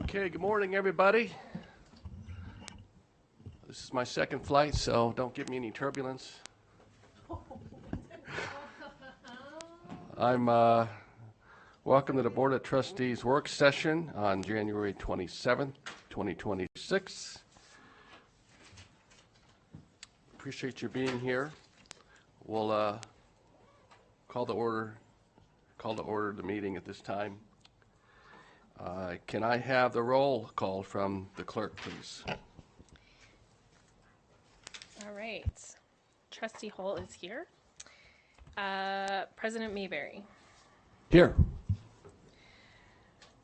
Okay, good morning, everybody. This is my second flight, so don't give me any turbulence. I'm welcome to the Board of Trustees work session on January 27th, 2026. Appreciate you being here. We'll call to order the meeting at this time. Can I have the roll call from the clerk, please? All right. Trustee Hull is here. President Mayberry. Here.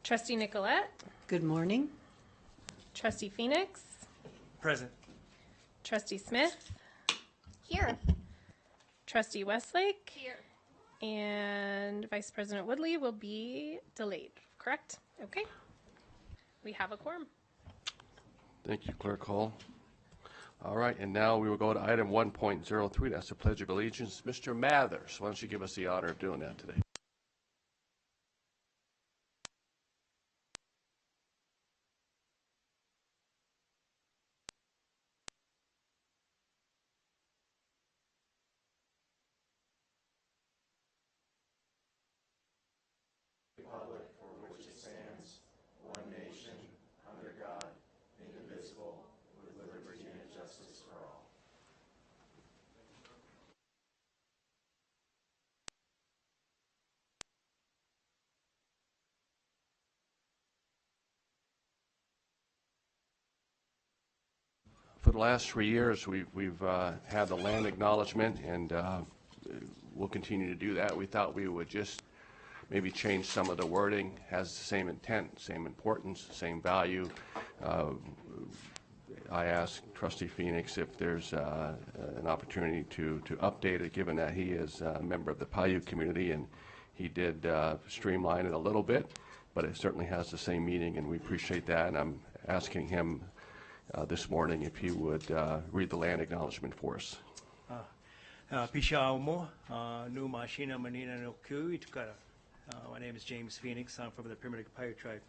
Trustee Nicolette. Good morning. Trustee Phoenix. Present. Trustee Smith. Here. Trustee Westlake. Here. And Vice President Woodley will be delayed, correct? Okay. We have a quorum. Thank you, Clerk Hall. All right, and now we will go to item 1.03. That's the Pledge of Allegiance. Mr. Mathers, why don't you give us the honor of doing that today? For the last 3 years, we've had the land acknowledgement, and we'll continue to do that. We thought we would just maybe change some of the wording. Has the same intent, same importance, same value. I asked Trustee Phoenix if there's an opportunity to update it, given that he is a member of the Paiute community, and he did streamline it a little bit, but it certainly has the same meaning, and we appreciate that. And I'm asking him this morning if he would read the land acknowledgement for us. My name is James Phoenix. I'm from the Primitive Paiute tribe.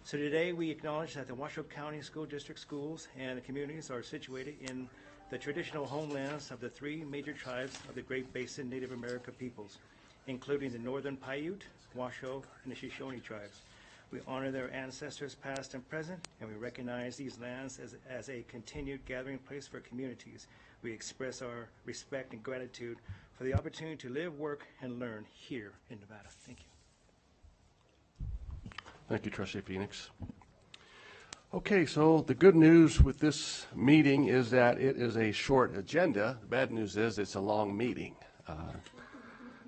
So today we acknowledge that the Washoe County School District schools and the communities are situated in the traditional homelands of the three major tribes of the Great Basin Native American peoples, including the Northern Paiute, Washoe, and the Shoshone tribes. We honor their ancestors past and present, and we recognize these lands as a continued gathering place for communities. We express our respect and gratitude for the opportunity to live, work, and learn here in Nevada. Thank you. Thank you, Trustee Phoenix. Okay, so the good news with this meeting is that it is a short agenda. The bad news is it's a long meeting.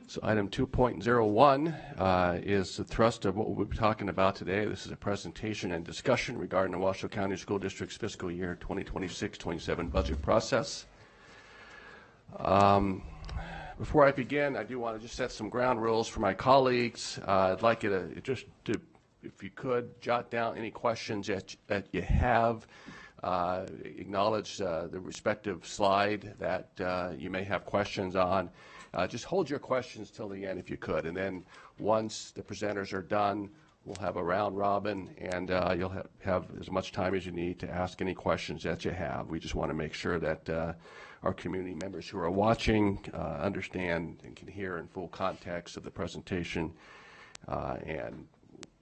So item 2.01 is the thrust of what we'll be talking about today. This is a presentation and discussion regarding the Washoe County School District's fiscal year 2026-27 budget process. Before I begin, I do want to just set some ground rules for my colleagues. I'd like you to just if you could, jot down any questions that you have. Acknowledge the respective slide that you may have questions on. Just hold your questions till the end if you could, and then once the presenters are done, we'll have a round robin, and you'll have as much time as you need to ask any questions that you have. We just want to make sure that our community members who are watching understand and can hear in full context of the presentation, and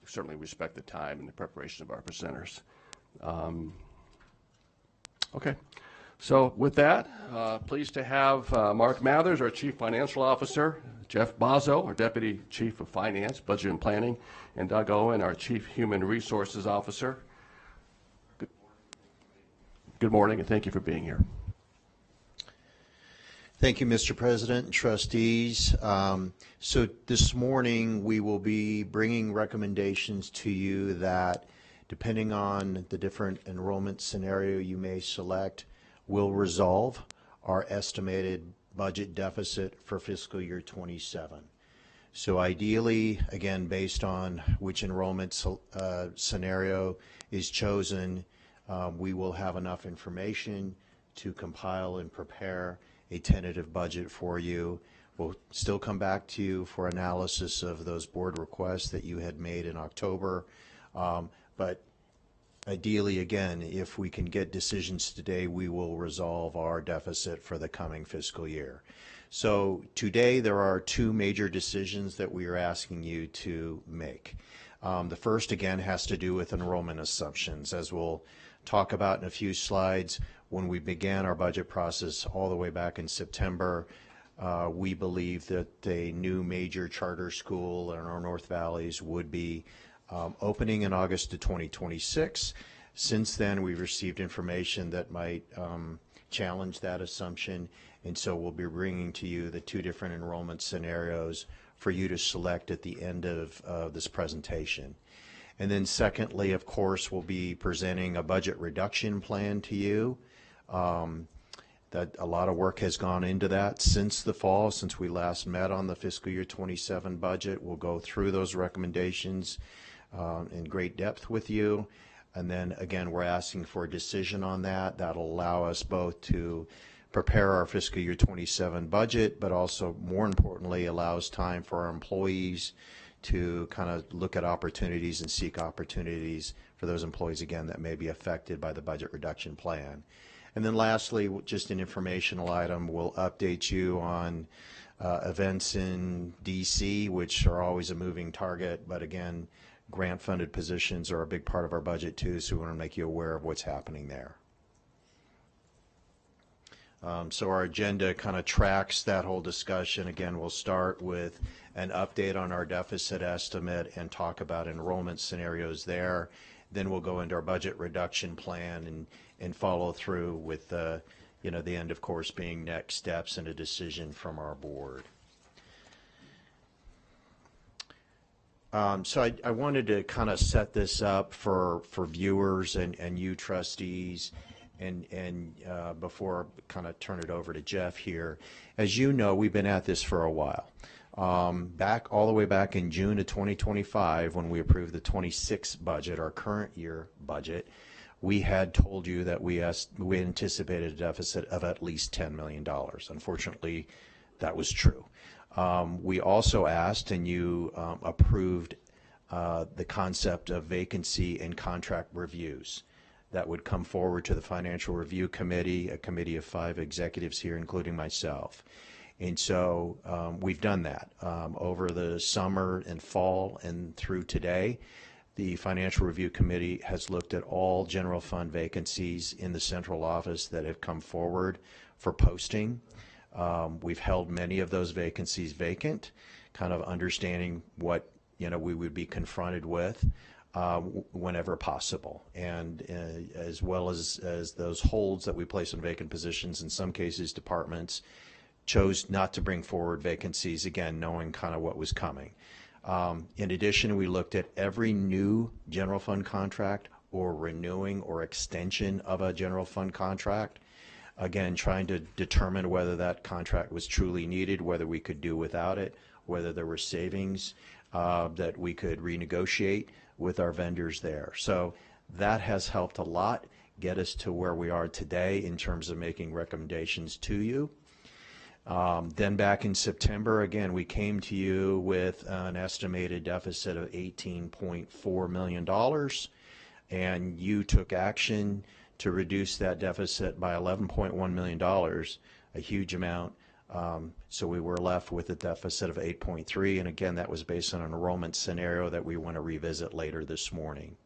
certainly respect the time and the preparation of our presenters. Okay. So with that, pleased to have Mark Mathers, our Chief Financial Officer, Jeff Bozzo, our Deputy Chief of Finance, Budget and Planning, and Doug Owen, our Chief Human Resources Officer. Good morning, and thank you for being here. Thank you, Mr. President and trustees. So this morning we will be bringing recommendations to you that, depending on the different enrollment scenario you may select, will resolve our estimated budget deficit for fiscal year 27. So ideally, again, based on which enrollment scenario is chosen, we will have enough information to compile and prepare a tentative budget for you. We'll still come back to you for analysis of those board requests that you had made in October, but ideally, again, if we can get decisions today, we will resolve our deficit for the coming fiscal year. So today there are two major decisions that we are asking you to make. The first, again, has to do with enrollment assumptions. As we'll talk about in a few slides, when we began our budget process all the way back in September, we believe that a new major charter school in our North Valleys would be opening in August of 2026. Since then, we've received information that might challenge that assumption, and so we'll be bringing to you the two different enrollment scenarios for you to select at the end of this presentation. And then secondly, of course, we'll be presenting a budget reduction plan to you. That a lot of work has gone into that since the fall, since we last met on the fiscal year 27 budget. We'll go through those recommendations in great depth with you. And then again, we're asking for a decision on that. That'll allow us both to prepare our fiscal year 27 budget, but also more importantly, allows time for our employees to kind of look at opportunities and seek opportunities for those employees, again, that may be affected by the budget reduction plan. And then lastly, just an informational item, we'll update you on events in DC, which are always a moving target, but again, grant-funded positions are a big part of our budget too, so we want to make you aware of what's happening there. So our agenda kind of tracks that whole discussion. Again, we'll start with an update on our deficit estimate and talk about enrollment scenarios there. Then we'll go into our budget reduction plan and follow through with the end, of course, being next steps and a decision from our board. So I wanted to kind of set this up for viewers and you trustees, and before I kind of turn it over to Jeff here. As you know, we've been at this for a while. All the way back in June of 2025, when we approved the 26 budget, our current year budget, we had told you that we anticipated a deficit of at least $10 million. Unfortunately, that was true. We also asked, and you approved the concept of vacancy and contract reviews that would come forward to the Financial Review Committee, a committee of 5 executives here, including myself. And so we've done that over the summer and fall and through today. The Financial Review Committee has looked at all general fund vacancies in the central office that have come forward for posting. We've held many of those vacancies vacant, kind of understanding what we would be confronted with whenever possible, and as well as those holds that we place on vacant positions. In some cases, departments chose not to bring forward vacancies, again, knowing kind of what was coming. In addition, we looked at every new general fund contract or renewing or extension of a general fund contract, again, trying to determine whether that contract was truly needed, whether we could do without it, whether there were savings that we could renegotiate with our vendors there. So that has helped a lot get us to where we are today in terms of making recommendations to you. Then back in September, again, we came to you with an estimated deficit of $18.4 million, and you took action to reduce that deficit by $11.1 million, a huge amount. So we were left with a deficit of 8.3, and again, that was based on an enrollment scenario that we want to revisit later this morning.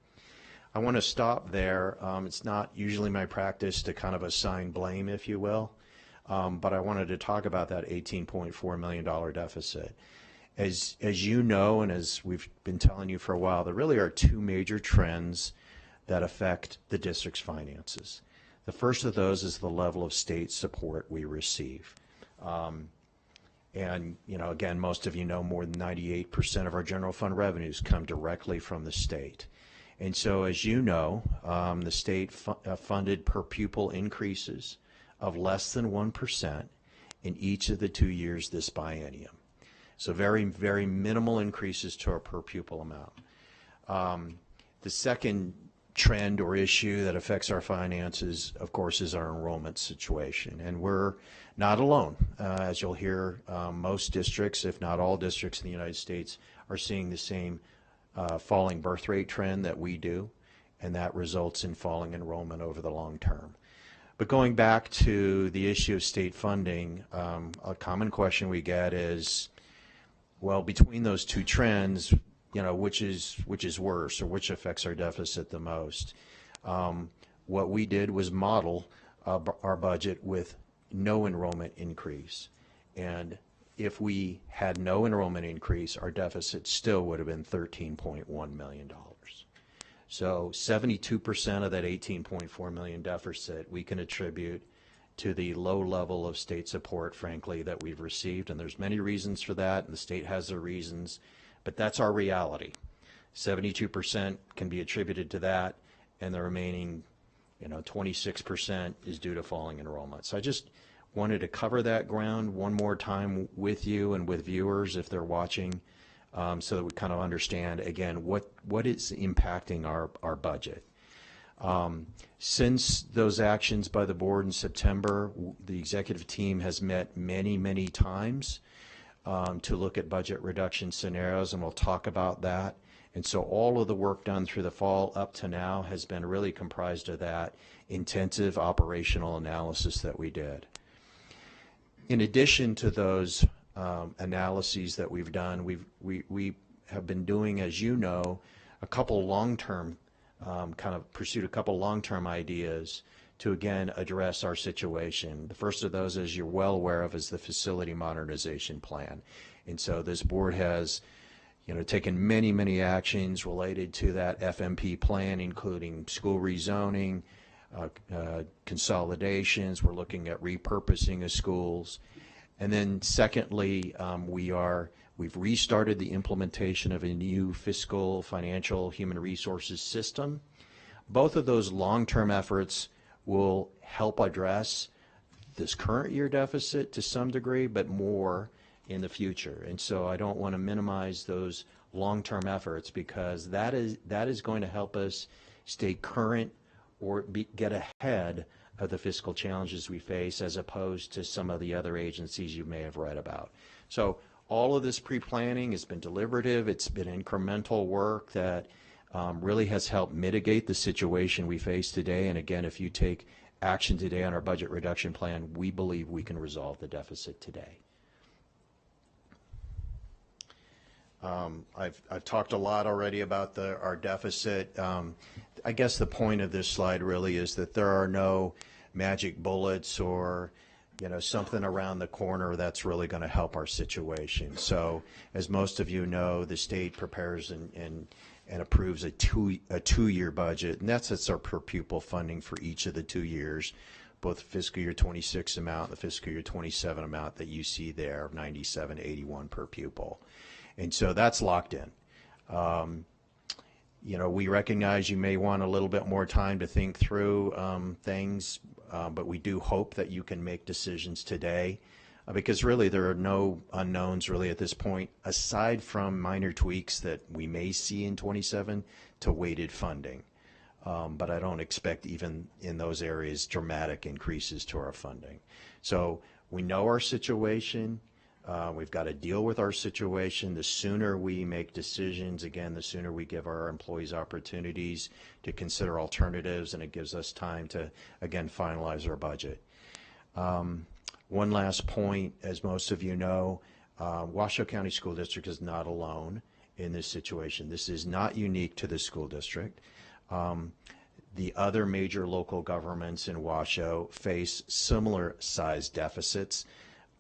I want to stop there. It's not usually my practice to kind of assign blame, if you will, but I wanted to talk about that $18.4 million deficit. As you know, and as we've been telling you for a while, there really are two major trends that affect the district's finances. The first of those is the level of state support we receive. And, again, most of you know more than 98% of our general fund revenues come directly from the state. And so, as you know, the state funded per pupil increases of less than 1% in each of the 2 years this biennium. So very, very minimal increases to our per pupil amount. The second trend or issue that affects our finances, of course, is our enrollment situation. And we're not alone. As you'll hear, most districts, if not all districts in the United States, are seeing the same falling birth rate trend that we do. and that results in falling enrollment over the long term. But going back to the issue of state funding, a common question we get is, well, between those two trends, which is worse, or which affects our deficit the most? What we did was model our budget with no enrollment increase. And if we had no enrollment increase, our deficit still would have been $13.1 million. So 72% of that $18.4 million deficit we can attribute to the low level of state support, frankly, that we've received. And there's many reasons for that, and the state has their reasons, but that's our reality. 72% can be attributed to that, and the remaining 26% is due to falling enrollment. So I just wanted to cover that ground one more time with you and with viewers if they're watching, so that we kind of understand, again, what is impacting our budget. Since those actions by the board in September, the executive team has met many times to look at budget reduction scenarios, and we'll talk about that. And so all of the work done through the fall up to now has been really comprised of that intensive operational analysis that we did. In addition to those analyses that we've done, we have been doing, as you know, a couple long-term, pursued a couple long-term ideas to, again, address our situation. The first of those, as you're well aware of, is the facility modernization plan. And so this board has taken many actions related to that FMP plan, including school rezoning, consolidations. We're looking at repurposing of schools. And then secondly, we've restarted the implementation of a new fiscal, financial, human resources system. Both of those long-term efforts will help address this current year deficit to some degree, but more in the future. And so I don't want to minimize those long-term efforts, because that is going to help us stay current or get ahead of the fiscal challenges we face, as opposed to some of the other agencies you may have read about. So all of this pre-planning has been deliberative. It's been incremental work that really has helped mitigate the situation we face today. And again, if you take action today on our budget reduction plan, we believe we can resolve the deficit today. I've talked a lot already about our deficit. I guess the point of this slide really is that there are no magic bullets or something around the corner that's really going to help our situation. So as most of you know, the state prepares and approves a two-year budget, and that sets our per pupil funding for each of the 2 years, both the fiscal year 26 amount and the fiscal year 27 amount that you see there, 97.81 per pupil. And so that's locked in. We recognize you may want a little bit more time to think through things, but we do hope that you can make decisions today, because really there are no unknowns really at this point, aside from minor tweaks that we may see in 27 to weighted funding. But I don't expect even in those areas dramatic increases to our funding. So we know our situation. We've got to deal with our situation. The sooner we make decisions, again, the sooner we give our employees opportunities to consider alternatives, and it gives us time to, again, finalize our budget. One last point, as most of you know, Washoe County School District is not alone in this situation. This is not unique to the school district. The other major local governments in Washoe face similar size deficits.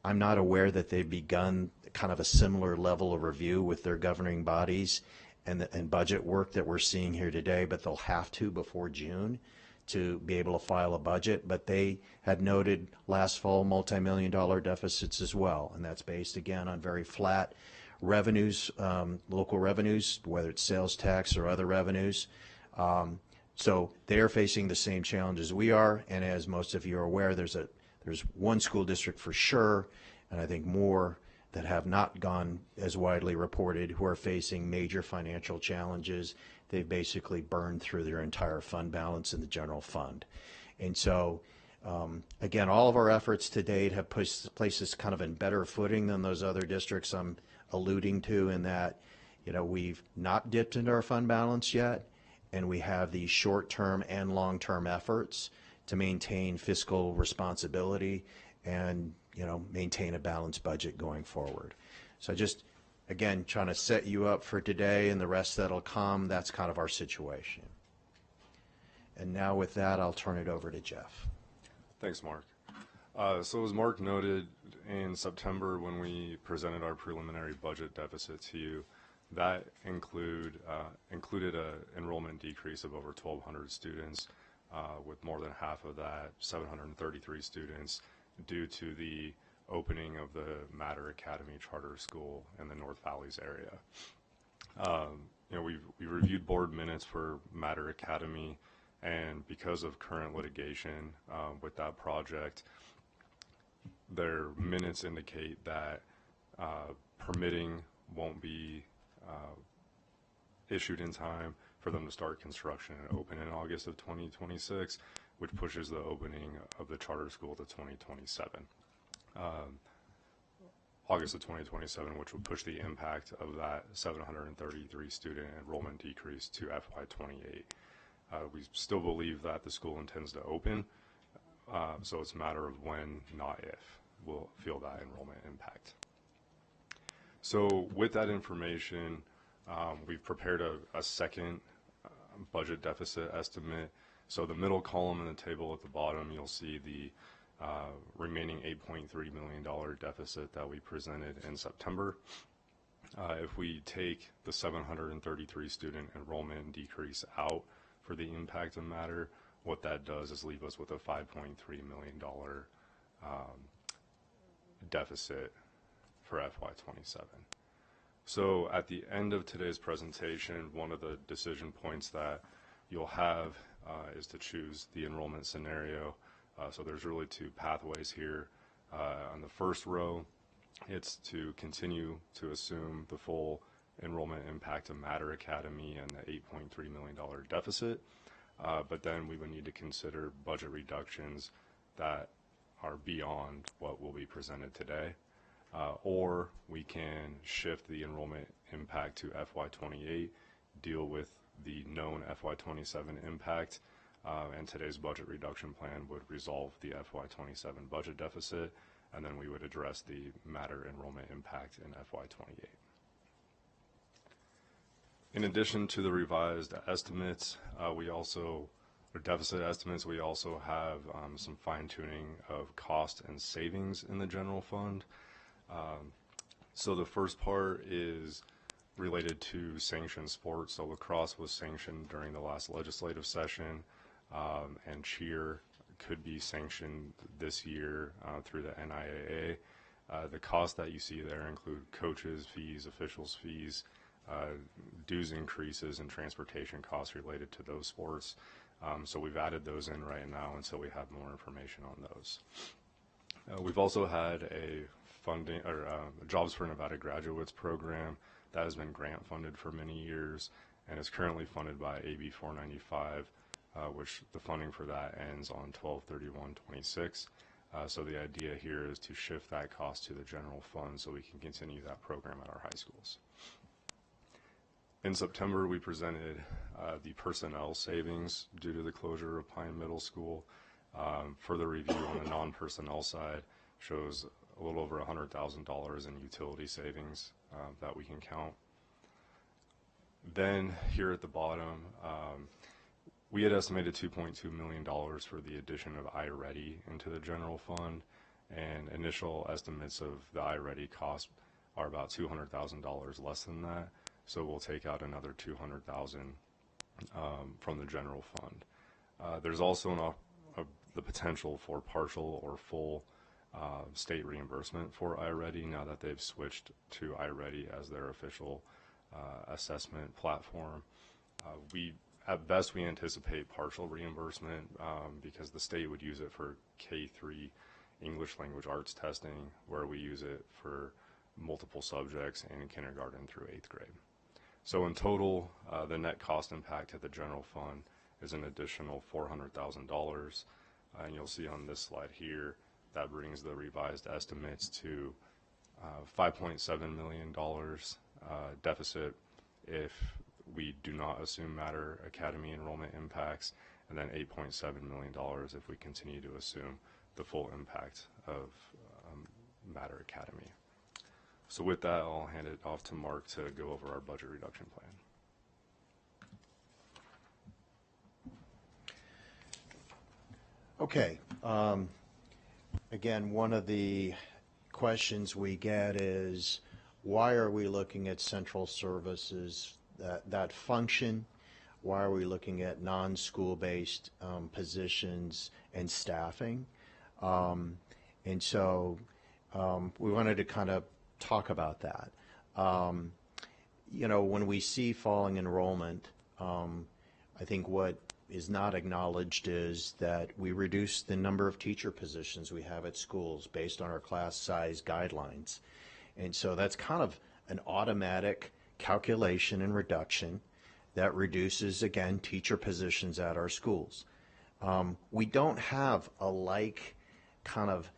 I'm not aware that they've begun kind of a similar level of review with their governing bodies and budget work that we're seeing here today, but they'll have to before June to be able to file a budget. But they had noted last fall multi-million-dollar deficits as well, and that's based again on very flat revenues, local revenues, whether it's sales tax or other revenues. So they're facing the same challenges we are, and as most of you are aware, there's one school district for sure, and I think more that have not gone as widely reported, who are facing major financial challenges. They've basically burned through their entire fund balance in the general fund. And so, again, all of our efforts to date have placed us kind of in better footing than those other districts I'm alluding to, in that, we've not dipped into our fund balance yet, and we have these short-term and long-term efforts to maintain fiscal responsibility and, maintain a balanced budget going forward. So just, again, trying to set you up for today and the rest that'll come. That's kind of our situation. And now with that, I'll turn it over to Jeff. Thanks, Mark. So as Mark noted, in September when we presented our preliminary budget deficit to you, that included an enrollment decrease of over 1,200 students, with more than half of that, 733 students, due to the opening of the Matter Academy Charter School in the North Valleys area. We reviewed board minutes for Matter Academy, and because of current litigation with that project, their minutes indicate that permitting won't be issued in time for them to start construction and open in August of 2026, which pushes the opening of the charter school to 2027. August of 2027, which would push the impact of that 733 student enrollment decrease to FY28. We still believe that the school intends to open, so it's a matter of when, not if, we'll feel that enrollment impact. So with that information, we've prepared a second budget deficit estimate. So the middle column in the table at the bottom, you'll see the remaining $8.3 million deficit that we presented in September. If we take the 733 student enrollment decrease out for the impact of Matter, what that does is leave us with a $5.3 million deficit for FY27. So at the end of today's presentation, one of the decision points that you'll have is to choose the enrollment scenario. So there's really two pathways here. On the first row, it's to continue to assume the full enrollment impact of Matter Academy and the $8.3 million deficit, but then we would need to consider budget reductions that are beyond what will be presented today. Or we can shift the enrollment impact to FY28, deal with the known FY27 impact, and today's budget reduction plan would resolve the FY27 budget deficit, and then we would address the Matter enrollment impact in FY28. In addition to the revised estimates, deficit estimates, we also have some fine-tuning of cost and savings in the general fund. So the first part is related to sanctioned sports. So lacrosse was sanctioned during the last legislative session, and cheer could be sanctioned this year through the NIAA. The costs that you see there include coaches' fees, officials' fees, dues increases, and transportation costs related to those sports. So we've added those in right now until we have more information on those. We've also had a funding or Jobs for Nevada Graduates program that has been grant funded for many years and is currently funded by AB 495, which the funding for that ends on 12/31/26. So the idea here is to shift that cost to the general fund so we can continue that program at our high schools. In September, we presented the personnel savings due to the closure of Pine Middle School. Further review on the non-personnel side shows a little over $100,000 in utility savings that we can count. Then here at the bottom, we had estimated $2.2 million for the addition of iReady into the general fund, and initial estimates of the iReady cost are about $200,000 less than that. So we'll take out another $200,000 from the general fund. There's also the potential for partial or full state reimbursement for iReady now that they've switched to iReady as their official assessment platform. At best, we anticipate partial reimbursement because the state would use it for K-3 English language arts testing, where we use it for multiple subjects in kindergarten through 8th grade. So in total, the net cost impact at the general fund is an additional $400,000. And you'll see on this slide here, that brings the revised estimates to $5.7 million deficit if we do not assume Matter Academy enrollment impacts, and then $8.7 million if we continue to assume the full impact of Matter Academy. So with that, I'll hand it off to Mark to go over our budget reduction plan. Okay. Again, one of the questions we get is, why are we looking at central services, that function? Why are we looking at non-school-based positions and staffing? And so we wanted to kind of talk about that. You know, when we see falling enrollment, I think what is not acknowledged is that we reduce the number of teacher positions we have at schools based on our class size guidelines. And so that's kind of an automatic calculation and reduction that reduces, again, teacher positions at our schools. We don't have a like kind of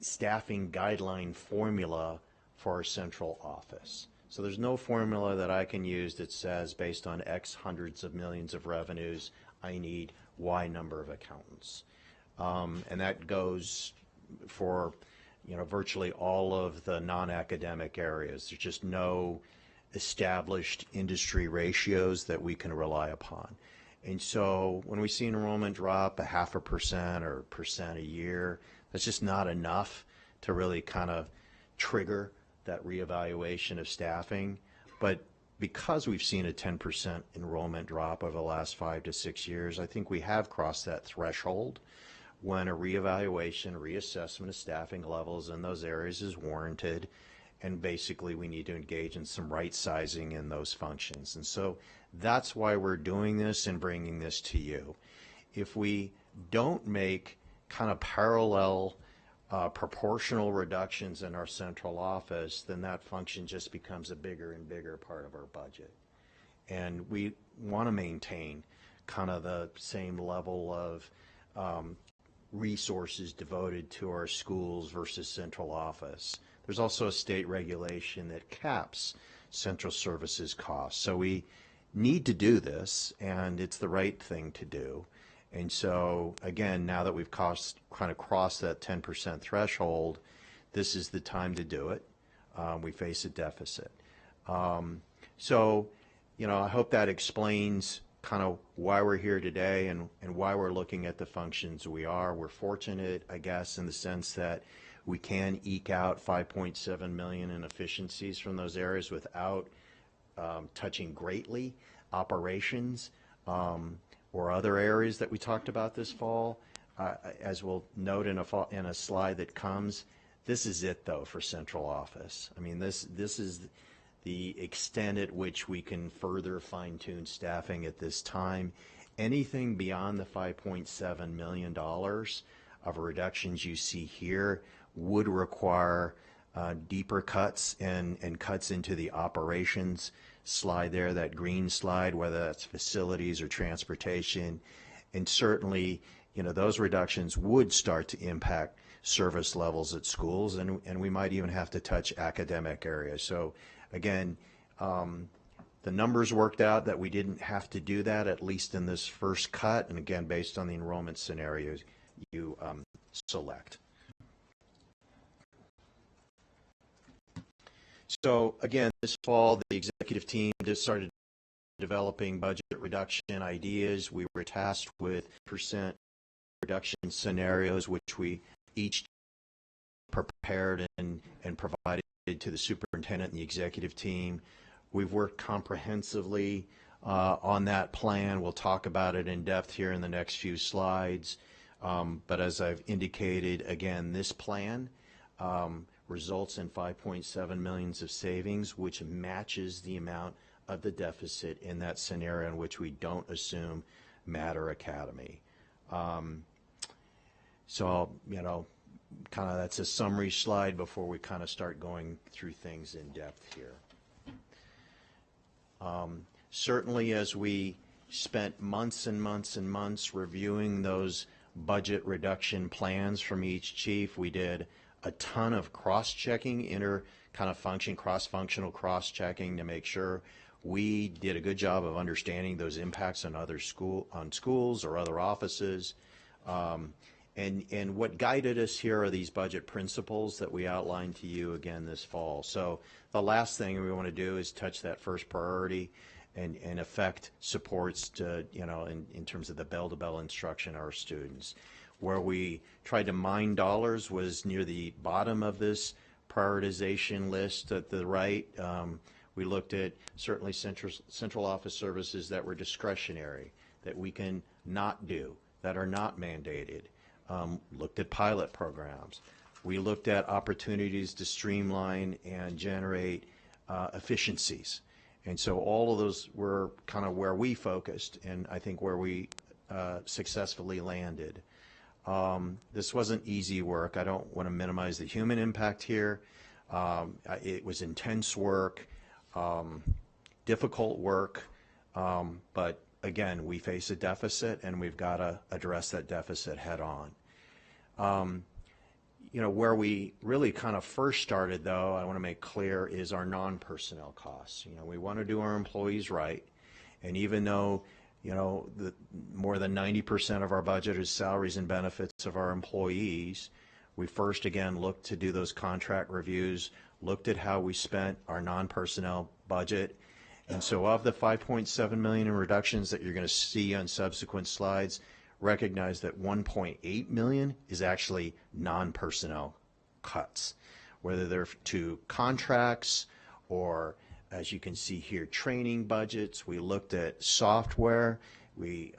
staffing guideline formula for our central office. So there's no formula that I can use that says, based on X hundreds of millions of revenues, I need Y number of accountants. And that goes for, you know, virtually all of the non-academic areas. There's just no established industry ratios that we can rely upon. And so when we see enrollment drop 0.5% or 1% a year, that's just not enough to really kind of trigger that reevaluation of staffing. But because we've seen a 10% enrollment drop over the last 5 to 6 years, I think we have crossed that threshold when a reevaluation, reassessment of staffing levels in those areas is warranted, and basically we need to engage in some right sizing in those functions. And so that's why we're doing this and bringing this to you. If we don't make kind of parallel proportional reductions in our central office, then that function just becomes a bigger and bigger part of our budget. And we want to maintain kind of the same level of resources devoted to our schools versus central office. There's also a state regulation that caps central services costs. So we need to do this, and it's the right thing to do. And so, again, now that we've kind of crossed that 10% threshold, this is the time to do it. We face a deficit. So, you know, I hope that explains kind of why we're here today and why we're looking at the functions we are. We're fortunate, I guess, in the sense that we can eke out $5.7 million in efficiencies from those areas without touching greatly operations or other areas that we talked about this fall. As we'll note in a slide that comes, this is it though for central office. I mean, this is the extent at which we can further fine-tune staffing at this time. Anything beyond the $5.7 million of reductions you see here would require deeper cuts and cuts into the operations slide there, that green slide, whether that's facilities or transportation. And certainly, you know, those reductions would start to impact service levels at schools, and we might even have to touch academic areas. So again, the numbers worked out that we didn't have to do that, at least in this first cut, and again, based on the enrollment scenarios you select. So again, this fall, the executive team just started developing budget reduction ideas. We were tasked with percent reduction scenarios, which we each prepared and provided to the superintendent and the executive team. We've worked comprehensively on that plan. We'll talk about it in depth here in the next few slides. But as I've indicated, again, this plan results in $5.7 million of savings, which matches the amount of the deficit in that scenario in which we don't assume Matter Academy. So, you know, kind of that's a summary slide before we kind of start going through things in depth here. Certainly, as we spent months and months and months reviewing those budget reduction plans from each chief, we did a ton of cross-checking, cross-functional cross-checking to make sure We did a good job of understanding those impacts on schools or other offices. And what guided us here are these budget principles that we outlined to you again this fall. So the last thing we want to do is touch that first priority and affect supports to, in terms of the bell-to-bell instruction of our students. Where we tried to mine dollars was near the bottom of this prioritization list at the right. We looked at certainly central office services that were discretionary, that we can not do, that are not mandated. Looked at pilot programs. We looked at opportunities to streamline and generate efficiencies. And so all of those were kind of where we focused, and I think where we successfully landed. This wasn't easy work. I don't want to minimize the human impact here. It was intense work, difficult work, but again, we face a deficit and we've got to address that deficit head on. Where we really kind of first started, though, I want to make clear, is our non-personnel costs. We want to do our employees right, and even though more than 90% of our budget is salaries and benefits of our employees, we first again looked to do those contract reviews, looked at how we spent our non-personnel budget. And so of the $5.7 million in reductions that you're going to see on subsequent slides, recognize that $1.8 million is actually non-personnel cuts, whether they're to contracts or, as you can see here, training budgets. We looked at software. We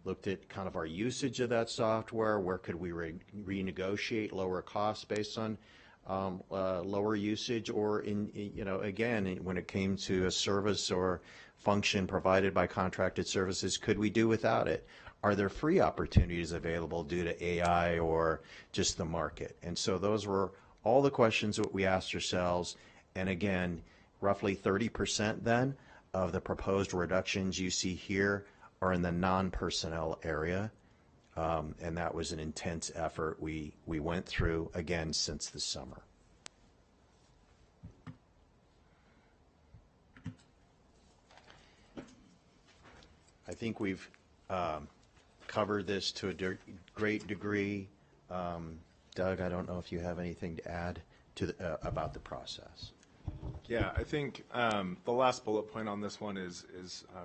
looked at kind of our usage of that software. Where could we renegotiate lower costs based on lower usage, or again, when it came to a service or function provided by contracted services, could we do without it? Are there free opportunities available due to AI or just the market? And so those were all the questions that we asked ourselves. And again, roughly 30% then of the proposed reductions you see here are in the non-personnel area. And that was an intense effort we went through again since the summer. I think we've covered this to a great degree. Doug, I don't know if you have anything to add to about the process. Yeah, I think the last bullet point on this one is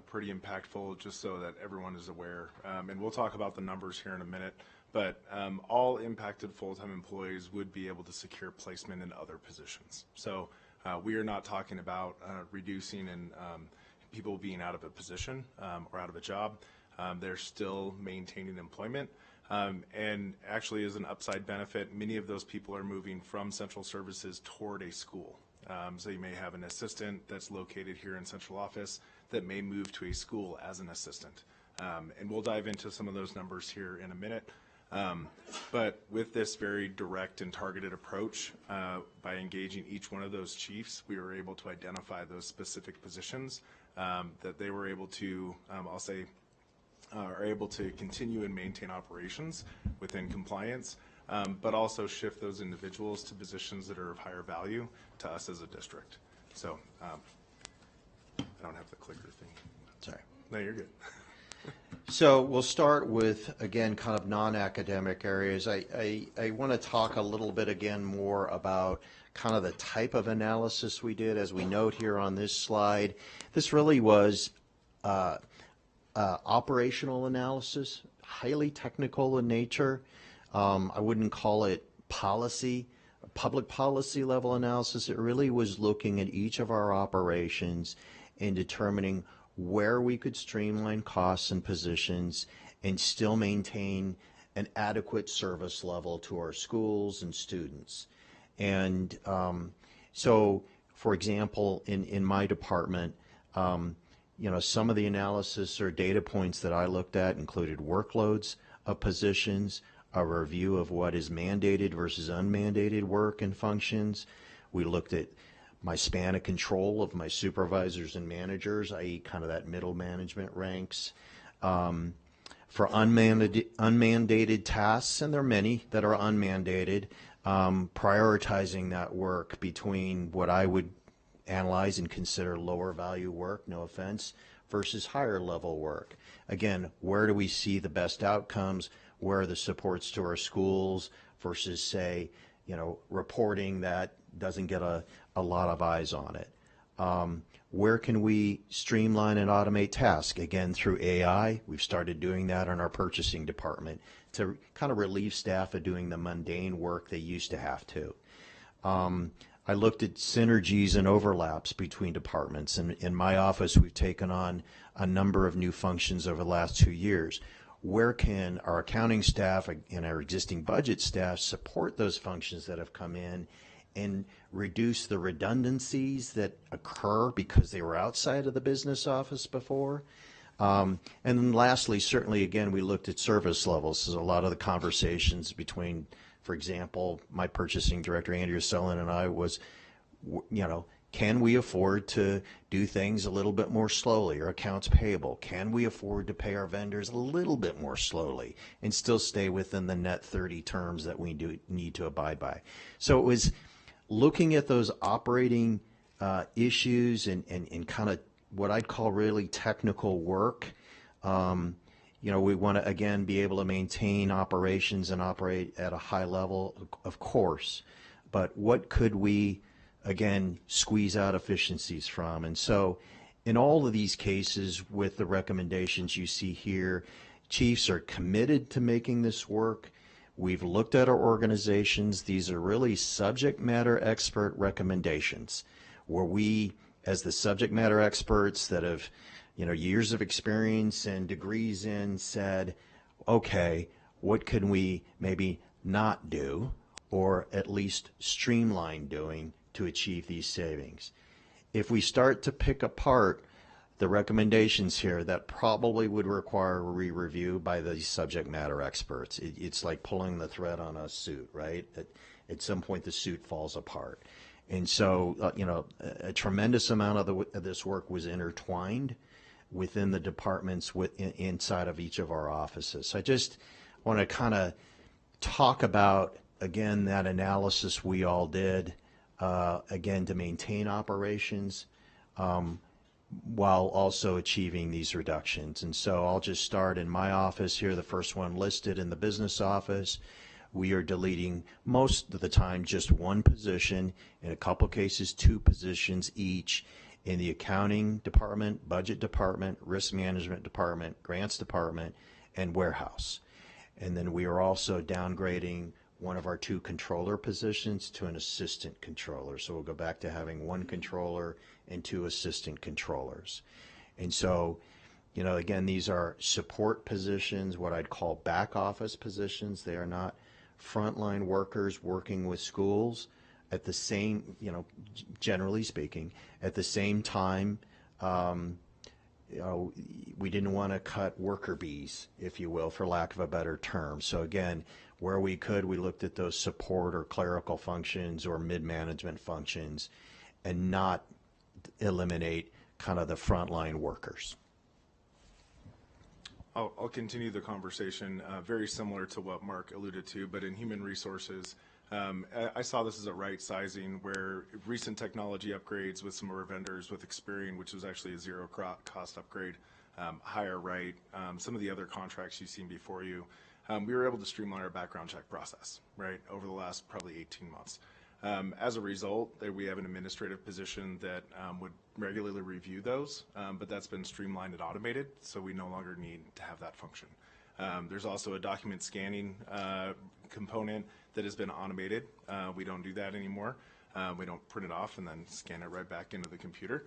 pretty impactful, just so that everyone is aware. And we'll talk about the numbers here in a minute, but all impacted full-time employees would be able to secure placement in other positions. So we are not talking about reducing and people being out of a position or out of a job. They're still maintaining employment. And actually, as an upside benefit, many of those people are moving from central services toward a school. So you may have an assistant that's located here in central office that may move to a school as an assistant. And we'll dive into some of those numbers here in a minute. But with this very direct and targeted approach, by engaging each one of those chiefs, we were able to identify those specific positions that they were able to, are able to continue and maintain operations within compliance, but also shift those individuals to positions that are of higher value to us as a district. So I don't have the clicker thing. Sorry. No, you're good. So we'll start with, again, kind of non-academic areas. I want to talk a little bit again more about kind of the type of analysis we did. As we note here on this slide, this really was operational analysis, highly technical in nature. I wouldn't call it policy, public policy level analysis. It really was looking at each of our operations and determining where we could streamline costs and positions and still maintain an adequate service level to our schools and students. And so, for example, in my department, some of the analysis or data points that I looked at included workloads of positions, a review of what is mandated versus unmandated work and functions. We looked at my span of control of my supervisors and managers, i.e. kind of that middle management ranks. For unmandated tasks, and there are many that are unmandated, prioritizing that work between what I would analyze and consider lower value work, no offense, versus higher level work. Again, where do we see the best outcomes? Where are the supports to our schools versus, say, reporting that doesn't get a lot of eyes on it? Where can we streamline and automate tasks? Again, through AI. We've started doing that in our purchasing department to kind of relieve staff of doing the mundane work they used to have to. I looked at synergies and overlaps between departments. And in my office, we've taken on a number of new functions over the last 2 years. Where can our accounting staff and our existing budget staff support those functions that have come in and reduce the redundancies that occur because they were outside of the business office before? And then lastly, certainly, again, we looked at service levels. So a lot of the conversations between, for example, my purchasing director, Andrew Sullen, and I was, can we afford to do things a little bit more slowly, or accounts payable? Can we afford to pay our vendors a little bit more slowly and still stay within the net 30 terms that we do need to abide by? So it was looking at those operating issues and kind of what I'd call really technical work. We want to, again, be able to maintain operations and operate at a high level, of course, but what could we, again, squeeze out efficiencies from? And so in all of these cases with the recommendations you see here, chiefs are committed to making this work. We've looked at our organizations. These are really subject matter expert recommendations where we, as the subject matter experts that have years of experience and degrees in, said, okay, what can we maybe not do or at least streamline doing to achieve these savings? If we start to pick apart the recommendations here, that probably would require a re-review by the subject matter experts. It's like pulling the thread on a suit, right? At some point the suit falls apart. And so, a tremendous amount of this work was intertwined within the departments inside of each of our offices. So I just want to kind of talk about, again, that analysis we all did, again, to maintain operations while also achieving these reductions. And so I'll just start in my office here, the first one listed in the business office. We are deleting most of the time just one position, in a couple cases 2 positions each, in the accounting department, budget department, risk management department, grants department, and warehouse. And then we are also downgrading one of our 2 controller positions to an assistant controller. So we'll go back to having 1 controller and 2 assistant controllers. And so, again, these are support positions, what I'd call back office positions. They are not frontline workers working with schools. At the same, generally speaking, at the same time, we didn't want to cut worker bees, if you will, for lack of a better term. So again, where we could, we looked at those support or clerical functions or mid-management functions and not eliminate kind of the frontline workers. I'll continue the conversation, very similar to what Mark alluded to, but in human resources, I saw this as a right sizing where recent technology upgrades with some of our vendors with Experian, which was actually a zero cost upgrade, higher right, some of the other contracts you've seen before you, we were able to streamline our background check process, right, over the last probably 18 months. As a result, we have an administrative position that would regularly review those, but that's been streamlined and automated, so we no longer need to have that function. There's also a document scanning component that has been automated. We don't do that anymore. We don't print it off and then scan it right back into the computer.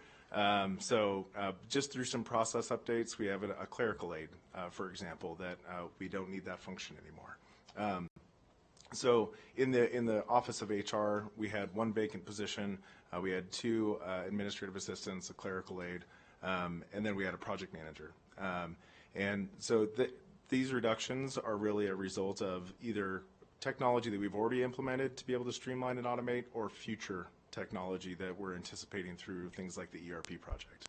So just through some process updates, we have a clerical aid, for example, that we don't need that function anymore. So in the Office of HR, we had 1 vacant position. We had 2 administrative assistants, a clerical aide, and then we had a project manager. And so these reductions are really a result of either technology that we've already implemented to be able to streamline and automate, or future technology that we're anticipating through things like the ERP project.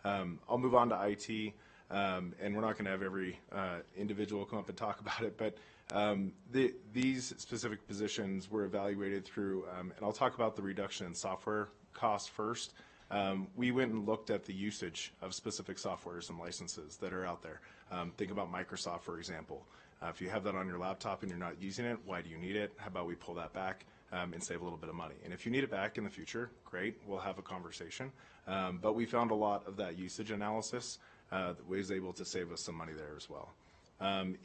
I'll move on to IT, and we're not going to have every individual come up and talk about it, but these specific positions were evaluated through, and I'll talk about the reduction in software costs first. we went and looked at the usage of specific softwares and licenses that are out there. Think about Microsoft, for example. If you have that on your laptop and you're not using it, why do you need it? How about we pull that back and save a little bit of money? And if you need it back in the future, great, we'll have a conversation. But we found a lot of that usage analysis that was able to save us some money there as well.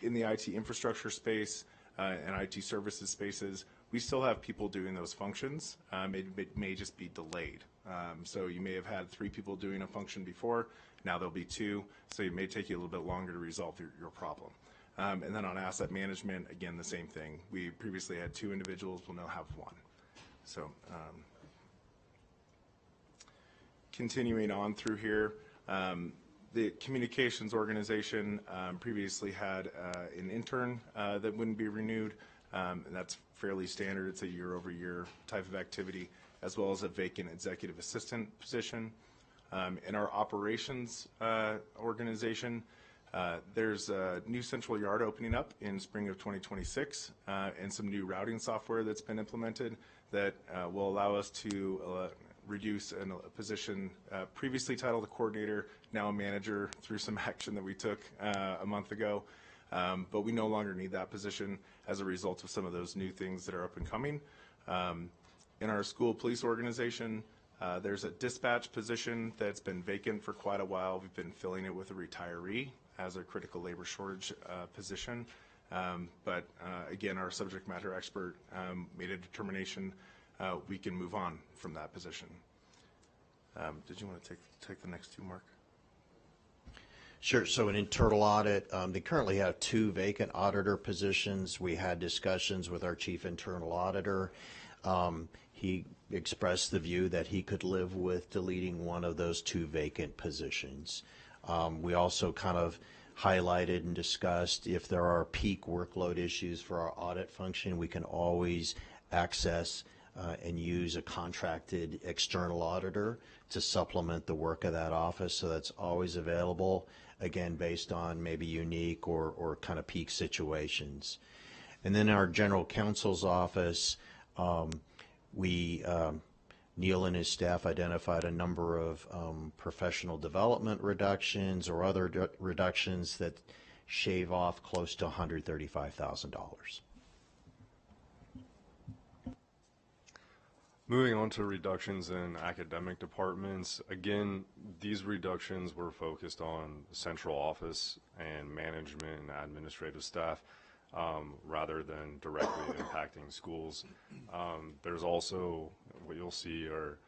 In the IT infrastructure space and IT services spaces, we still have people doing those functions. It may just be delayed. So you may have had 3 people doing a function before, now there'll be 2, so it may take you a little bit longer to resolve your problem. And then on asset management, again, the same thing. We previously had 2 individuals, we'll now have 1. So continuing on through here, the communications organization previously had an intern that wouldn't be renewed, and that's fairly standard. It's a year-over-year type of activity, as well as a vacant executive assistant position. In our operations organization, there's a new central yard opening up in spring of 2026 and some new routing software that's been implemented that will allow us to reduce a position previously titled a coordinator, now a manager through some action that we took a month ago. But we no longer need that position as a result of some of those new things that are up and coming. In our school police organization, there's a dispatch position that's been vacant for quite a while. We've been filling it with a retiree as a critical labor shortage position. But again, our subject matter expert made a determination we can move on from that position. Did you want to take the next 2, Mark? Sure. So in internal audit, they currently have 2 vacant auditor positions. We had discussions with our chief internal auditor. He expressed the view that he could live with deleting one of those 2 vacant positions. We also kind of highlighted and discussed if there are peak workload issues for our audit function, we can always access and use a contracted external auditor to supplement the work of that office. So that's always available, again, based on maybe unique or kind of peak situations. And then our general counsel's office, Neil and his staff identified a number of professional development reductions or other reductions that shave off close to $135,000. Moving on to reductions in academic departments, again, these reductions were focused on central office and management and administrative staff rather than directly impacting schools. There's also, what you'll see are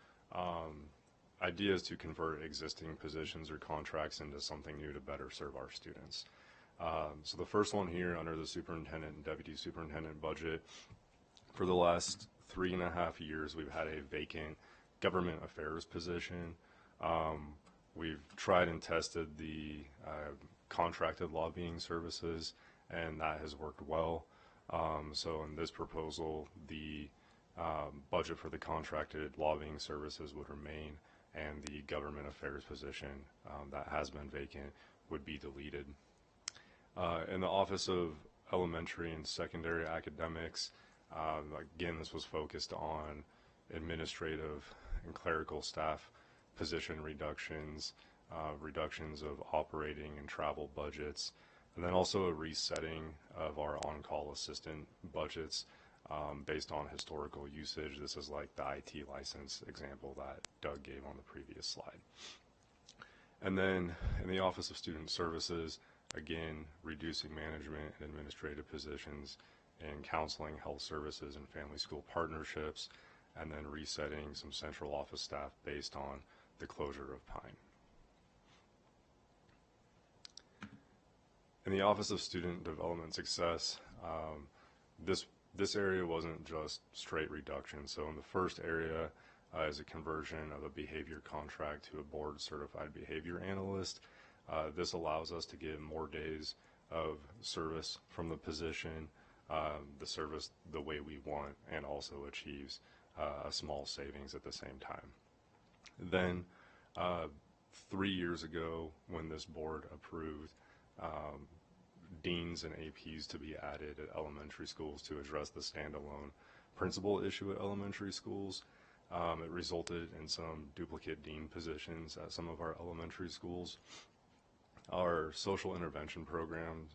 ideas to convert existing positions or contracts into something new to better serve our students. So the first one here under the superintendent and deputy superintendent budget, for the last 3.5 years, we've had a vacant government affairs position. We've tried and tested the contracted lobbying services, and that has worked well. So in this proposal, the budget for the contracted lobbying services would remain, and the government affairs position that has been vacant would be deleted. In the Office of Elementary and Secondary Academics, again, this was focused on administrative and clerical staff position reductions, reductions of operating and travel budgets, and then also a resetting of our on-call assistant budgets based on historical usage. This is like the IT license example that Doug gave on the previous slide. And then in the Office of Student Services, again, reducing management and administrative positions in counseling, health services, and family school partnerships, and then resetting some central office staff based on the closure of Pine. In the Office of Student Development Success, this area wasn't just straight reduction. So in the first area is a conversion of a behavior contract to a board certified behavior analyst. This allows us to give more days of service from the position, the service the way we want, and also achieves a small savings at the same time. Then 3 years ago, when this board approved deans and APs to be added at elementary schools to address the standalone principal issue at elementary schools, It resulted in some duplicate dean positions at some of our elementary schools. Our social intervention program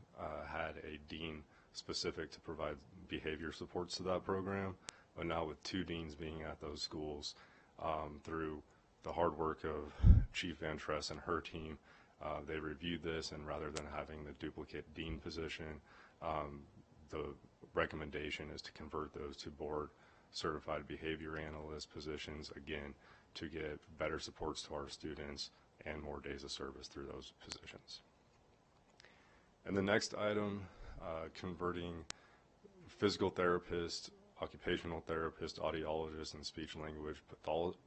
had a dean specific to provide behavior supports to that program, but now with 2 deans being at those schools, through the hard work of Chief Van Tress and her team, they reviewed this, and rather than having the duplicate dean position, the recommendation is to convert those to board certified behavior analyst positions, again, to get better supports to our students and more days of service through those positions. And the next item, converting physical therapist, occupational therapist, audiologist, and speech language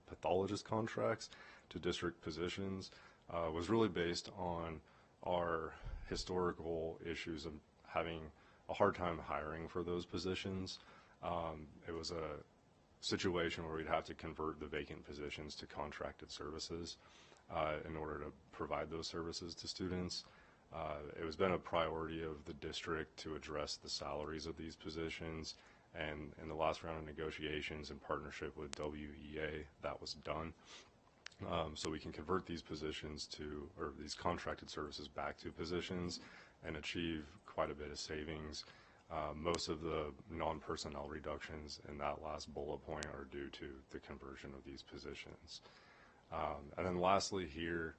pathologist contracts to district positions, was really based on our historical issues of having a hard time hiring for those positions. It was a situation where we'd have to convert the vacant positions to contracted services in order to provide those services to students. It has been a priority of the district to address the salaries of these positions, and in the last round of negotiations in partnership with WEA, that was done. So we can convert these positions to, or these contracted services back to positions and achieve quite a bit of savings. Most of the non-personnel reductions in that last bullet point are due to the conversion of these positions. And then lastly here,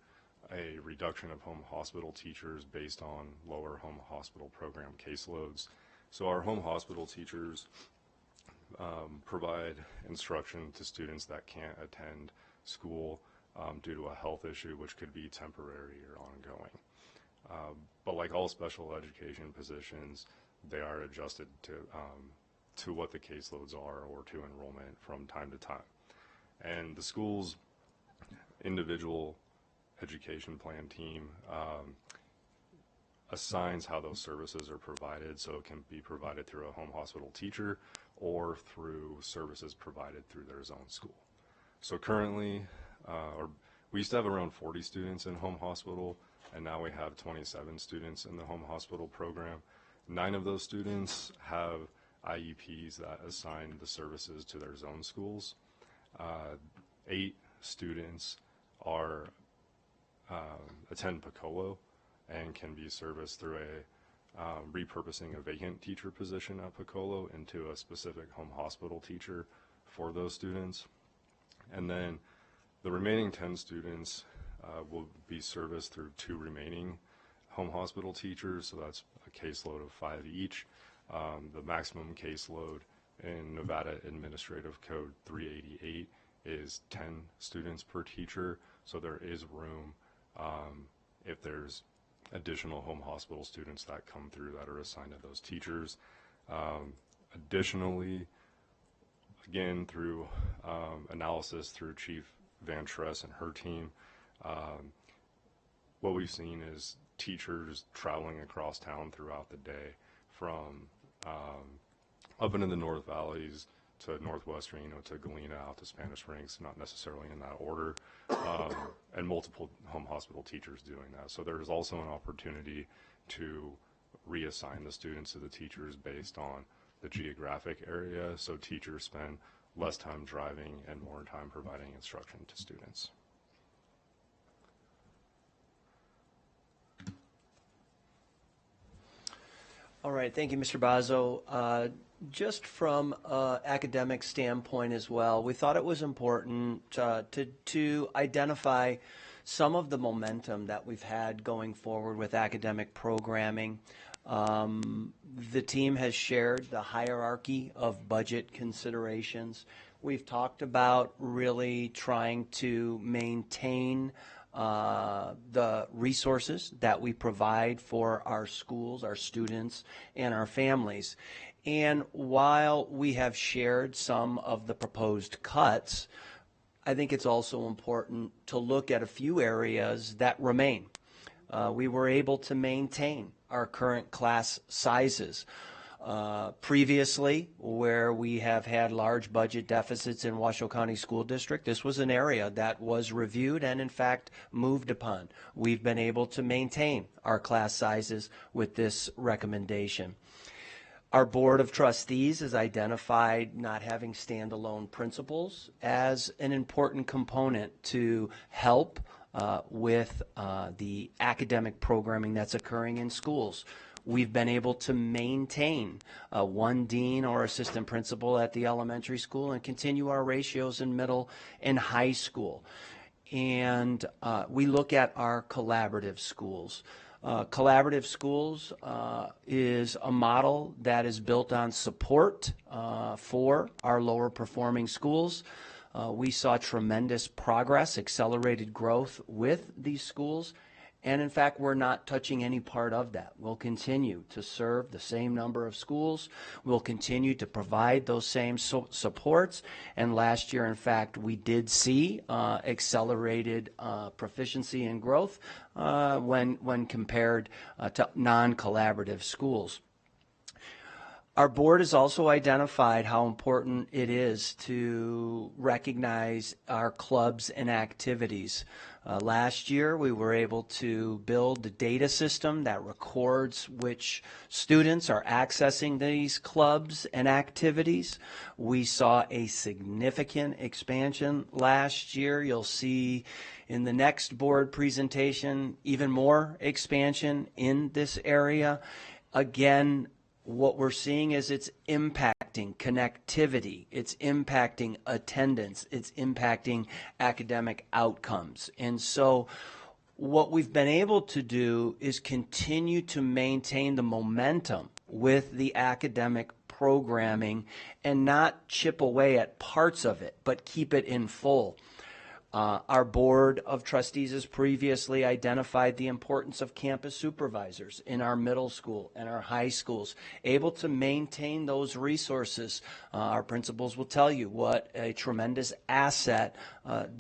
a reduction of home hospital teachers based on lower home hospital program caseloads. So our home hospital teachers provide instruction to students that can't attend school due to a health issue, which could be temporary or ongoing. But like all special education positions, they are adjusted to what the caseloads are or to enrollment from time to time. And the school's individual education plan team assigns how those services are provided, so it can be provided through a home hospital teacher or through services provided through their zone school. So currently, we used to have around 40 students in home hospital, and now we have 27 students in the home hospital program. 9 of those students have IEPs that assign the services to their zone schools. 8 students attend Piccolo and can be serviced through repurposing a vacant teacher position at Piccolo into a specific home hospital teacher for those students. And then the remaining 10 students will be serviced through 2 remaining home hospital teachers, so that's a caseload of 5 each. The maximum caseload in Nevada Administrative Code 388 is 10 students per teacher, so there is room if there's additional home hospital students that come through that are assigned to those teachers. Additionally, again, through analysis through Chief Van Tress and her team, what we've seen is teachers traveling across town throughout the day from up into the North Valleys to Northwest Reno to Galena out to Spanish Springs, not necessarily in that order, and multiple home hospital teachers doing that. So there's also an opportunity to reassign the students to the teachers based on the geographic area, so teachers spend less time driving and more time providing instruction to students. All right, thank you, Mr. Bazzo. Just from an academic standpoint as well, we thought it was important to identify some of the momentum that we've had going forward with academic programming. The team has shared the hierarchy of budget considerations. We've talked about really trying to maintain the resources that we provide for our schools, our students, and our families. And while we have shared some of the proposed cuts, I think it's also important to look at a few areas that remain. We were able to maintain our current class sizes. Previously, where we have had large budget deficits in Washoe County School District, this was an area that was reviewed and in fact moved upon. We've been able to maintain our class sizes with this recommendation. Our Board of Trustees has identified not having standalone principals as an important component to help with the academic programming that's occurring in schools. We've been able to maintain one dean or assistant principal at the elementary school and continue our ratios in middle and high school. And we look at our collaborative schools. Collaborative schools is a model that is built on support for our lower performing schools. We saw tremendous progress, accelerated growth with these schools, and in fact, we're not touching any part of that. We'll continue to serve the same number of schools. We'll continue to provide those same supports. And last year, in fact, we did see accelerated proficiency and growth when compared to non-collaborative schools. Our board has also identified how important it is to recognize our clubs and activities. Last year, we were able to build the data system that records which students are accessing these clubs and activities. We saw a significant expansion last year. You'll see in the next board presentation even more expansion in this area. Again, what we're seeing is it's impacting connectivity, it's impacting attendance, it's impacting academic outcomes. And so what we've been able to do is continue to maintain the momentum with the academic programming and not chip away at parts of it, but keep it in full. Our Board of Trustees has previously identified the importance of campus supervisors in our middle school and our high schools, able to maintain those resources. Our principals will tell you what a tremendous asset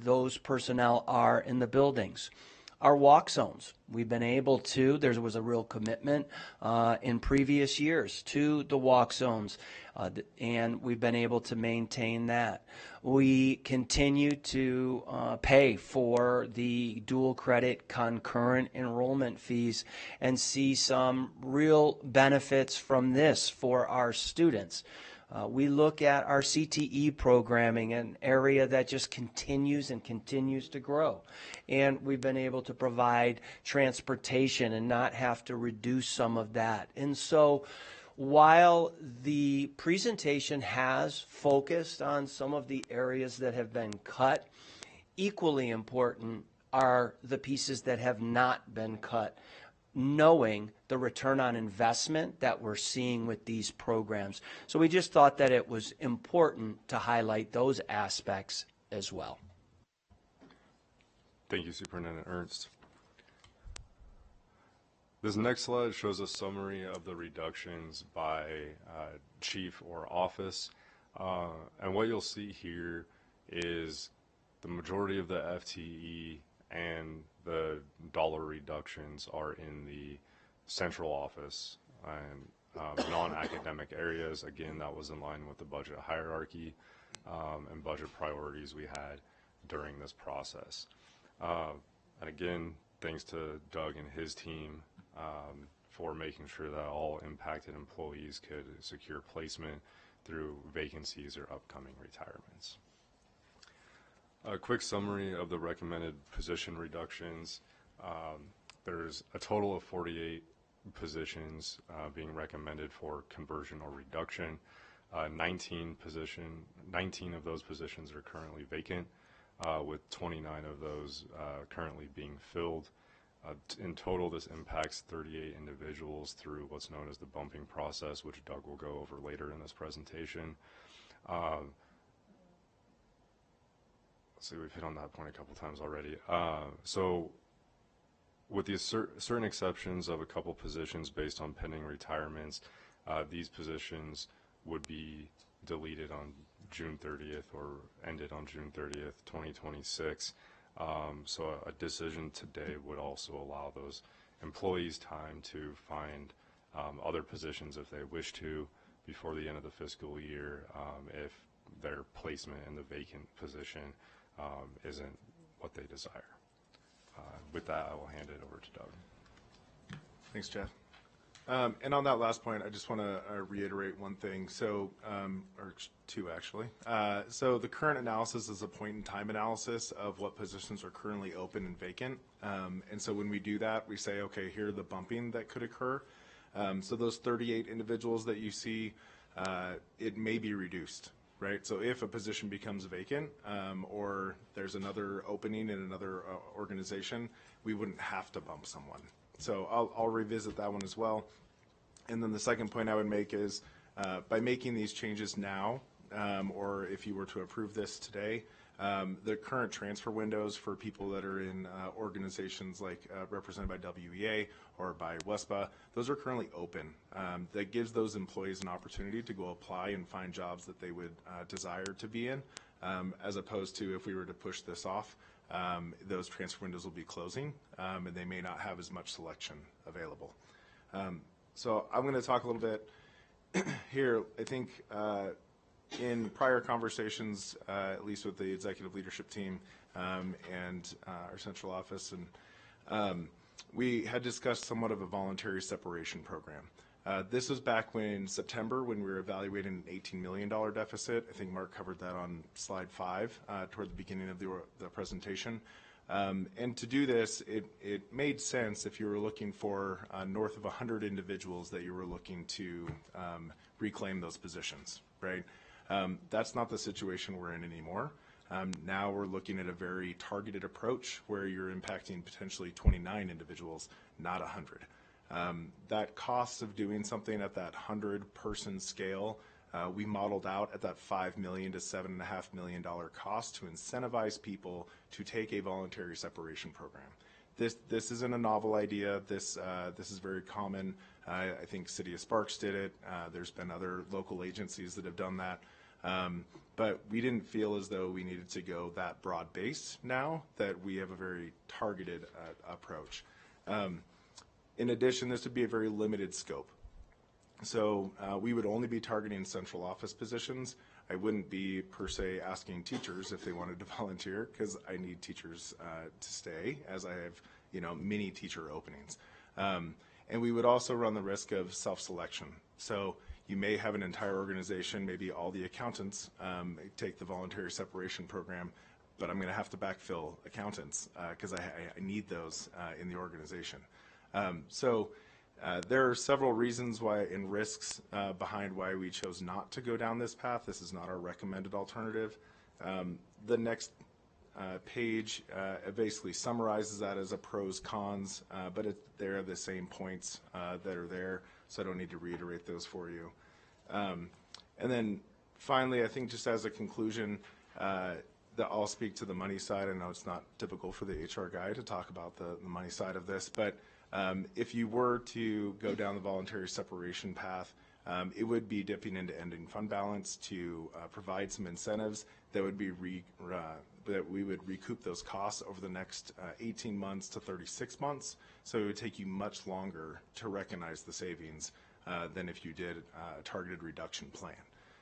those personnel are in the buildings. Our walk zones, we've been able to, there was a real commitment in previous years to the walk zones, and we've been able to maintain that. We continue to pay for the dual credit concurrent enrollment fees and see some real benefits from this for our students. We look at our CTE programming, an area that just continues and continues to grow. And we've been able to provide transportation and not have to reduce some of that. And so while the presentation has focused on some of the areas that have been cut, equally important are the pieces that have not been cut, knowing the return on investment that we're seeing with these programs. So we just thought that it was important to highlight those aspects as well. Thank you, Superintendent Ernst. This next slide shows a summary of the reductions by chief or office. And what you'll see here is the majority of the FTE and the dollar reductions are in the central office and non-academic areas. Again, that was in line with the budget hierarchy and budget priorities we had during this process. And again, thanks to Doug and his team for making sure that all impacted employees could secure placement through vacancies or upcoming retirements. A quick summary of the recommended position reductions. There's a total of 48 positions being recommended for conversion or reduction. 19 of those positions are currently vacant, with 29 of those currently being filled. In total, this impacts 38 individuals through what's known as the bumping process, which Doug will go over later in this presentation. Let's see, we've hit on that point a couple times already. So with the certain exceptions of a couple positions based on pending retirements, these positions would be deleted on June 30th or ended on June 30th, 2026. So a decision today would also allow those employees time to find other positions if they wish to before the end of the fiscal year if their placement in the vacant position isn't what they desire. With that, I will hand it over to Doug. Thanks, Jeff. And on that last point, I just want to reiterate one thing. So, or two actually. So the current analysis is a point-in-time analysis of what positions are currently open and vacant. And so when we do that, we say, okay, here are the bumping that could occur. So those 38 individuals that you see, it may be reduced, right? So if a position becomes vacant, or there's another opening in another organization, we wouldn't have to bump someone. So I'll revisit that one as well. And then the second point I would make is by making these changes now, or if you were to approve this today, the current transfer windows for people that are in organizations like represented by WEA or by WESPA, those are currently open. That gives those employees an opportunity to go apply and find jobs that they would desire to be in, as opposed to if we were to push this off, those transfer windows will be closing, and they may not have as much selection available. So I'm going to talk a little bit here. I think in prior conversations, at least with the executive leadership team and our central office, and we had discussed somewhat of a voluntary separation program. This was back in September when we were evaluating an $18 million deficit. I think Mark covered that on slide 5 toward the beginning of the presentation. And to do this, it made sense if you were looking for north of 100 individuals that you were looking to reclaim those positions, right? That's not the situation we're in anymore. Now we're looking at a very targeted approach where you're impacting potentially 29 individuals, not 100. That cost of doing something at that 100-person scale, we modeled out at that $5 million to $7.5 million cost to incentivize people to take a voluntary separation program. This isn't a novel idea. This is very common. I think City of Sparks did it. There's been other local agencies that have done that. But we didn't feel as though we needed to go that broad base now that we have a very targeted approach. In addition, this would be a very limited scope. So we would only be targeting central office positions. I wouldn't be per se asking teachers if they wanted to volunteer, because I need teachers to stay, as I have, many teacher openings. And we would also run the risk of self-selection. So you may have an entire organization, maybe all the accountants take the voluntary separation program, but I'm going to have to backfill accountants because I need those in the organization. So there are several reasons why and risks behind why we chose not to go down this path. This is not our recommended alternative. The next page basically summarizes that as a pros, cons, but they're the same points that are there, so I don't need to reiterate those for you. And then finally, I think just as a conclusion, that I'll speak to the money side. I know it's not typical for the HR guy to talk about the money side of this, but if you were to go down the voluntary separation path, it would be dipping into ending fund balance to provide some incentives that would be that we would recoup those costs over the next 18 months to 36 months. So it would take you much longer to recognize the savings than if you did a targeted reduction plan.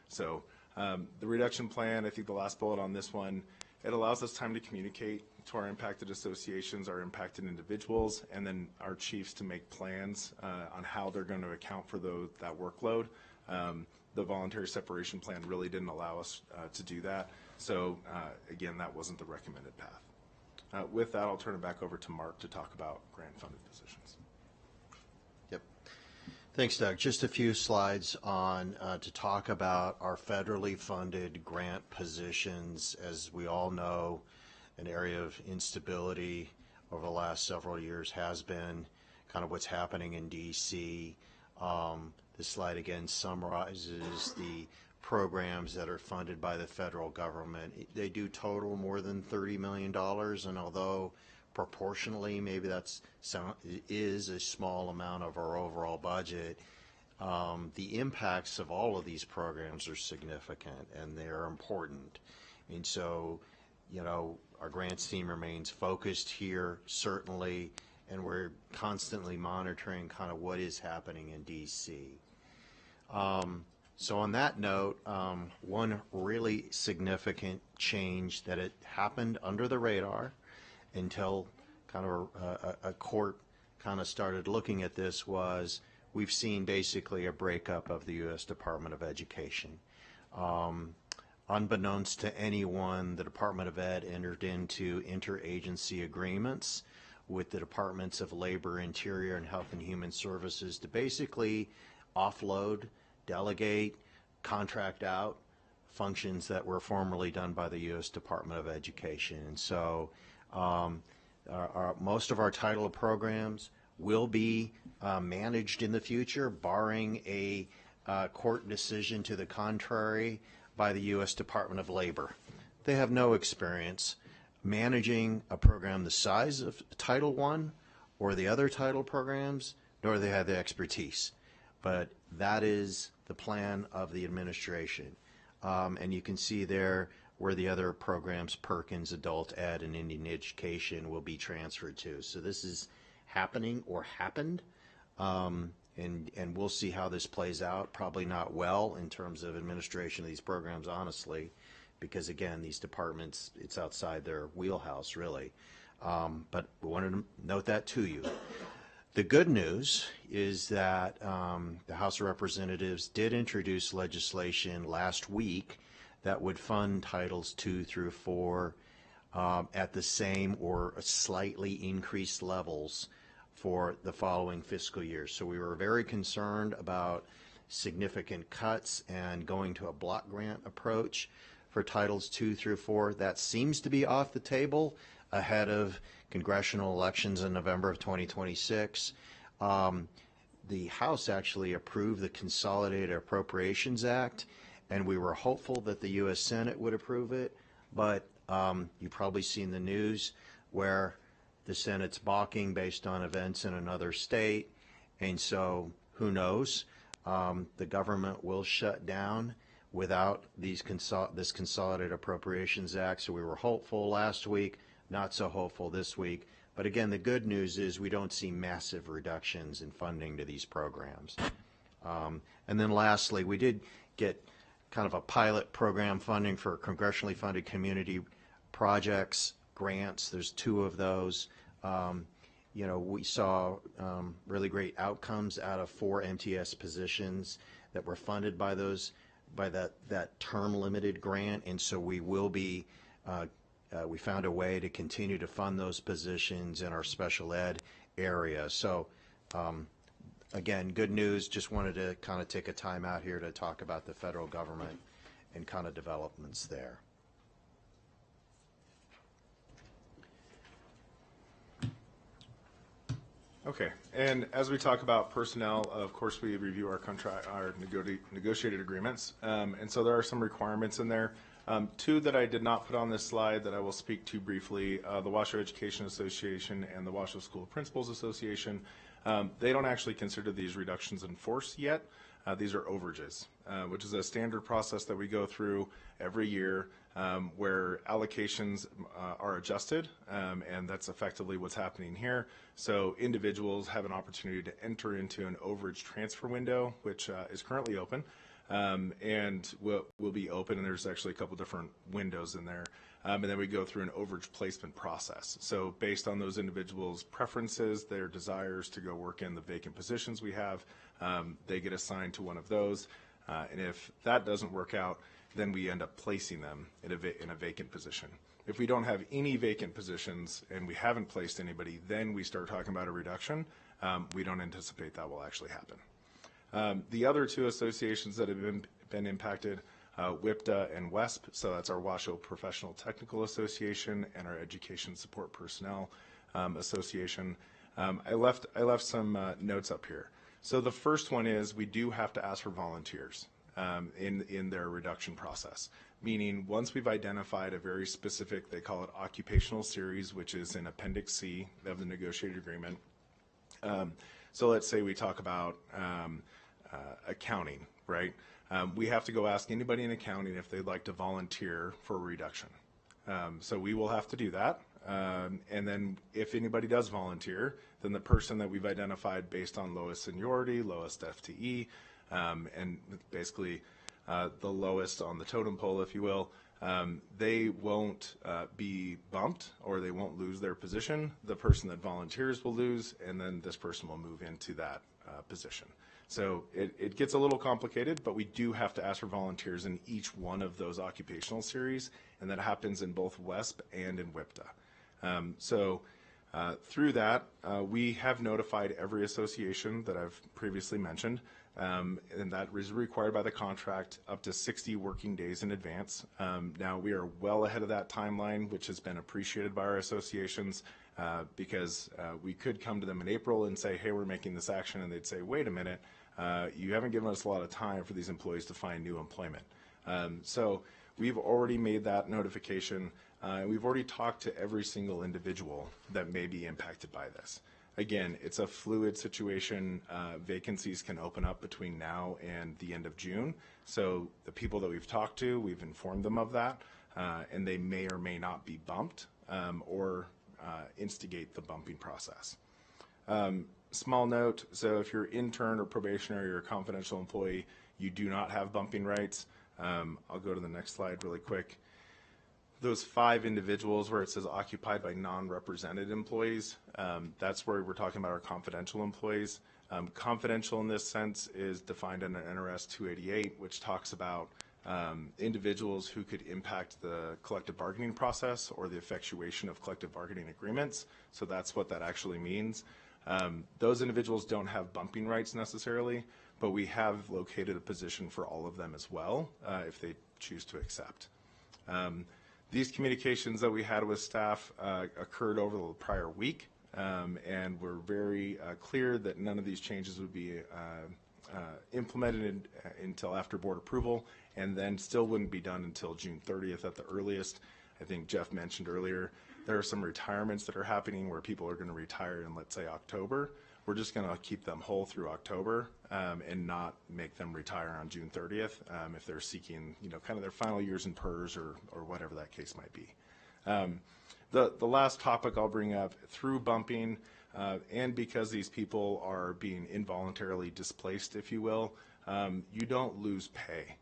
So the reduction plan, I think the last bullet on this one, it allows us time to communicate to our impacted associations, our impacted individuals, and then our chiefs to make plans on how they're going to account for that workload. The voluntary separation plan really didn't allow us to do that. So again, that wasn't the recommended path. With that, I'll turn it back over to Mark to talk about grant-funded positions. Yep. Thanks, Doug. Just a few slides on to talk about our federally funded grant positions. As we all know, an area of instability over the last several years has been kind of what's happening in D.C. This slide again summarizes the programs that are funded by the federal government. They do total more than $30 million, and although proportionally maybe is a small amount of our overall budget, the impacts of all of these programs are significant and they're important. And so, our grants team remains focused here, certainly, and we're constantly monitoring kind of what is happening in D.C. So on that note, one really significant change that it happened under the radar until kind of a court kind of started looking at this was we've seen basically a breakup of the U.S. Department of Education. Unbeknownst to anyone, the Department of Ed entered into interagency agreements with the Departments of Labor, Interior, and Health and Human Services to basically offload, delegate, contract out functions that were formerly done by the U.S. Department of Education. And so most of our title programs will be managed in the future, barring a court decision to the contrary by the U.S. Department of Labor. They have no experience managing a program the size of Title I or the other title programs, nor do they have the expertise. But that is the plan of the administration. And you can see there where the other programs, Perkins, Adult Ed, and Indian Education, will be transferred to. So this is happening or happened, and we'll see how this plays out. Probably not well in terms of administration of these programs, honestly, because, again, these departments, it's outside their wheelhouse, really. But we wanted to note that to you. The good news is that the House of Representatives did introduce legislation last week that would fund Titles II through IV at the same or slightly increased levels for the following fiscal year. So we were very concerned about significant cuts and going to a block grant approach for Titles II through IV. That seems to be off the table ahead of congressional elections in November of 2026. The House actually approved the Consolidated Appropriations Act, and we were hopeful that the U.S. Senate would approve it, but you've probably seen the news where the Senate's balking based on events in another state, and so who knows? The government will shut down without this Consolidated Appropriations Act. So we were hopeful last week, not so hopeful this week. But again, the good news is we don't see massive reductions in funding to these programs. And then lastly, we did get kind of a pilot program funding for congressionally funded community projects, grants. There's 2 of those. We saw really great outcomes out of 4 MTS positions that were funded by that term limited grant, and so we will be we found a way to continue to fund those positions in our special ed area. So again, good news. Just wanted to kind of take a time out here to talk about the federal government and kind of developments there. Okay, and as we talk about personnel, of course, we review our negotiated agreements, and so there are some requirements in there. 2 that I did not put on this slide that I will speak to briefly, the Washoe Education Association and the Washoe School Principals Association. They don't actually consider these reductions in force yet. These are overages, which is a standard process that we go through every year where allocations are adjusted, and that's effectively what's happening here. So individuals have an opportunity to enter into an overage transfer window, which is currently open, and will be open, and there's actually a couple different windows in there. And then we go through an overage placement process. So based on those individuals' preferences, their desires to go work in the vacant positions we have, they get assigned to one of those. And if that doesn't work out, then we end up placing them in a vacant position. If we don't have any vacant positions and we haven't placed anybody, then we start talking about a reduction. We don't anticipate that will actually happen. The other 2 associations that have been impacted, WIPTA and WESP, so that's our Washoe Professional Technical Association and our Education Support Personnel Association. I left some notes up here. So the first one is we do have to ask for volunteers in their reduction process, meaning once we've identified a very specific, they call it occupational series, which is in Appendix C of the negotiated agreement. So let's say we talk about accounting, right? We have to go ask anybody in accounting if they'd like to volunteer for a reduction. So we will have to do that. And then if anybody does volunteer, then the person that we've identified based on lowest seniority, lowest FTE, and basically the lowest on the totem pole, if you will, they won't be bumped or they won't lose their position. The person that volunteers will lose, and then this person will move into that position. So it gets a little complicated, but we do have to ask for volunteers in each one of those occupational series, and that happens in both WESP and in WIPTA. Through that, we have notified every association that I've previously mentioned, and that is required by the contract up to 60 working days in advance. Now, we are well ahead of that timeline, which has been appreciated by our associations, because we could come to them in April and say, hey, we're making this action, and they'd say, wait a minute, you haven't given us a lot of time for these employees to find new employment. So we've already made that notification. We've already talked to every single individual that may be impacted by this. Again, it's a fluid situation. Vacancies can open up between now and the end of June. So the people that we've talked to, we've informed them of that, and they may or may not be bumped or instigate the bumping process. Small note, so if you're intern or probationary or confidential employee, you do not have bumping rights. I'll go to the next slide really quick. Those 5 individuals where it says occupied by non-represented employees, that's where we're talking about our confidential employees. Confidential in this sense is defined under NRS 288, which talks about individuals who could impact the collective bargaining process or the effectuation of collective bargaining agreements. So that's what that actually means. Those individuals don't have bumping rights necessarily, but we have located a position for all of them as well if they choose to accept. These communications that we had with staff occurred over the prior week, and we're very clear that none of these changes would be implemented until after board approval, and then still wouldn't be done until June 30th at the earliest. I think Jeff mentioned earlier, there are some retirements that are happening where people are going to retire in, let's say, October. We're just going to keep them whole through October and not make them retire on June 30th if they're seeking, kind of their final years in PERS or whatever that case might be. The last topic I'll bring up, through bumping, and because these people are being involuntarily displaced, if you will, you don't lose pay.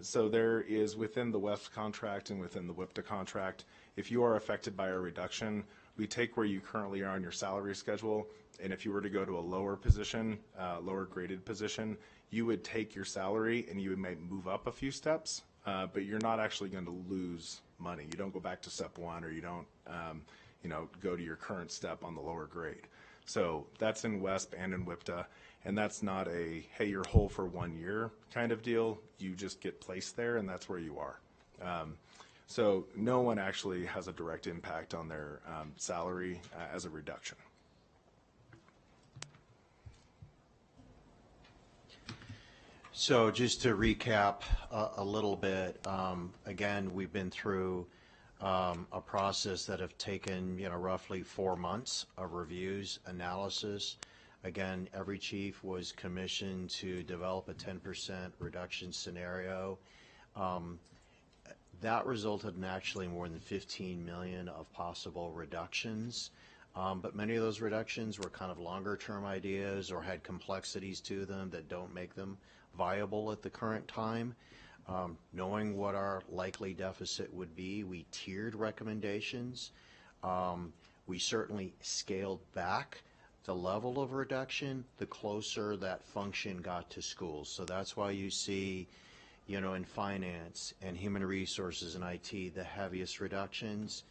So there is, within the WESP contract and within the WIPTA contract, if you are affected by a reduction, we take where you currently are on your salary schedule, and if you were to go to a lower position, lower graded position, you would take your salary and you might move up a few steps, but you're not actually going to lose money. You don't go back to step 1, or you don't go to your current step on the lower grade. So that's in WESP and in WIPTA, and that's not a, hey, you're whole for 1 year kind of deal. You just get placed there, and that's where you are. So no one actually has a direct impact on their salary as a reduction. So just to recap a little bit, again, we've been through a process that have taken, roughly 4 months of reviews, analysis. Again, every chief was commissioned to develop a 10% reduction scenario. That resulted in actually more than 15 million of possible reductions. But many of those reductions were kind of longer term ideas or had complexities to them that don't make them viable at the current time. Knowing what our likely deficit would be, we tiered recommendations. We certainly scaled back the level of reduction the closer that function got to schools. So that's why you see, in finance and human resources and IT, the heaviest reductions.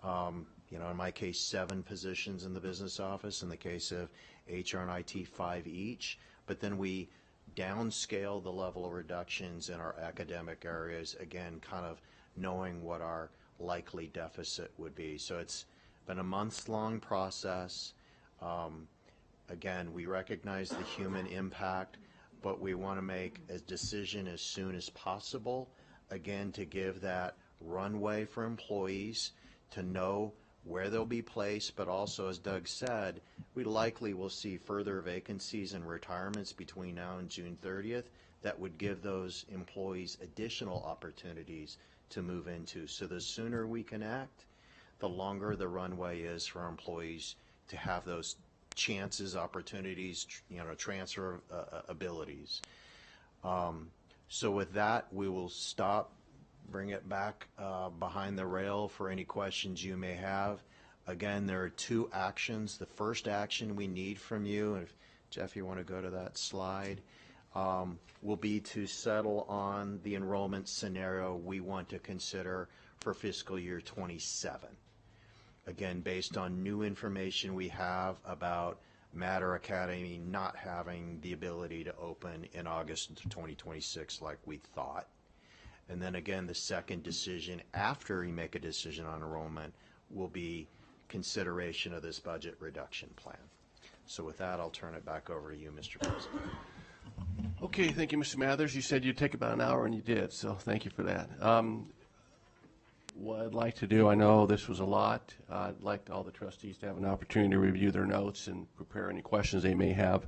In my case, 7 positions in the business office. In the case of HR and IT, 5 each. But then we downscale the level of reductions in our academic areas, again, kind of knowing what our likely deficit would be. So it's been a months-long process. Again, we recognize the human impact, but we want to make a decision as soon as possible, again, to give that runway for employees to know where they'll be placed, but also, as Doug said, we likely will see further vacancies and retirements between now and June 30th that would give those employees additional opportunities to move into. So the sooner we can act, the longer the runway is for our employees to have those chances, opportunities, transfer abilities. So with that, we will stop, bring it back behind the rail for any questions you may have. Again, there are two actions. The first action we need from you, and if Jeff, you want to go to that slide, will be to settle on the enrollment scenario we want to consider for fiscal year 27. Again, based on new information we have about Matter Academy not having the ability to open in August of 2026 like we thought. And then again, the second decision after we make a decision on enrollment will be consideration of this budget reduction plan. So with that, I'll turn it back over to you, Mr. President. Okay, thank you, Mr. Mathers. You said you'd take about an hour, and you did, so thank you for that. What I'd like to do, I know this was a lot. I'd like all the trustees to have an opportunity to review their notes and prepare any questions they may have.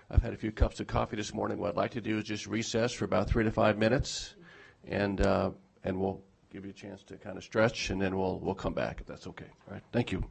I've had a few cups of coffee this morning. What I'd like to do is just recess for about 3 to 5 minutes, and we'll give you a chance to kind of stretch, and then we'll come back if that's okay. All right, thank you.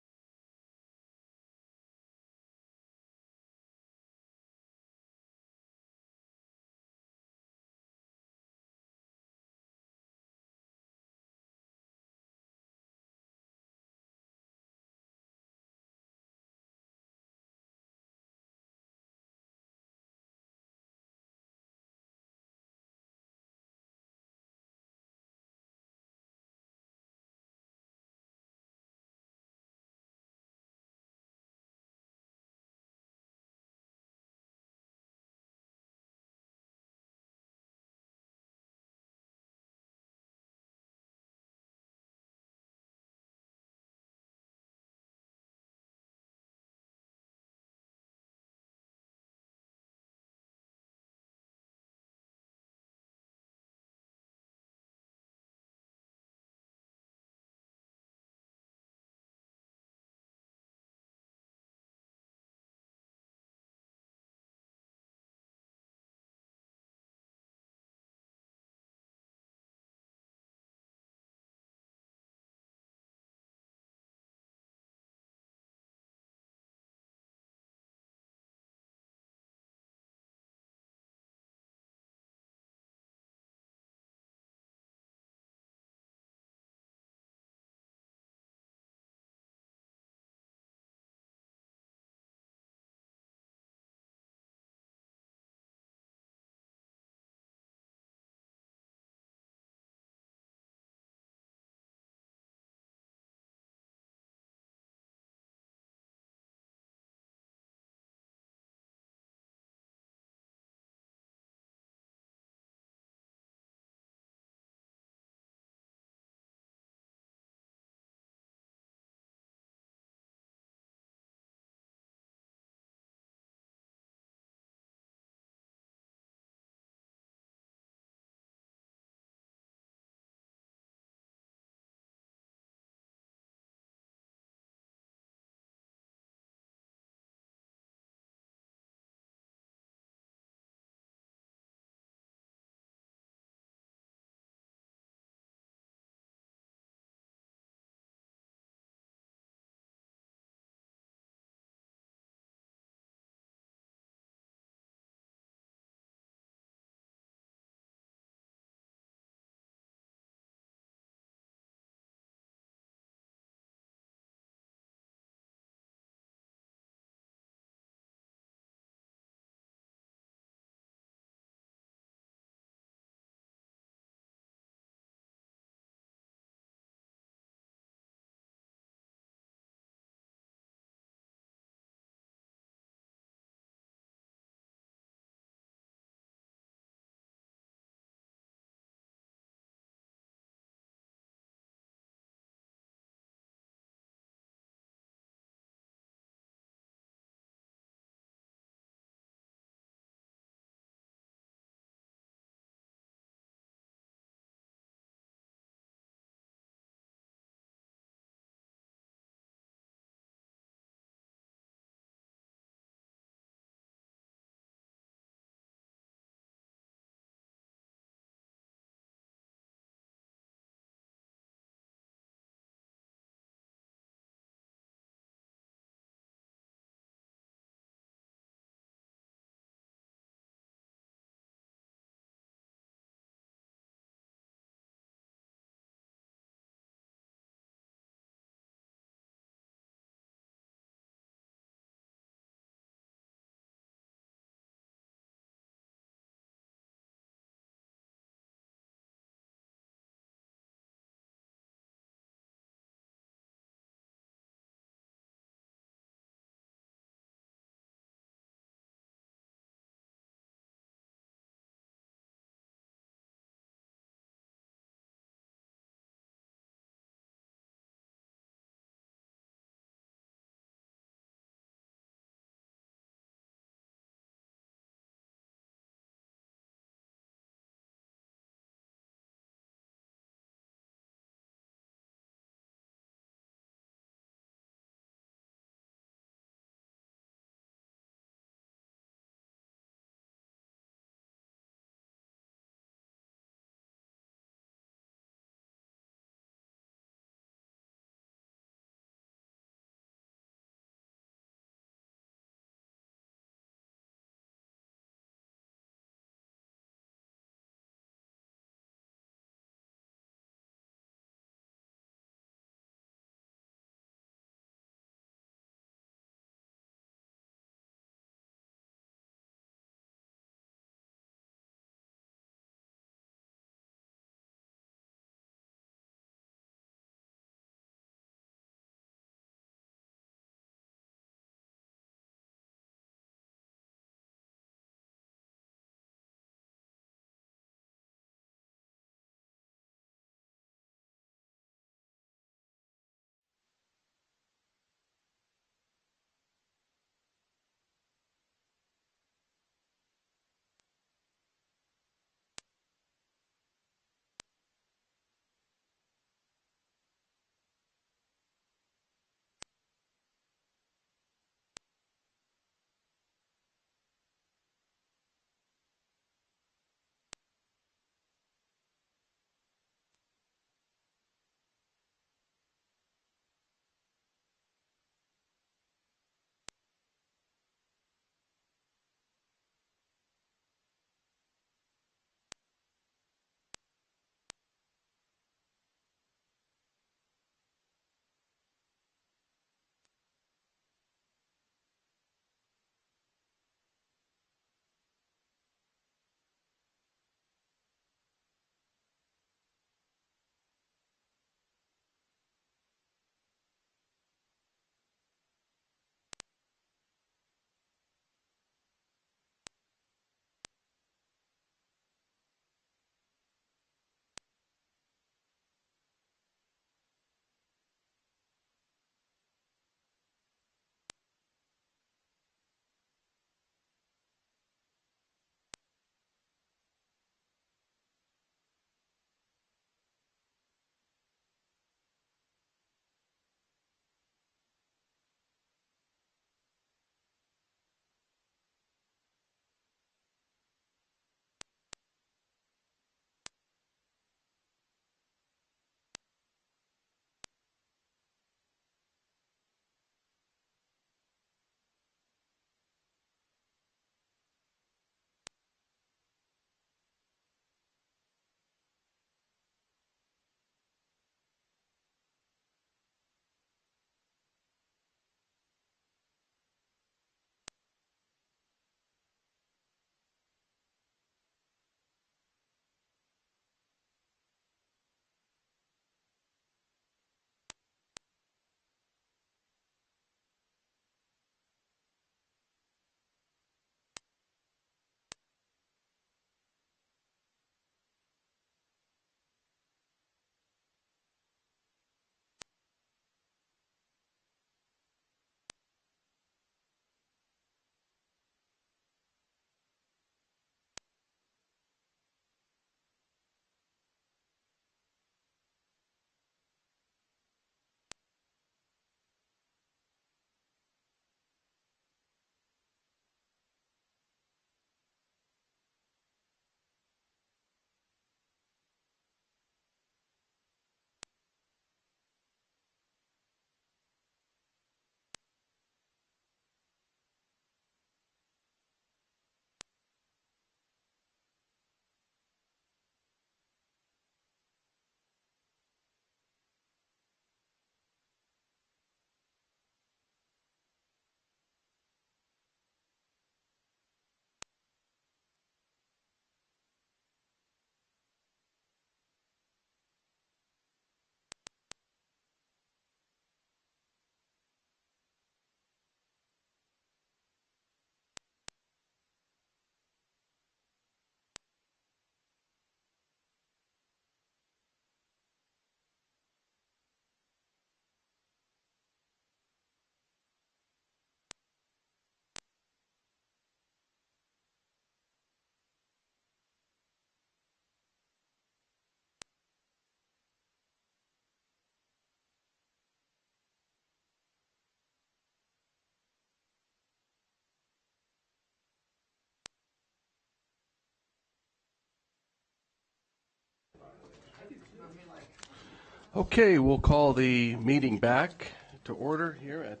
Okay, we'll call the meeting back to order here at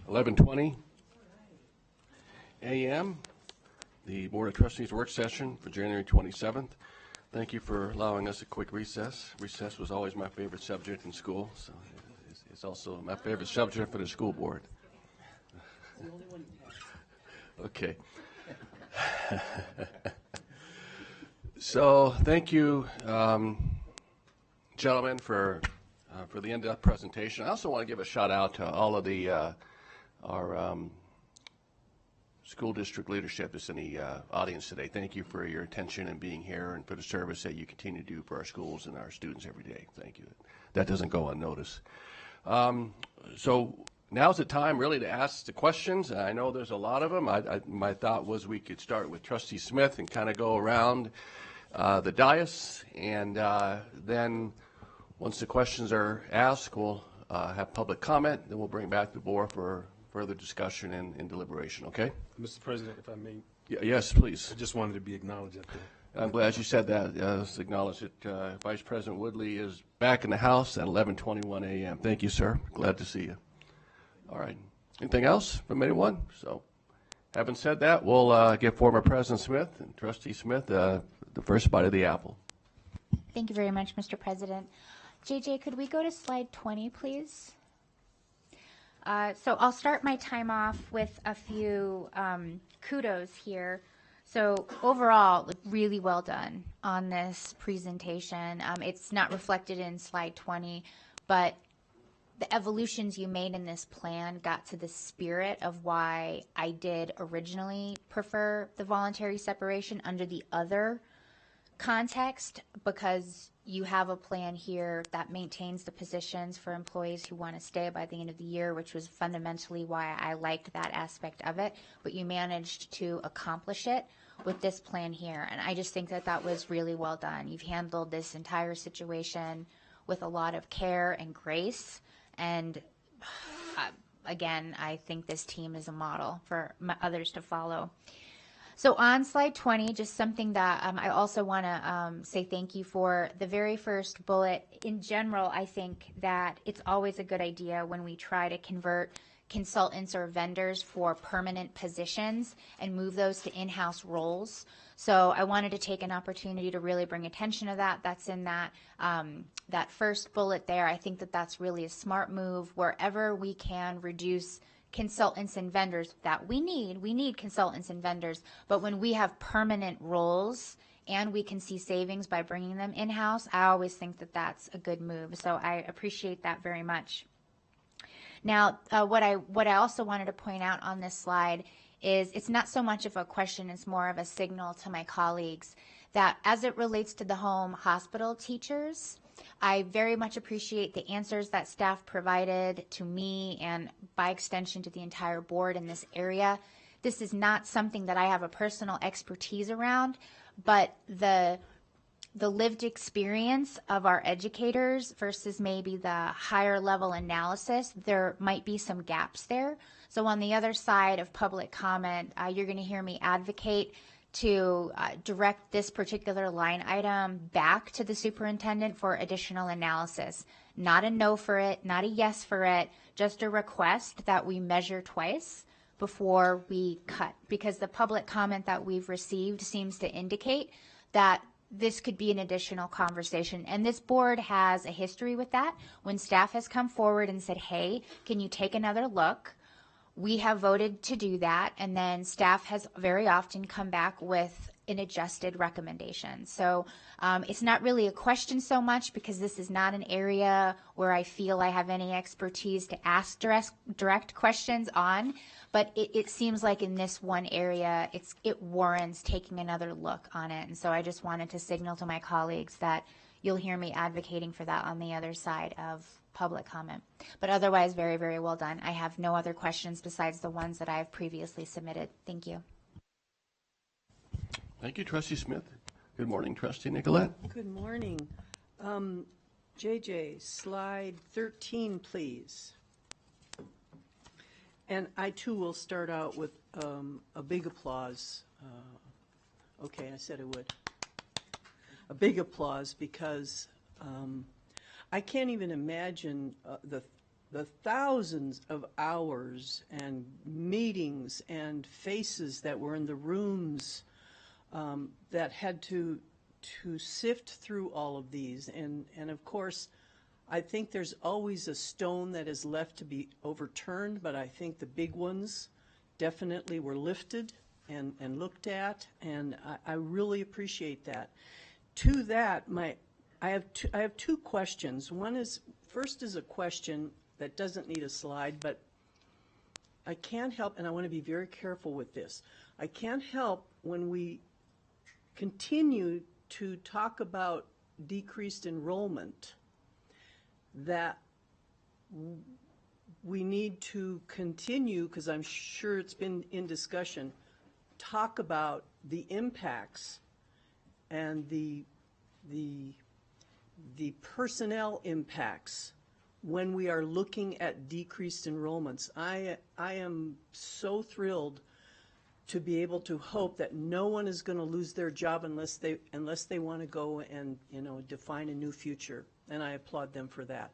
11:20 a.m. The Board of Trustees work session for January 27th. Thank you for allowing us a quick recess. Recess was always my favorite subject in school, so it's also my favorite subject for the school board. Okay. So thank you, gentlemen, for the in-depth presentation. I also want to give a shout out to all of our school district leadership that's in the audience today. Thank you for your attention and being here, and for the service that you continue to do for our schools and our students every day. Thank you. That doesn't go unnoticed. So now's the time really to ask the questions. I know there's a lot of them. My thought was we could start with Trustee Smith and kind of go around the dais, and then once the questions are asked, we'll have public comment, then we'll bring back the board for further discussion and deliberation, okay? Mr. President, if I may, Yes, please. I just wanted to be acknowledged at the I'm glad you said that. Let's acknowledge that Vice President Woodley is back in the House at 11:21 a.m. Thank you, sir. Glad to see you. All right. Anything else from anyone? So, having said that, we'll give former President Smith and Trustee Smith the first bite of the apple. Thank you very much, Mr. President. JJ, could we go to slide 20, please? So I'll start my time off with a few kudos here. So overall, really well done on this presentation. It's not reflected in slide 20, but the evolutions you made in this plan got to the spirit of why I did originally prefer the voluntary separation under the other context, because you have a plan here that maintains the positions for employees who want to stay by the end of the year, which was fundamentally why I liked that aspect of it, but you managed to accomplish it with this plan here, and I just think that that was really well done. You've handled this entire situation with a lot of care and grace, and again, I think this team is a model for others to follow. So on slide 20, just something that I also want to say thank you for. The very first bullet, in general, I think that it's always a good idea when we try to convert consultants or vendors for permanent positions and move those to in-house roles. So I wanted to take an opportunity to really bring attention to that. That's in that that first bullet there. I think that that's really a smart move. Wherever we can reduce consultants and vendors that we need consultants and vendors, but when we have permanent roles and we can see savings by bringing them in-house, I always think that that's a good move. So I appreciate that very much. Now, what I also wanted to point out on this slide is it's not so much of a question, it's more of a signal to my colleagues that as it relates to the home hospital teachers, I very much appreciate the answers that staff provided to me and by extension to the entire board in this area. This is not something that I have a personal expertise around, but the lived experience of our educators versus maybe the higher level analysis, there might be some gaps there. So on the other side of public comment, you're going to hear me advocate to direct this particular line item back to the superintendent for additional analysis. Not a no for it, not a yes for it, just a request that we measure twice before we cut, because the public comment that we've received seems to indicate that this could be an additional conversation. And this board has a history with that. When staff has come forward and said, hey, can you take another look? We have voted to do that, and then staff has very often come back with an adjusted recommendation. So it's not really a question so much because this is not an area where I feel I have any expertise to ask direct questions on, but it seems like in this one area it warrants taking another look on it. And so I just wanted to signal to my colleagues that you'll hear me advocating for that on the other side of public comment. But otherwise, very, very well done. I have no other questions besides the ones that I have previously submitted. Thank you. Thank you, Trustee Smith. Good morning, Trustee Nicolette. Good morning. JJ, slide 13, please. And I too will start out with a big applause. Okay, I said I would. A big applause because I can't even imagine the thousands of hours and meetings and faces that were in the rooms that had to sift through all of these. And of course, I think there's always a stone that is left to be overturned, but I think the big ones definitely were lifted and looked at, and I really appreciate that. To that, I have two questions. First is a question that doesn't need a slide, but I can't help, and I want to be very careful with this. I can't help when we continue to talk about decreased enrollment that we need to continue, because I'm sure it's been in discussion, talk about the impacts and the personnel impacts when we are looking at decreased enrollments. I am so thrilled to be able to hope that no one is going to lose their job unless they want to go and define a new future, and I applaud them for that.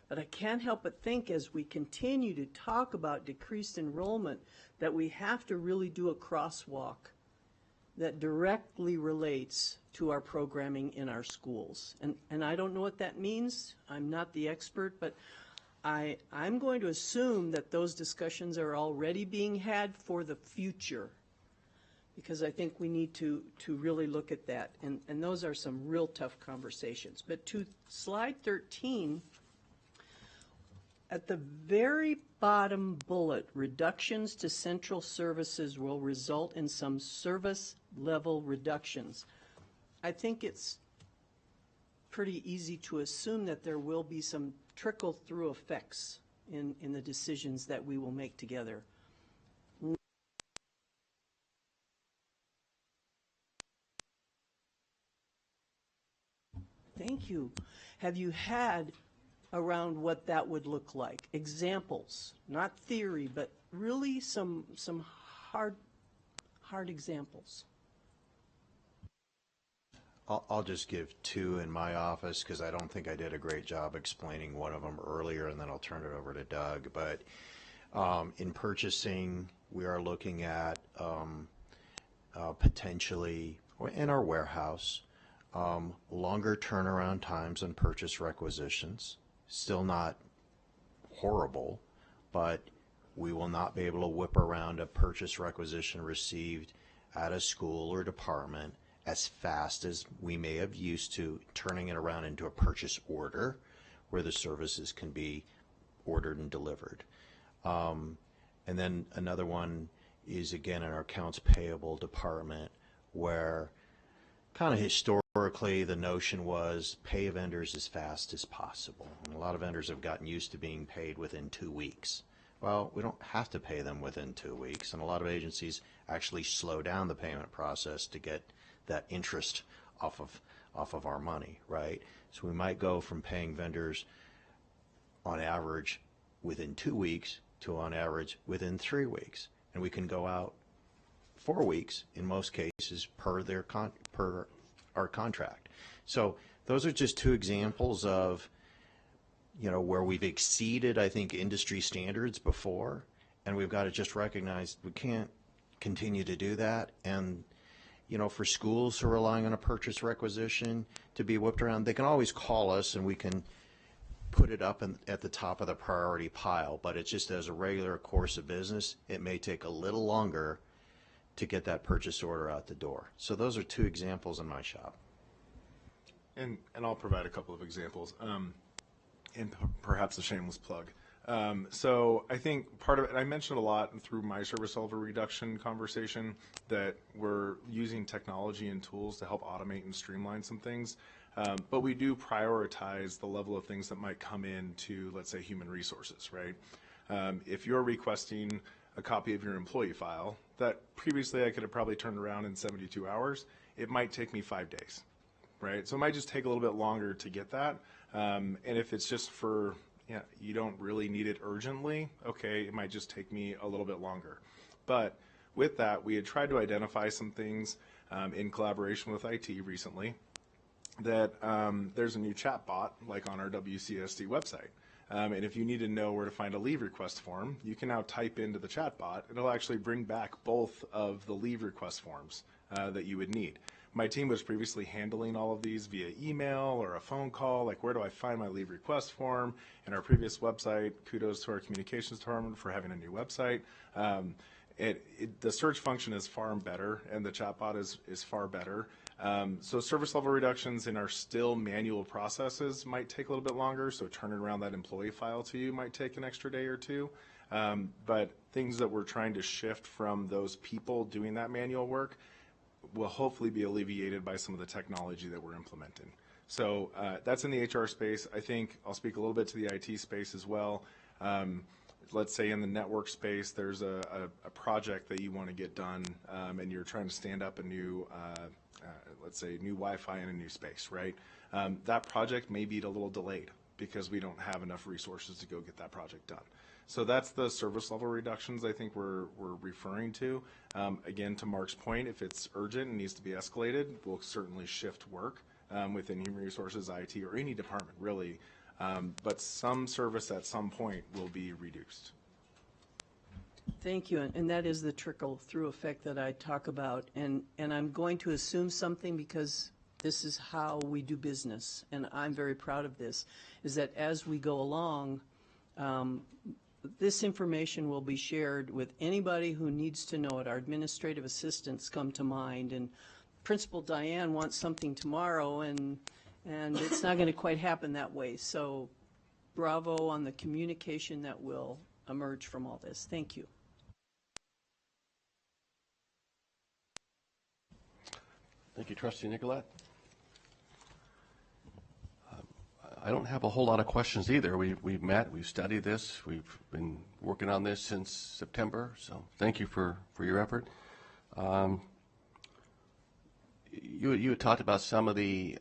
But I can't help but think, as we continue to talk about decreased enrollment, that we have to really do a crosswalk that directly relates to our programming in our schools. And I don't know what that means. I'm not the expert, but I'm going to assume that those discussions are already being had for the future, because I think we need to really look at that. And those are some real tough conversations. But to slide 13, at the very bottom bullet, reductions to central services will result in some service level reductions. I think it's pretty easy to assume that there will be some trickle through effects in the decisions that we will make together. Thank you. Have you had around what that would look like? Examples, not theory, but really some hard examples. I'll just give two in my office, because I don't think I did a great job explaining one of them earlier, and then I'll turn it over to Doug. But in purchasing, we are looking at potentially, in our warehouse, longer turnaround times on purchase requisitions. Still not horrible, but we will not be able to whip around a purchase requisition received at a school or department as fast as we may have used to, turning it around into a purchase order where the services can be ordered and delivered. And then another one is, again, in our accounts payable department, where kind of historically the notion was pay vendors as fast as possible. And a lot of vendors have gotten used to being paid within 2 weeks. Well, we don't have to pay them within 2 weeks, and a lot of agencies actually slow down the payment process to get that interest off of our money, right? So we might go from paying vendors on average within 2 weeks to on average within 3 weeks, and we can go out 4 weeks in most cases per our contract. So those are just two examples of where we've exceeded, I think, industry standards before, and we've got to just recognize we can't continue to do that. And for schools who are relying on a purchase requisition to be whipped around, they can always call us and we can put it up at the top of the priority pile. But it's just, as a regular course of business, it may take a little longer to get that purchase order out the door. So those are two examples in my shop. And I'll provide a couple of examples, and perhaps a shameless plug. So I think part of it, I mentioned a lot through my service level reduction conversation, that we're using technology and tools to help automate and streamline some things. But we do prioritize the level of things that might come into, let's say, human resources, right? If you're requesting a copy of your employee file that previously I could have probably turned around in 72 hours, it might take me 5 days, right? So it might just take a little bit longer to get that. And if it's just for, you don't really need it urgently, okay, it might just take me a little bit longer. But with that, we had tried to identify some things in collaboration with IT recently that there's a new chat bot, like on our WCSD website. And if you need to know where to find a leave request form, you can now type into the chat bot. It'll actually bring back both of the leave request forms that you would need. My team was previously handling all of these via email or a phone call, like where do I find my leave request form? In our previous website, kudos to our communications department for having a new website. The search function is far better, and the chatbot is far better. So service level reductions in our still manual processes might take a little bit longer, so turning around that employee file to you might take an extra day or two. But things that we're trying to shift from those people doing that manual work will hopefully be alleviated by some of the technology that we're implementing. So that's in the HR space. I think I'll speak a little bit to the IT space as well. Let's say in the network space, there's a project that you want to get done, and you're trying to stand up a new, let's say, new Wi-Fi in a new space, right? That project may be a little delayed because we don't have enough resources to go get that project done. So that's the service level reductions I think we're referring to. Again, to Mark's point, if it's urgent and needs to be escalated, we'll certainly shift work within human resources, IT, or any department, really. But some service at some point will be reduced. Thank you, and that is the trickle-through effect that I talk about. And I'm going to assume something because this is how we do business, and I'm very proud of this, is that as we go along, this information will be shared with anybody who needs to know it. Our administrative assistants come to mind, and Principal Diane wants something tomorrow, and it's not going to quite happen that way. So bravo on the communication that will emerge from all this. Thank you. Thank you, Trustee Nicolette. I don't have a whole lot of questions either. We've met, we've studied this, we've been working on this since September, so thank you for your effort. You had talked about some of the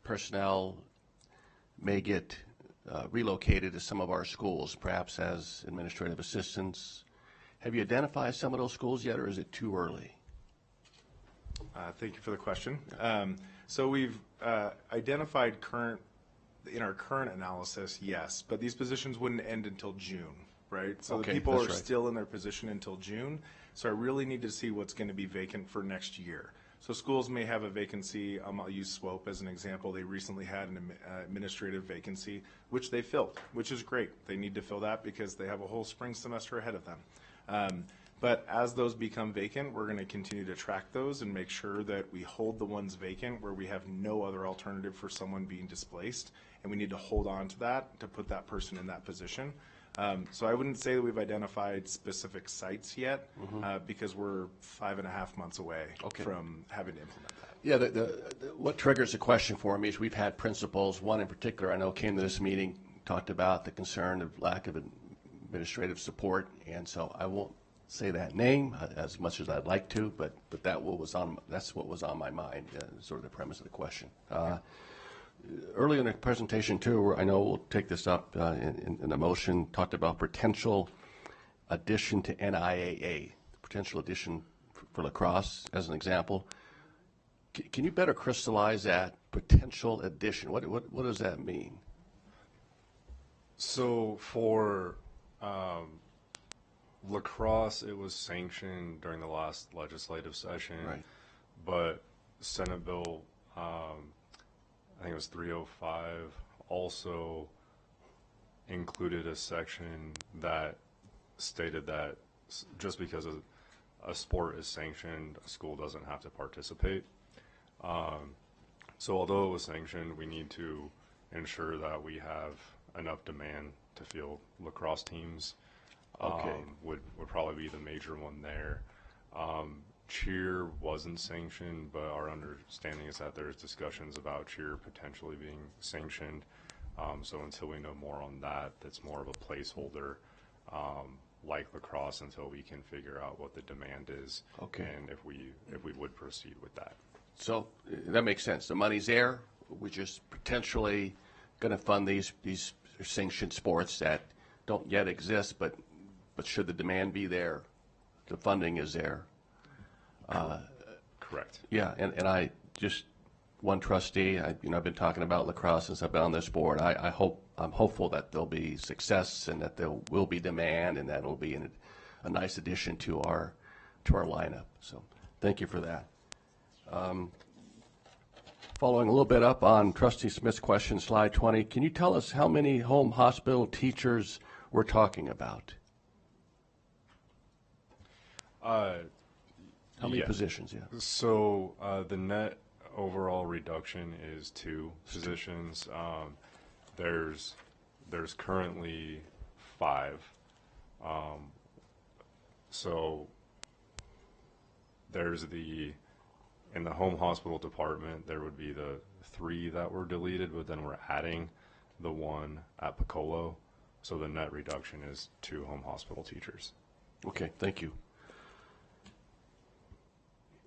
personnel may get relocated to some of our schools, perhaps as administrative assistants. Have you identified some of those schools yet, or is it too early? Thank you for the question. So we've identified in our current analysis, yes, but these positions wouldn't end until June, right? So Okay, the people are that's right. still in their position until June. So I really need to see what's going to be vacant for next year. So schools may have a vacancy. I'll use SWOPE as an example. They recently had an administrative vacancy, which they filled, which is great. They need to fill that because they have a whole spring semester ahead of them. But as those become vacant, we're going to continue to track those and make sure that we hold the ones vacant where we have no other alternative for someone being displaced, and we need to hold on to that to put that person in that position. So I wouldn't say that we've identified specific sites yet because we're 5.5 months away from having to implement that. Yeah, what triggers the question for me is we've had principals, one in particular I know came to this meeting, talked about the concern of lack of administrative support, and so I won't say that name as much as I'd like to, but that's what was on my mind, sort of the premise of the question. Earlier in the presentation too, I know we'll take this up in the motion, talked about potential addition to NIAA, potential addition for lacrosse as an example. Can you better crystallize that potential addition? What does that mean? So for lacrosse, it was sanctioned during the last legislative session, Right. but Senate Bill, I think it was 305, also included a section that stated that just because a sport is sanctioned, a school doesn't have to participate. So although it was sanctioned, we need to ensure that we have enough demand to field lacrosse teams. Would probably be the major one there. Cheer wasn't sanctioned, but our understanding is that there's discussions about cheer potentially being sanctioned. So until we know more on that, that's more of a placeholder, like lacrosse, until we can figure out what the demand is, and if we would proceed with that. So that makes sense. The money's there. We're just potentially going to fund these sanctioned sports that don't yet exist, but should the demand be there, the funding is there. Correct. Yeah, and I just one trustee. I've been talking about lacrosse since I've been on this board. I'm hopeful that there'll be success and that there will be demand and that it'll be a nice addition to our lineup. So thank you for that. Following a little bit up on Trustee Smith's question, slide 20, can you tell us how many home hospital teachers we're talking about? How many positions, yeah? So the net overall reduction is 2 positions. There's currently 5. So there's in the home hospital department, there would be the 3 that were deleted, but then we're adding the 1 at Piccolo. So the net reduction is 2 home hospital teachers. Okay, thank you.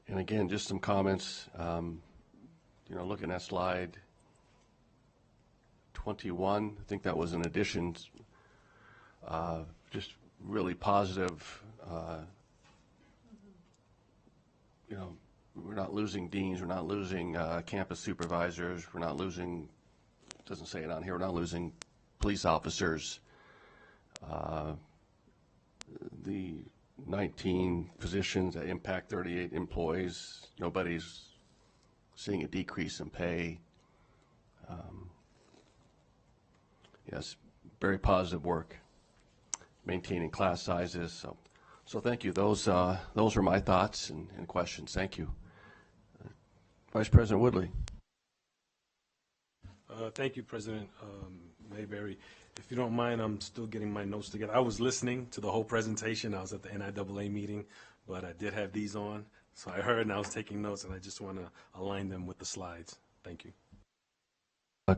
And again, just some comments, looking at slide 21, I think that was an addition, just really positive. We're not losing deans, we're not losing campus supervisors, we're not losing, doesn't say it on here, we're not losing police officers. The 19 positions that impact 38 employees, nobody's seeing a decrease in pay. Yes, very positive work, maintaining class sizes. So thank you. Those were my thoughts and questions. Thank you. Vice President Woodley. Thank you, President Mayberry. If you don't mind, I'm still getting my notes together. I was listening to the whole presentation. I was at the NIAA meeting, but I did have these on. So I heard and I was taking notes, and I just want to align them with the slides. Thank you.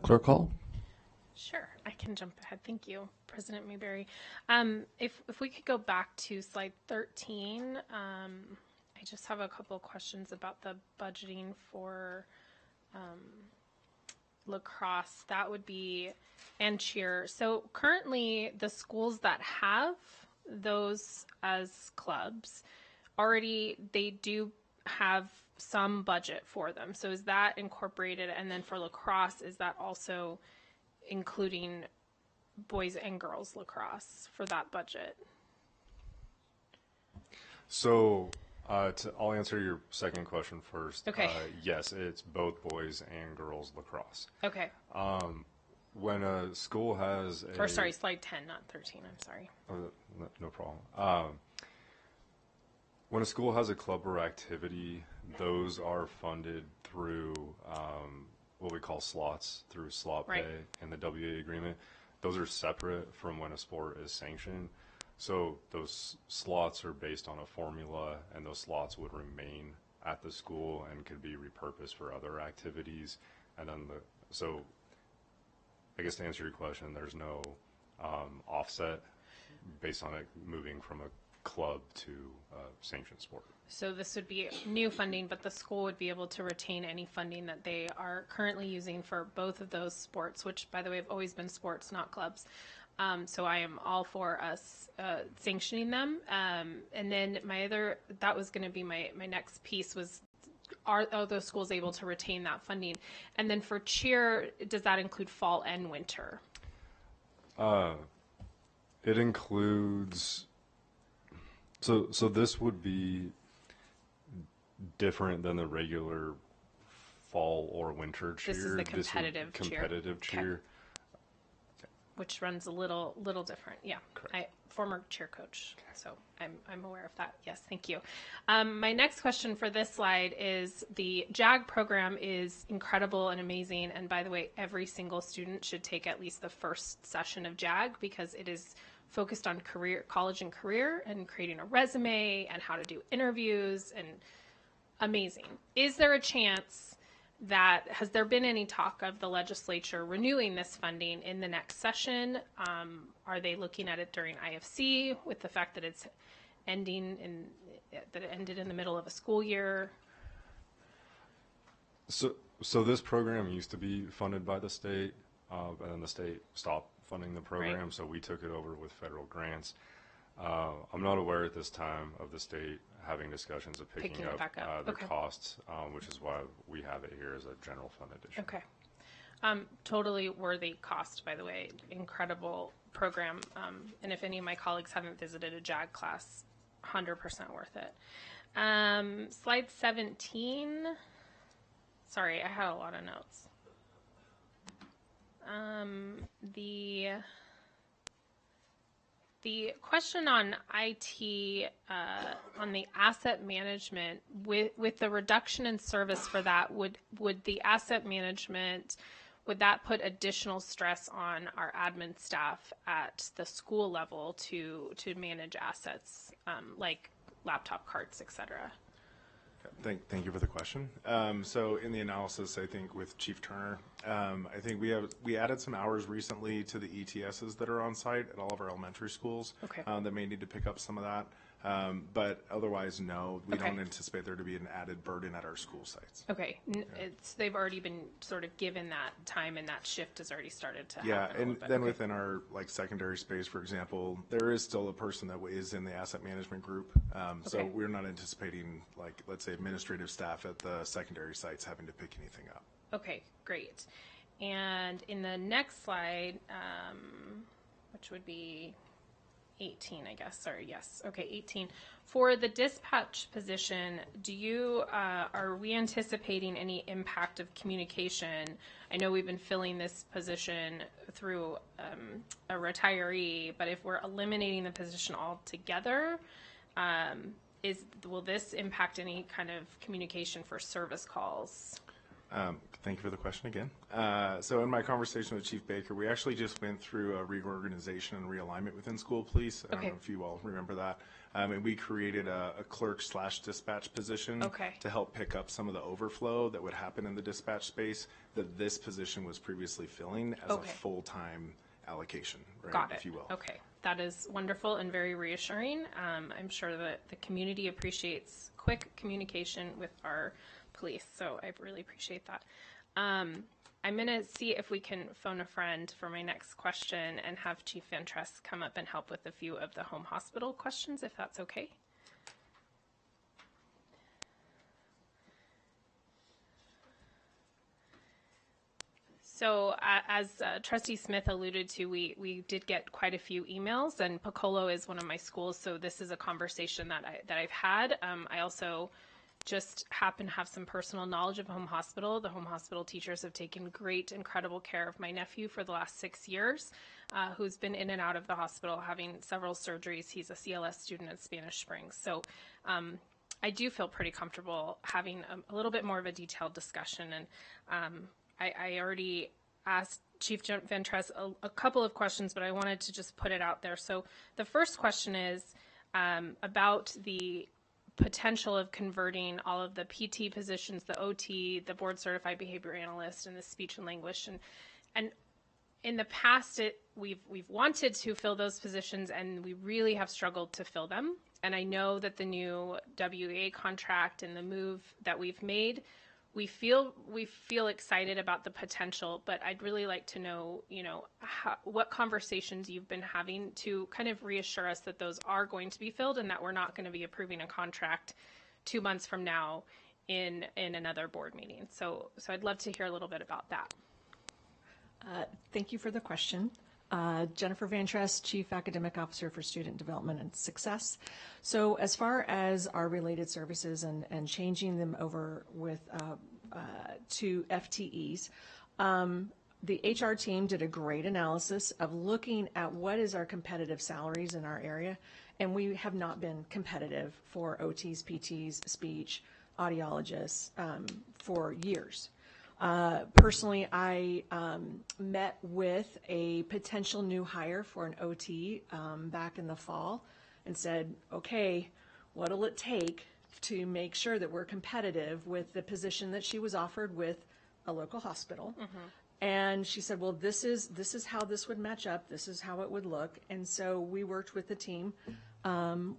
Clerk Hall? Sure, I can jump ahead. Thank you, President Mayberry. If we could go back to slide 13, I just have a couple of questions about the budgeting for lacrosse. That would be, and cheer. So currently the schools that have those as clubs already, they do have some budget for them. So is that incorporated? And then for lacrosse, is that also including boys and girls lacrosse for that budget? So I'll answer your second question first. Okay. Yes, it's both boys and girls lacrosse. Okay. When a school has a... Or sorry, slide 10, not 13, I'm sorry. No problem. When a school has a club or activity, those are funded through what we call slots, through slot pay and the WA agreement. Those are separate from when a sport is sanctioned. So those slots are based on a formula, and those slots would remain at the school and could be repurposed for other activities. And then so I guess to answer your question, there's no offset based on it moving from a club to sanctioned sport. So this would be new funding, but the school would be able to retain any funding that they are currently using for both of those sports, which, by the way, have always been sports, not clubs. So I am all for us sanctioning them. And then that was going to be my next piece was, are those schools able to retain that funding? And then for cheer, does that include fall and winter? It includes, so this would be different than the regular fall or winter cheer. This is the competitive cheer. Competitive cheer. Okay. Which runs a little different. Yeah. Correct. Former cheer coach, so I'm aware of that. Yes, thank you. My next question for this slide is the JAG program is incredible and amazing. And by the way, every single student should take at least the first session of JAG because it is focused on college and career and creating a resume and how to do interviews and amazing. Is there a chance that, has there been any talk of the legislature renewing this funding in the next session? Are they looking at it during IFC with the fact that it's that it ended in the middle of a school year? So this program used to be funded by the state, and then the state stopped funding the program, so we took it over with federal grants. I'm not aware at this time of the state having discussions of picking Picking it up, back up. the Okay. costs, which is why we have it here as a general fund addition. Okay. Totally worthy cost, by the way. Incredible program. And if any of my colleagues haven't visited a JAG class, 100% worth it. Slide 17. Sorry, I had a lot of notes. The question on IT, on the asset management, with the reduction in service for that, would the asset management, would that put additional stress on our admin staff at the school level to manage assets, like laptop carts, et cetera? Thank you for the question. So in the analysis, I think with Chief Turner, I think we added some hours recently to the ETSs that are on site at all of our elementary schools. Okay. That may need to pick up some of that. But otherwise, no, we Okay. don't anticipate there to be an added burden at our school sites. Okay, they've already been sort of given that time, and that shift has already started to Yeah, happen a and little bit. then Okay. within our like secondary space, for example, there is still a person that is in the asset management group. So Okay. we're not anticipating, like, let's say, administrative staff at the secondary sites having to pick anything up. Okay, great. And in the next slide, which would be 18, I guess. Sorry, yes. Okay, 18. For the dispatch position, are we anticipating any impact of communication? I know we've been filling this position through a retiree, but if we're eliminating the position altogether, will this impact any kind of communication for service calls? Thank you for the question again. So in my conversation with Chief Baker, we actually just went through a reorganization and realignment within school police. I don't Okay. know if you all remember that. And we created a clerk/dispatch position Okay. to help pick up some of the overflow that would happen in the dispatch space that this position was previously filling as a Okay. full-time allocation, right, Got it. if you will. Okay, that is wonderful and very reassuring. I'm sure that the community appreciates quick communication with our police, so I really appreciate that. I'm going to see if we can phone a friend for my next question and have Chief Van Tress come up and help with a few of the home hospital questions, if that's okay. So as Trustee Smith alluded to, we did get quite a few emails, and Piccolo is one of my schools, so this is a conversation that I've had. I also just happen to have some personal knowledge of home hospital. The home hospital teachers have taken great, incredible care of my nephew for the last 6 years, who's been in and out of the hospital having several surgeries. He's a CLS student at Spanish Springs. So I do feel pretty comfortable having a little bit more of a detailed discussion. And I already asked Chief Van Tress a couple of questions, but I wanted to just put it out there. So the first question is about the potential of converting all of the PT positions, the OT, the board certified behavior analyst, and the speech and language. And in the past, we've wanted to fill those positions, and we really have struggled to fill them. And I know that the new WEA contract and the move that we've made, we feel excited about the potential, but I'd really like to know, what conversations you've been having to kind of reassure us that those are going to be filled and that we're not going to be approving a contract 2 months from now in another board meeting. So I'd love to hear a little bit about that. Thank you for the question. Jennifer Van Tress, Chief Academic Officer for Student Development and Success. So as far as our related services and changing them over with to FTEs, the HR team did a great analysis of looking at what is our competitive salaries in our area, and we have not been competitive for OTs, PTs, speech, audiologists for years. Personally, I met with a potential new hire for an OT back in the fall and said, okay, what'll it take to make sure that we're competitive with the position that she was offered with a local hospital? Mm-hmm. And she said, well, this is how this would match up. This is how it would look. And so we worked with the team,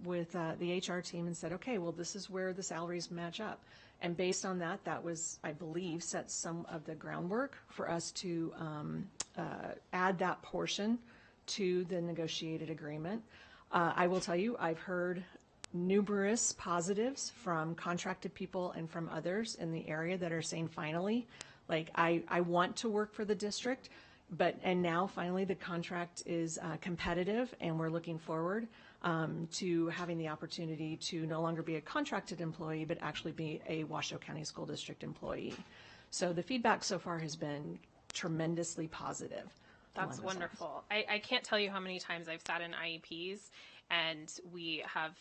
with the HR team, and said, okay, well, this is where the salaries match up. And based on that, that was, I believe, set some of the groundwork for us to add that portion to the negotiated agreement. I will tell you, I've heard numerous positives from contracted people and from others in the area that are saying, finally, like, I want to work for the district, and now finally the contract is competitive, and we're looking forward to having the opportunity to no longer be a contracted employee, but actually be a Washoe County School District employee. So the feedback so far has been tremendously positive. That's wonderful. I can't tell you how many times I've sat in IEPs and we have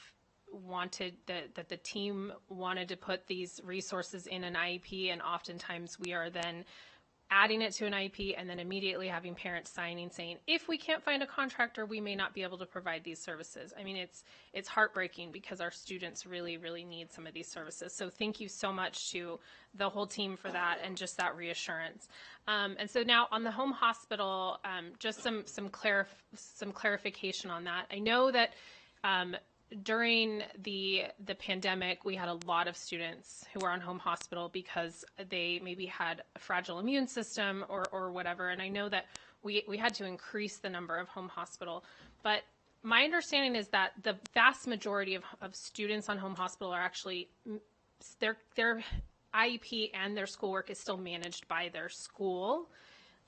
wanted that the team wanted to put these resources in an IEP, and oftentimes we are then adding it to an IEP and then immediately having parents signing saying, if we can't find a contractor, we may not be able to provide these services. I mean, it's heartbreaking because our students really, really need some of these services. So thank you so much to the whole team for that and just that reassurance. And so now on the home hospital, just some clarification on that. I know that during the pandemic, we had a lot of students who were on home hospital because they maybe had a fragile immune system or whatever. And I know that we had to increase the number of home hospital. But my understanding is that the vast majority of students on home hospital are actually, their IEP and their schoolwork is still managed by their school.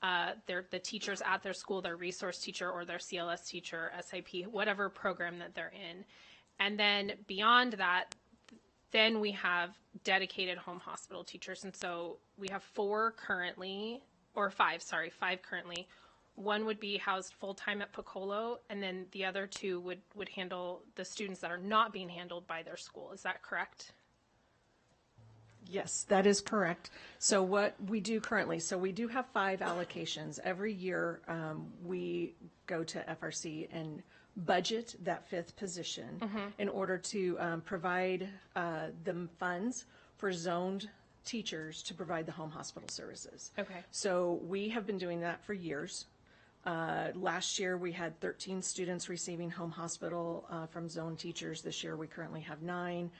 The teachers at their school, their resource teacher or their CLS teacher, SIP, whatever program that they're in. And then beyond that, then we have dedicated home hospital teachers. And so we have five currently. One would be housed full-time at Piccolo, and then the other two would handle the students that are not being handled by their school. Is that correct? Yes, that is correct. So what we do currently, so we do have 5 allocations. Every year we go to FRC and budget that 5th position in order to provide the funds for zoned teachers to provide the home hospital services. Okay. So we have been doing that for years. Last year we had 13 students receiving home hospital from zone teachers. This year we currently have 9.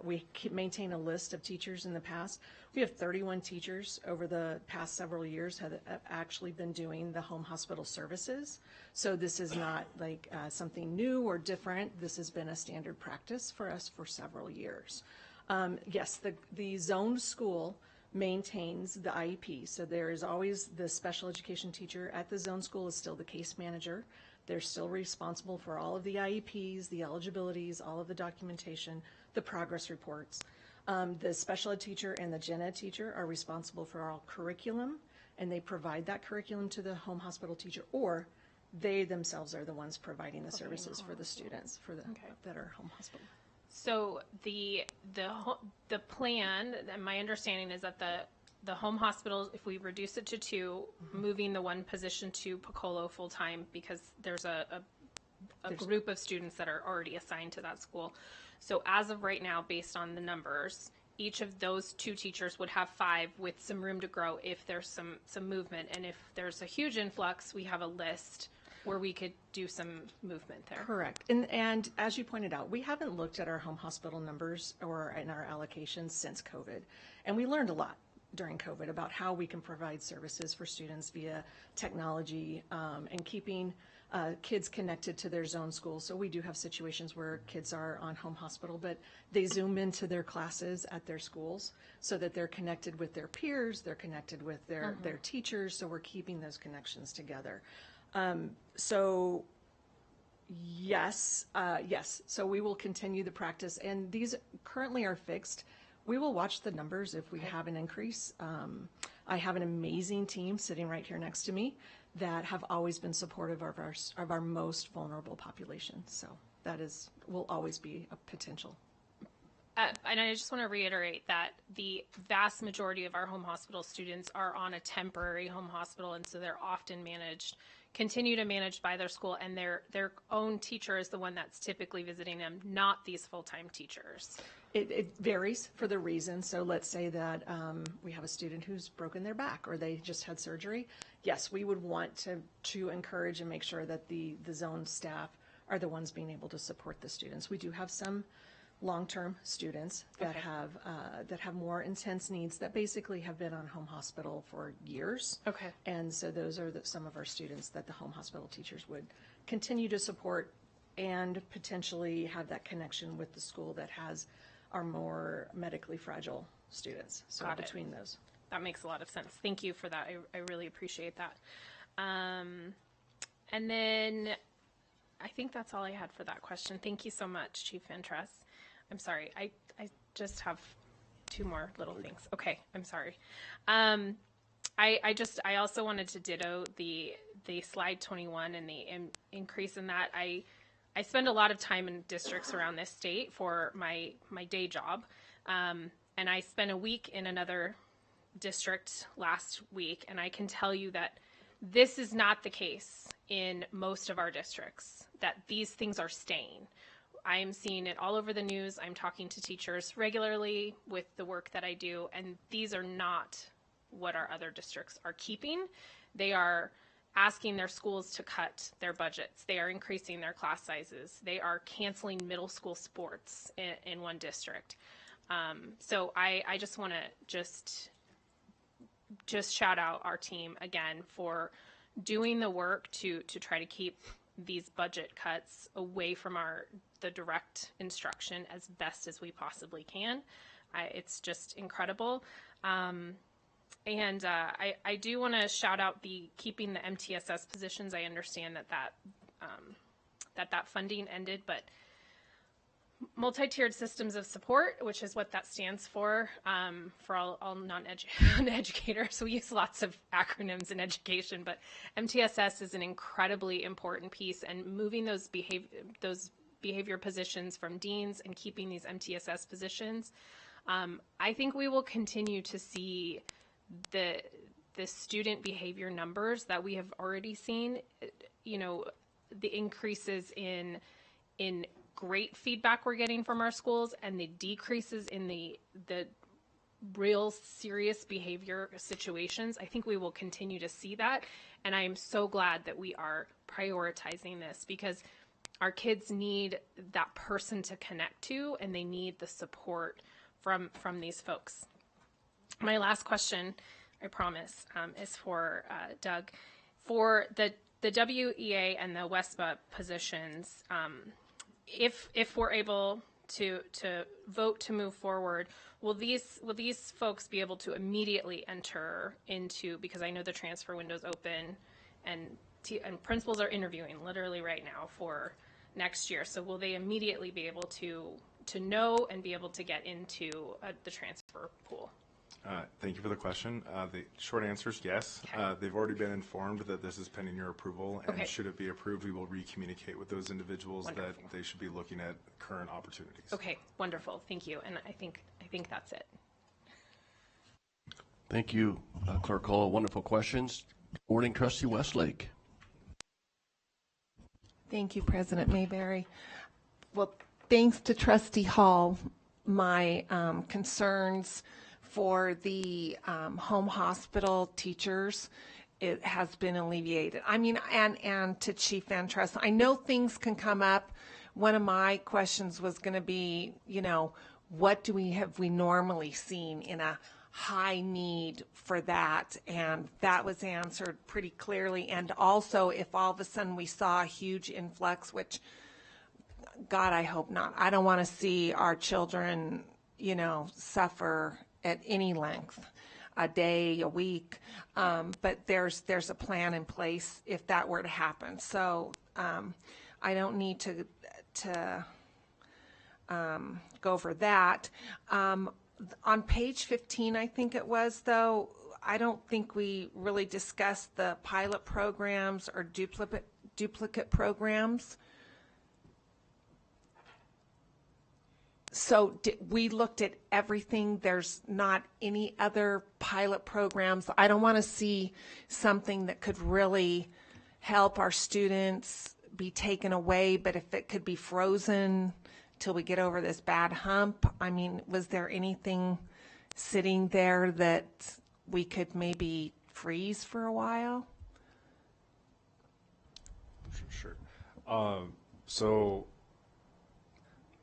We maintain a list of teachers in the past. We have 31 teachers over the past several years have actually been doing the home hospital services. So this is not like something new or different. This has been a standard practice for us for several years. Yes, the zoned school maintains the IEP. So there is always the special education teacher at the zone school is still the case manager. They're still responsible for all of the IEPs, the eligibilities, all of the documentation, the progress reports. The special ed teacher and the gen ed teacher are responsible for all curriculum, and they provide that curriculum to the home hospital teacher, or they themselves are the ones providing the services for the students that are home hospital. So the plan, and my understanding is that the home hospital, if we reduce it to 2, moving the one position to Piccolo full-time because there's a group of students that are already assigned to that school. So as of right now, based on the numbers, each of those 2 teachers would have 5 with some room to grow if there's some movement. And if there's a huge influx, we have a list where we could do some movement there. Correct. And as you pointed out, we haven't looked at our home hospital numbers or in our allocations since COVID. And we learned a lot during COVID about how we can provide services for students via technology and keeping kids connected to their zone schools. So we do have situations where kids are on home hospital, but they Zoom into their classes at their schools so that they're connected with their peers, they're connected with their teachers, so we're keeping those connections together. So yes, so we will continue the practice, and these currently are fixed. We will watch the numbers if we have an increase. I have an amazing team sitting right here next to me that have always been supportive of our most vulnerable population. So that will always be a potential. And I just want to reiterate that the vast majority of our home hospital students are on a temporary home hospital, and so they're often continue to manage by their school, and their own teacher is the one that's typically visiting them, not these full-time teachers. It varies for the reason. So let's say that we have a student who's broken their back or they just had surgery. Yes, we would want to encourage and make sure that the zone staff are the ones being able to support the students. We do have some long-term students that have more intense needs that basically have been on home hospital for years. Okay. And so those are some of our students that the home hospital teachers would continue to support and potentially have that connection with the school that has our more medically fragile students. So Got it. between those. That makes a lot of sense. Thank you for that. I really appreciate that. And then I think that's all I had for that question. Thank you so much, Chief Ventress. I'm sorry. I just have two more little things. Okay, I'm sorry. I also wanted to ditto the slide 21 and the increase in that. I spend a lot of time in districts around this state for my day job. And I spent a week in another district last week, and I can tell you that this is not the case in most of our districts, that these things are staying. I am seeing it all over the news. I'm talking to teachers regularly with the work that I do, and these are not what our other districts are keeping. They are asking their schools to cut their budgets. They are increasing their class sizes. They are canceling middle school sports in one district. So I just want to just shout out our team again for doing the work to try to keep these budget cuts away from the direct instruction as best as we possibly can. It's just incredible. And I do want to shout out keeping the MTSS positions. I understand that funding ended, but multi-tiered systems of support, which is what that stands for all non-educators. We use lots of acronyms in education, but MTSS is an incredibly important piece, and moving those behavior positions from deans and keeping these MTSS positions, I think we will continue to see the student behavior numbers that we have already seen, the increases in great feedback we're getting from our schools and the decreases in the real serious behavior situations. I think we will continue to see that, and I am so glad that we are prioritizing this, because our kids need that person to connect to, and they need the support from these folks. My last question, I promise, is for Doug. For the WEA and the WESPA positions, if we're able to vote to move forward, will these folks be able to immediately enter into, because I know the transfer window's open and principals are interviewing literally right now for next year, so will they immediately be able to know and be able to get into the transfer pool? Thank you for the question. The short answer is yes. Okay. They've already been informed that this is pending your approval, and Okay. should it be approved, we will re-communicate with those individuals Wonderful. that they should be looking at current opportunities. Okay, wonderful, thank you, and I think that's it. Thank you, Clerk Hall. Wonderful questions. Morning, Trustee Westlake. Thank you, President Mayberry. Well, thanks to Trustee Hall, my concerns for the home hospital teachers, it has been alleviated. I mean, and to Chief Ventress, I know things can come up. One of my questions was going to be, what have we normally seen in a high need for that? And that was answered pretty clearly. And also, if all of a sudden we saw a huge influx, which, God, I hope not. I don't want to see our children, suffer at any length, a day, a week, but there's a plan in place if that were to happen. So I don't need to go over that. On page 15, I think it was, though, I don't think we really discussed the pilot programs or duplicate programs. So we looked at everything. There's not any other pilot programs. I don't want to see something that could really help our students be taken away, but if it could be frozen till we get over this bad hump. I mean, was there anything sitting there that we could maybe freeze for a while? Sure. So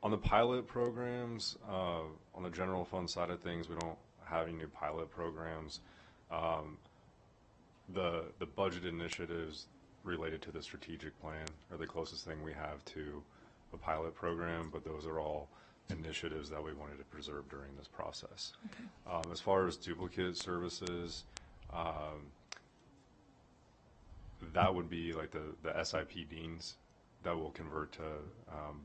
on the pilot programs, on the general fund side of things, we don't have any new pilot programs. The budget initiatives related to the strategic plan, or the closest thing we have to a pilot program, but those are all initiatives that we wanted to preserve during this process. As far as duplicate services, that would be like the SIP deans that will convert to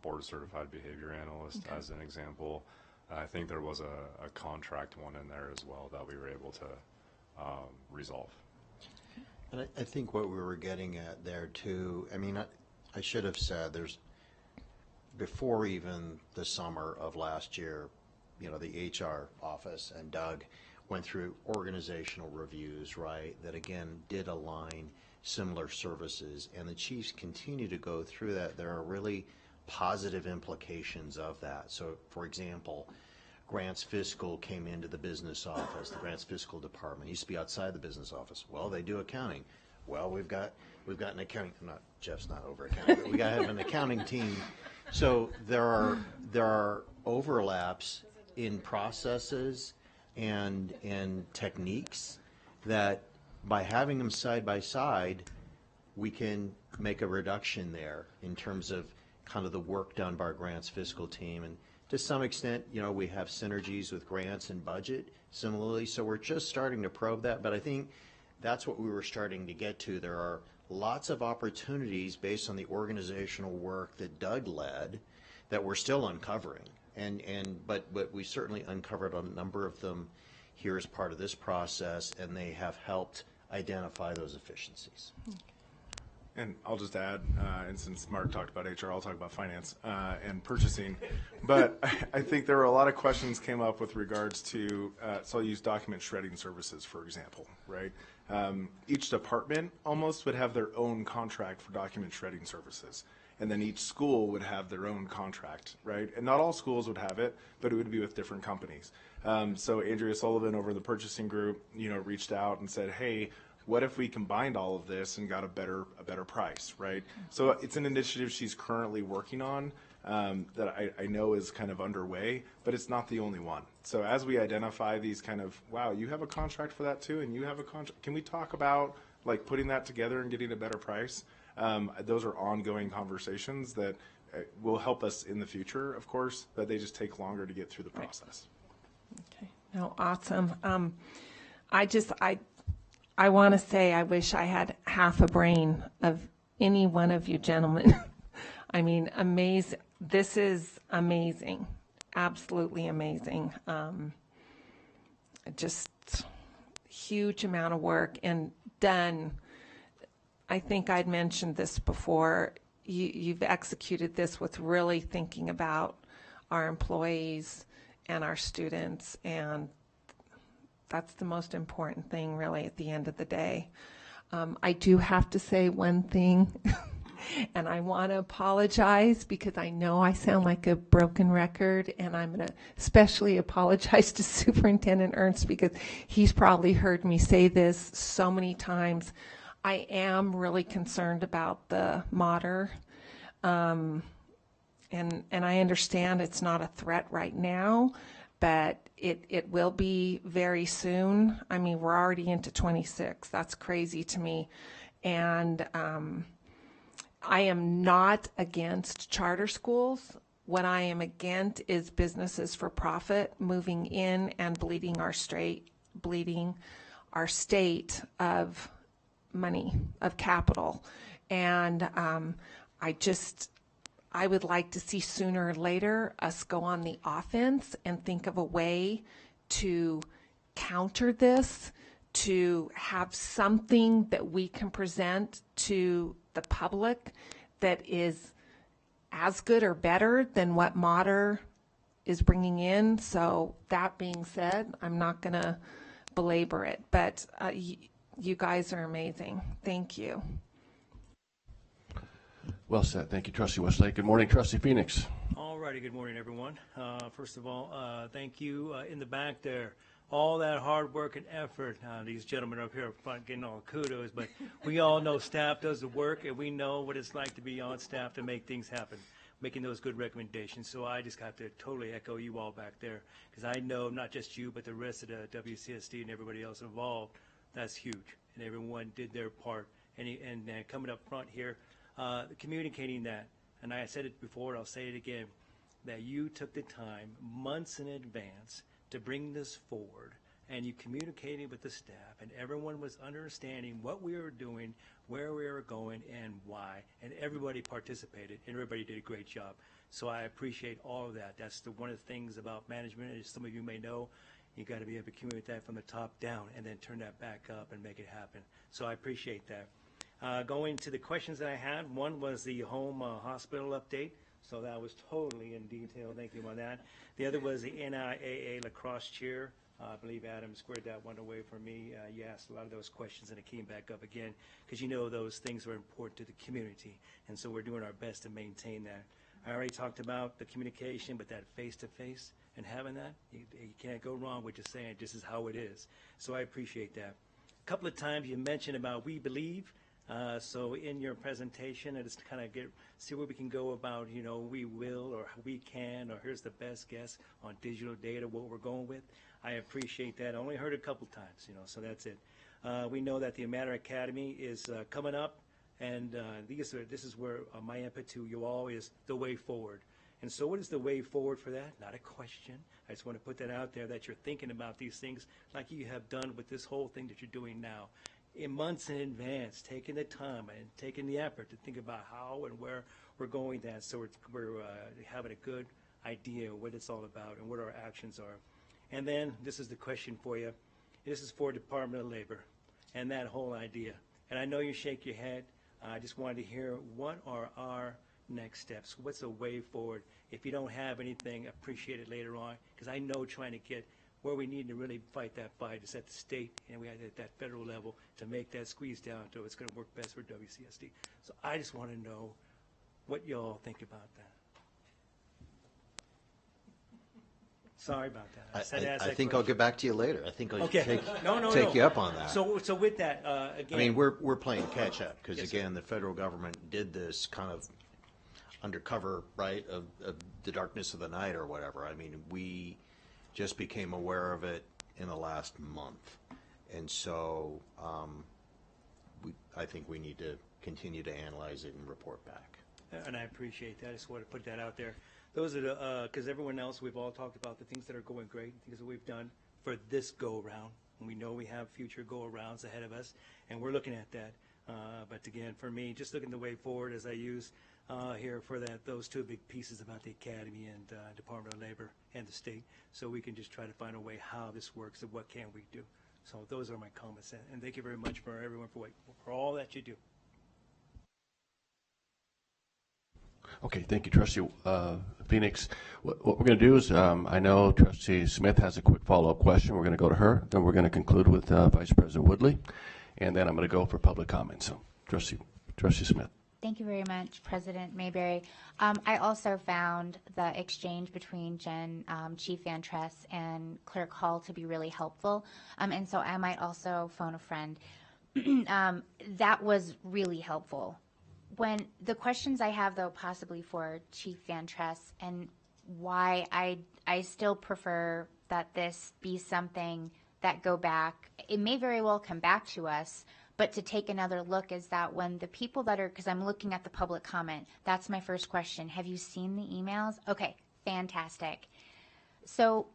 board certified behavior analyst, as an example. I think there was a contract one in there as well that we were able to resolve. And I think what we were getting at there too, I mean, I should have said before even the summer of last year, you know, the HR office and Doug went through organizational reviews, right, that again did align similar services, and the chiefs continue to go through that. There are really positive implications of that. So, for example, Grants Fiscal came into the business office. The Grants Fiscal Department used to be outside the business office. Well, they do accounting. Well, we've got an accounting. Jeff's not over accounting, but we got to have an accounting team. So there are overlaps in processes and techniques that, by having them side by side, we can make a reduction there in terms of kind of the work done by our grants fiscal team. And to some extent, you know, we have synergies with grants and budget similarly. So we're just starting to probe that. But I think that's what we were starting to get to. There are lots of opportunities based on the organizational work that Doug led that we're still uncovering. But we certainly uncovered a number of them here as part of this process, and they have helped identify those efficiencies. And I'll just add, and since Mark talked about HR, I'll talk about finance and purchasing. But I think there were a lot of questions came up with regards to, so I'll use document shredding services, for example, right? Each department almost would have their own contract for document shredding services. And then each school would have their own contract, right? And not all schools would have it, but it would be with different companies. So Andrea Sullivan over the purchasing group, you know, reached out and said, hey, what if we combined all of this and got a better price, right? So it's an initiative she's currently working on that I know is kind of underway, but it's not the only one. So as we identify these kind of, wow, you have a contract for that too, and you have a contract, can we talk about like putting that together and getting a better price? Those are ongoing conversations that will help us in the future, of course, but they just take longer to get through the process. Okay, no, awesome. I want to say I wish I had half a brain of any one of you gentlemen. I mean, amazing. This is amazing, absolutely amazing. Just huge amount of work and done. I think I'd mentioned this before. You've executed this with really thinking about our employees and our students, and that's the most important thing, really, at the end of the day. I do have to say one thing, and I want to apologize because I know I sound like a broken record, and I'm going to especially apologize to Superintendent Ernst because he's probably heard me say this so many times. I am really concerned about the Mater, and I understand it's not a threat right now, but it will be very soon. I mean, we're already into 26. That's crazy to me. And I am not against charter schools. What I am against is businesses for profit moving in and bleeding our state of money, of capital. And I would like to see sooner or later us go on the offense and think of a way to counter this, to have something that we can present to the public that is as good or better than what Mater is bringing in. So that being said, I'm not going to belabor it, but you guys are amazing. Thank you. Well said. Thank you, Trustee Westlake. Good morning, Trustee Phoenix. All righty, good morning, everyone. First of all, thank you in the back there. All that hard work and effort. These gentlemen up here up front getting all kudos, but we all know staff does the work, and we know what it's like to be on staff to make things happen, making those good recommendations. So I just have to totally echo you all back there, because I know not just you, but the rest of the WCSD and everybody else involved, that's huge. And everyone did their part and coming up front here, communicating that. And I said it before, and I'll say it again, that you took the time months in advance to bring this forward, and you communicated with the staff, and everyone was understanding what we were doing, where we were going, and why. And everybody participated, and everybody did a great job. So I appreciate all of that. That's one of the things about management, as some of you may know, you got to be able to communicate that from the top down and then turn that back up and make it happen. So I appreciate that. Going to the questions that I had, one was the home hospital update. So that was totally in detail. Thank you on that. The other was the NIAA lacrosse cheer. I believe Adam squared that one away for me. You asked a lot of those questions, and it came back up again because you know those things are important to the community, and so we're doing our best to maintain that. I already talked about the communication, but that face-to-face and having that, you can't go wrong with just saying this is how it is. So I appreciate that. A couple of times you mentioned about we believe. So in your presentation, I just kind of see where we can go about, you know, we will or we can or here's the best guess on digital data, what we're going with. I appreciate that. I only heard it a couple times, you know, so that's it. We know that the Matter Academy is coming up, and this is where my input to you all is the way forward. And so what is the way forward for that? Not a question. I just want to put that out there that you're thinking about these things like you have done with this whole thing that you're doing now. In months in advance, taking the time and taking the effort to think about how and where we're going that, so we're having a good idea of what it's all about and what our actions are. And then this is the question for you. This is for Department of Labor and that whole idea. And I know you shake your head. I just wanted to hear what are our next steps. What's the way forward? If you don't have anything, appreciate it later on, because I know trying to get where we need to really fight that fight is at the state and we at that federal level to make that squeeze down to it's going to work best for WCSD. So I just want to know what you all think about that. Sorry about that. I think I'll get back to you later. I think I'll Okay. take you up on that. So with that, again. I mean, we're playing catch up because again, the federal government did this kind of undercover, right, of the darkness of the night or whatever. I mean, we just became aware of it in the last month, and so I think we need to continue to analyze it and report back. And I appreciate that. I just want to put that out there. Those are the, because everyone else, we've all talked about the things that are going great, things that we've done for this go-around. And we know we have future go-arounds ahead of us, and we're looking at that. But again, for me, just looking the way forward as I use here for those two big pieces about the Academy and Department of Labor and the state, so we can just try to find a way how this works and what can we do. So those are my comments, and thank you very much for everyone for all that you do. Okay, thank you, Trustee Phoenix. What we're going to do is, I know Trustee Smith has a quick follow-up question. We're going to go to her. Then we're going to conclude with Vice President Woodley, and then I'm going to go for public comment. So, Trustee Smith. Thank you very much, President Mayberry. I also found the exchange between Chief Van Tress and Clerk Hall to be really helpful, and so I might also phone a friend. That was really helpful. When the questions I have, though, possibly for Chief Van Tress, and why I still prefer that this be something that go back, it may very well come back to us, but to take another look is that when the people that are, because I'm looking at the public comment, that's my first question. Have you seen the emails? Okay, fantastic. So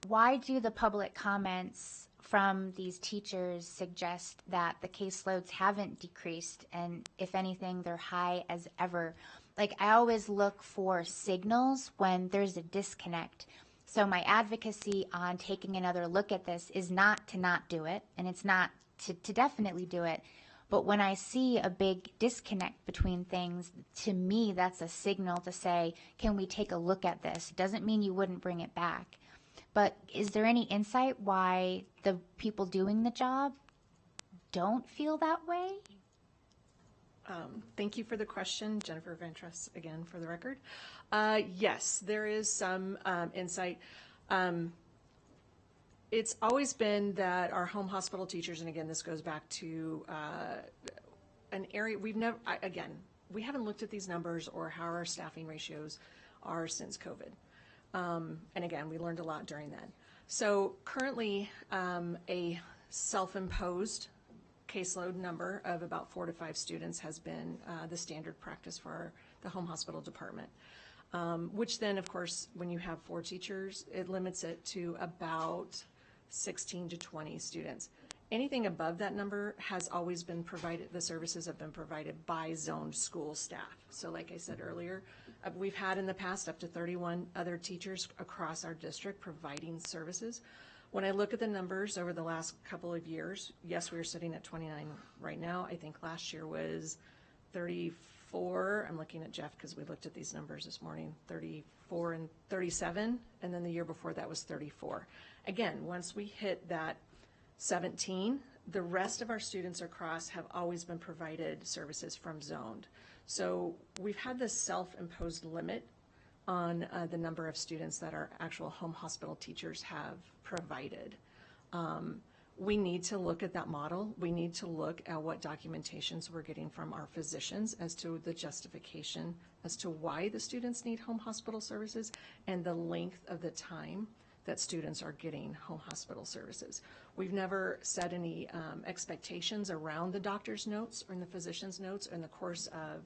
why do the public comments from these teachers suggest that the caseloads haven't decreased, and if anything, they're high as ever? Like, I always look for signals when there's a disconnect. So my advocacy on taking another look at this is not to not do it, and it's not to definitely do it. But when I see a big disconnect between things, to me, that's a signal to say, can we take a look at this? Doesn't mean you wouldn't bring it back. But is there any insight why the people doing the job don't feel that way? Thank you for the question, Jennifer Van Tress, again, for the record. Yes, there is some insight. It's always been that our home hospital teachers, and again, this goes back to an area we haven't looked at these numbers or how our staffing ratios are since COVID. And again, we learned a lot during that. So currently, a self-imposed caseload number of about 4 to 5 students has been the standard practice for the home hospital department. Which then, of course, when you have 4 teachers, it limits it to about 16 to 20 students. Anything above that number has always been provided, the services have been provided by zoned school staff. So like I said earlier, we've had in the past up to 31 other teachers across our district providing services. When I look at the numbers over the last couple of years, yes, we are sitting at 29 right now. I think last year was 34. I'm looking at Jeff because we looked at these numbers this morning, 34 and 37, and then the year before that was 34. Again, once we hit that 17, the rest of our students across have always been provided services from zoned. So we've had this self-imposed limit on the number of students that our actual home hospital teachers have provided. We need to look at that model. We need to look at what documentations we're getting from our physicians as to the justification as to why the students need home hospital services and the length of the time that students are getting home hospital services. We've never set any expectations around the doctor's notes or in the physician's notes in the course of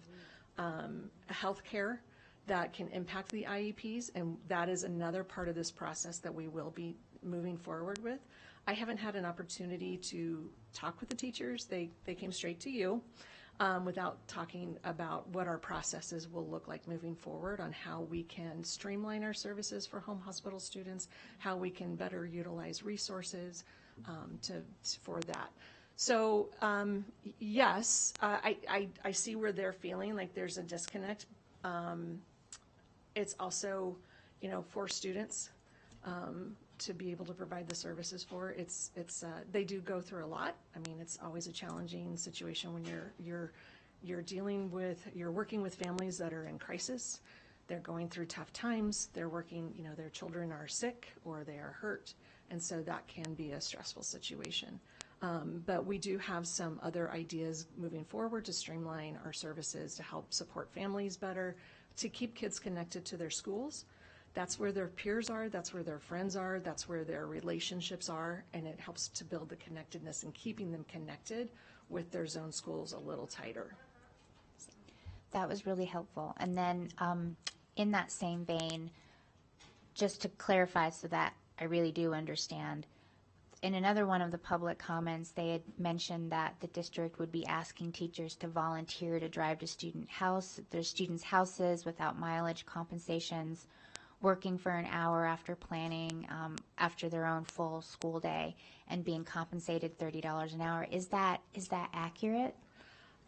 health care that can impact the IEPs, and that is another part of this process that we will be moving forward with. I haven't had an opportunity to talk with the teachers. They came straight to you without talking about what our processes will look like moving forward on how we can streamline our services for home hospital students, how we can better utilize resources for that. So yes, I see where they're feeling like there's a disconnect. It's also, for students to be able to provide the services for. They do go through a lot. I mean, it's always a challenging situation when you're working with families that are in crisis. They're going through tough times. They're working, their children are sick or they are hurt, and so that can be a stressful situation. But we do have some other ideas moving forward to streamline our services to help support families better, to keep kids connected to their schools. That's where their peers are, that's where their friends are, that's where their relationships are, and it helps to build the connectedness and keeping them connected with their zone schools a little tighter. That was really helpful. And then in that same vein, just to clarify so that I really do understand, in another one of the public comments, they had mentioned that the district would be asking teachers to volunteer to drive to their students' houses without mileage compensations, working for an hour after planning after their own full school day, and being compensated $30 an hour. Is that accurate?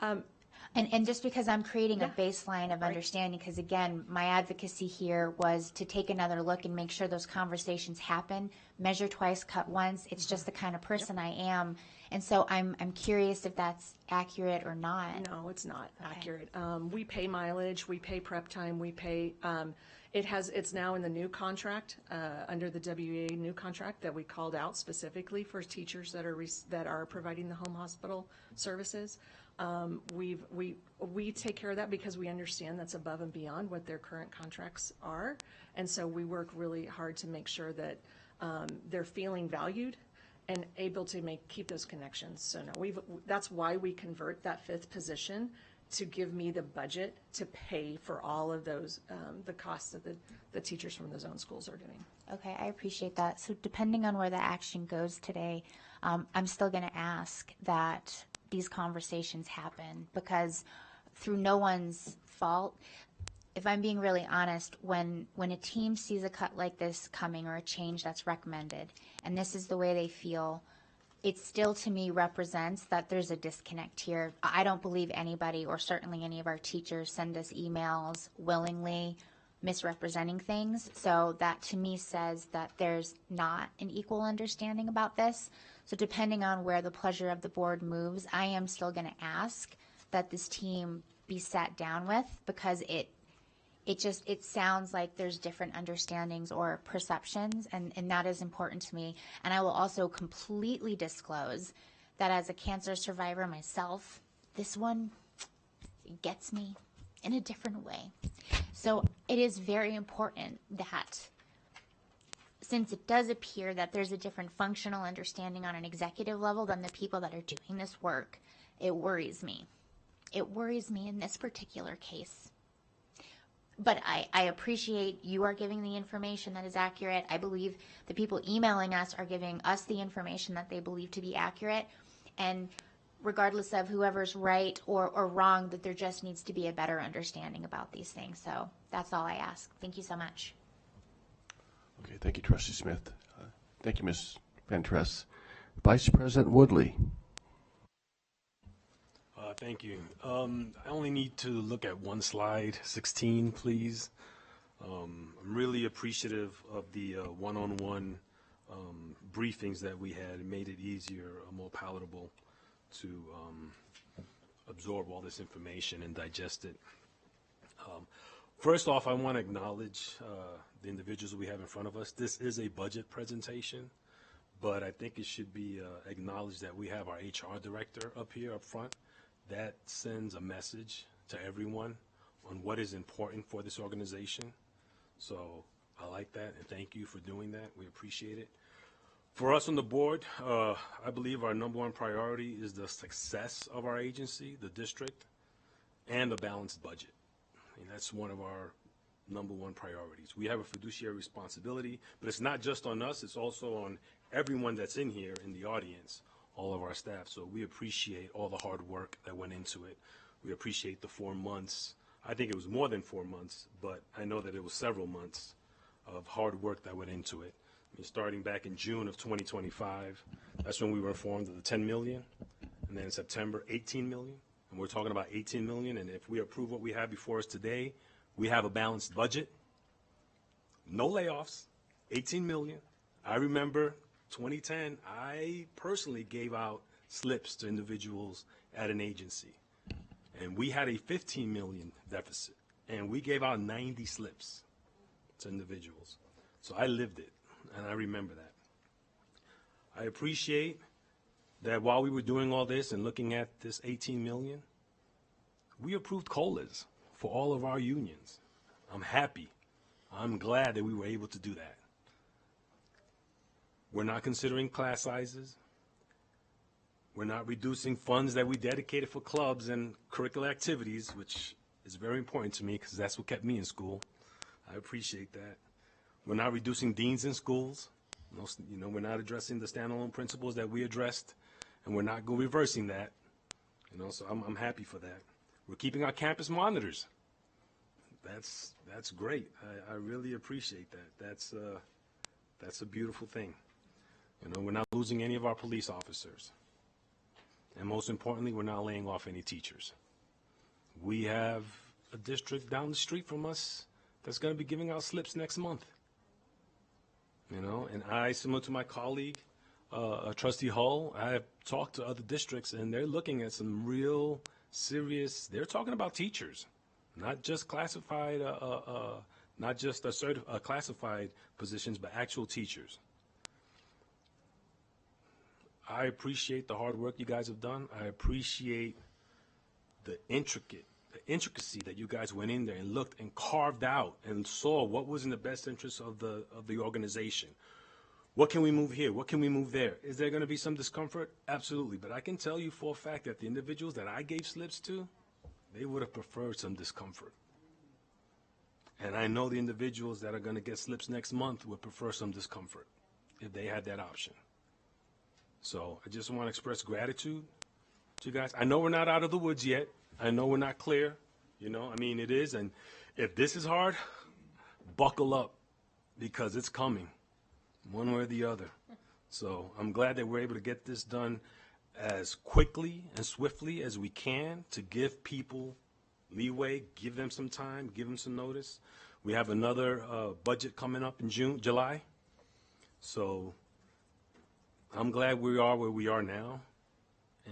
And just because I'm creating a baseline of understanding, because again, my advocacy here was to take another look and make sure those conversations happen. Measure twice, cut once. It's just the kind of person I am. And so I'm curious if that's accurate or not. No, it's not accurate. We pay mileage, we pay prep time, we pay, it's now in the new contract, under the WEA new contract that we called out specifically for teachers that are providing the home hospital services. We take care of that because we understand that's above and beyond what their current contracts are. And so we work really hard to make sure that they're feeling valued and able to keep those connections. So no, that's why we convert that 5th position to give me the budget to pay for all of those, the costs that the teachers from the zone schools are doing. Okay, I appreciate that. So depending on where the action goes today, I'm still going to ask that these conversations happen, because through no one's fault, if I'm being really honest, when a team sees a cut like this coming or a change that's recommended, and this is the way they feel, it still to me represents that there's a disconnect here. I don't believe anybody, or certainly any of our teachers, send us emails willingly misrepresenting things. So that to me says that there's not an equal understanding about this. So depending on where the pleasure of the board moves, I am still going to ask that this team be sat down with, because it sounds like there's different understandings or perceptions, and that is important to me. And I will also completely disclose that as a cancer survivor myself, this one gets me in a different way. So it is very important that since it does appear that there's a different functional understanding on an executive level than the people that are doing this work, it worries me. It worries me in this particular case. But I appreciate you are giving the information that is accurate. I believe the people emailing us are giving us the information that they believe to be accurate. And regardless of whoever's right or wrong, that there just needs to be a better understanding about these things. So that's all I ask. Thank you so much. Okay, thank you, Trustee Smith. Thank you, Ms. Van Tress. Vice President Woodley. Thank you. I only need to look at one slide, 16, please. I'm really appreciative of the one-on-one briefings that we had. It made it easier, more palatable to absorb all this information and digest it. First off, I want to acknowledge the individuals we have in front of us. This is a budget presentation, but I think it should be acknowledged that we have our HR director up here up front. That sends a message to everyone on what is important for this organization. So I like that, and thank you for doing that. We appreciate it. For us on the board, I believe our number one priority is the success of our agency, the district, and a balanced budget. And that's one of our number one priorities. We have a fiduciary responsibility, but it's not just on us, it's also on everyone that's in here in the audience, all of our staff. So we appreciate all the hard work that went into it. We appreciate the 4 months. I think it was more than 4 months, but I know that it was several months of hard work that went into it. I mean, starting back in June of 2025, that's when we were informed of the 10 million, and then in September, 18 million. And we're talking about 18 million, and if we approve what we have before us today, we have a balanced budget, no layoffs, 18 million. I remember 2010, I personally gave out slips to individuals at an agency, and we had a 15 million deficit, and we gave out 90 slips to individuals. So I lived it, and I remember that. I appreciate that while we were doing all this and looking at this 18 million, we approved COLAs for all of our unions. I'm happy. I'm glad that we were able to do that. We're not considering class sizes. We're not reducing funds that we dedicated for clubs and curricular activities, which is very important to me because that's what kept me in school. I appreciate that. We're not reducing deans in schools. We're not addressing the standalone principles that we addressed, and we're not reversing that. So I'm happy for that. We're keeping our campus monitors. That's great. I really appreciate that. That's a beautiful thing. We're not losing any of our police officers. And most importantly, we're not laying off any teachers. We have a district down the street from us that's going to be giving out slips next month. And I, similar to my colleague, Trustee Hull, I have talked to other districts, and they're looking at some real serious, they're talking about teachers, not just classified, not just classified positions, but actual teachers. I appreciate the hard work you guys have done. I appreciate the intricacy that you guys went in there and looked and carved out and saw what was in the best interest of the organization. What can we move here? What can we move there? Is there going to be some discomfort? Absolutely. But I can tell you for a fact that the individuals that I gave slips to, they would have preferred some discomfort. And I know the individuals that are going to get slips next month would prefer some discomfort if they had that option. So I just want to express gratitude to you guys. I know we're not out of the woods yet. I know we're not clear. It is. And if this is hard, buckle up because it's coming one way or the other. So I'm glad that we're able to get this done as quickly and swiftly as we can to give people leeway, give them some time, give them some notice. We have another budget coming up in July. So I'm glad we are where we are now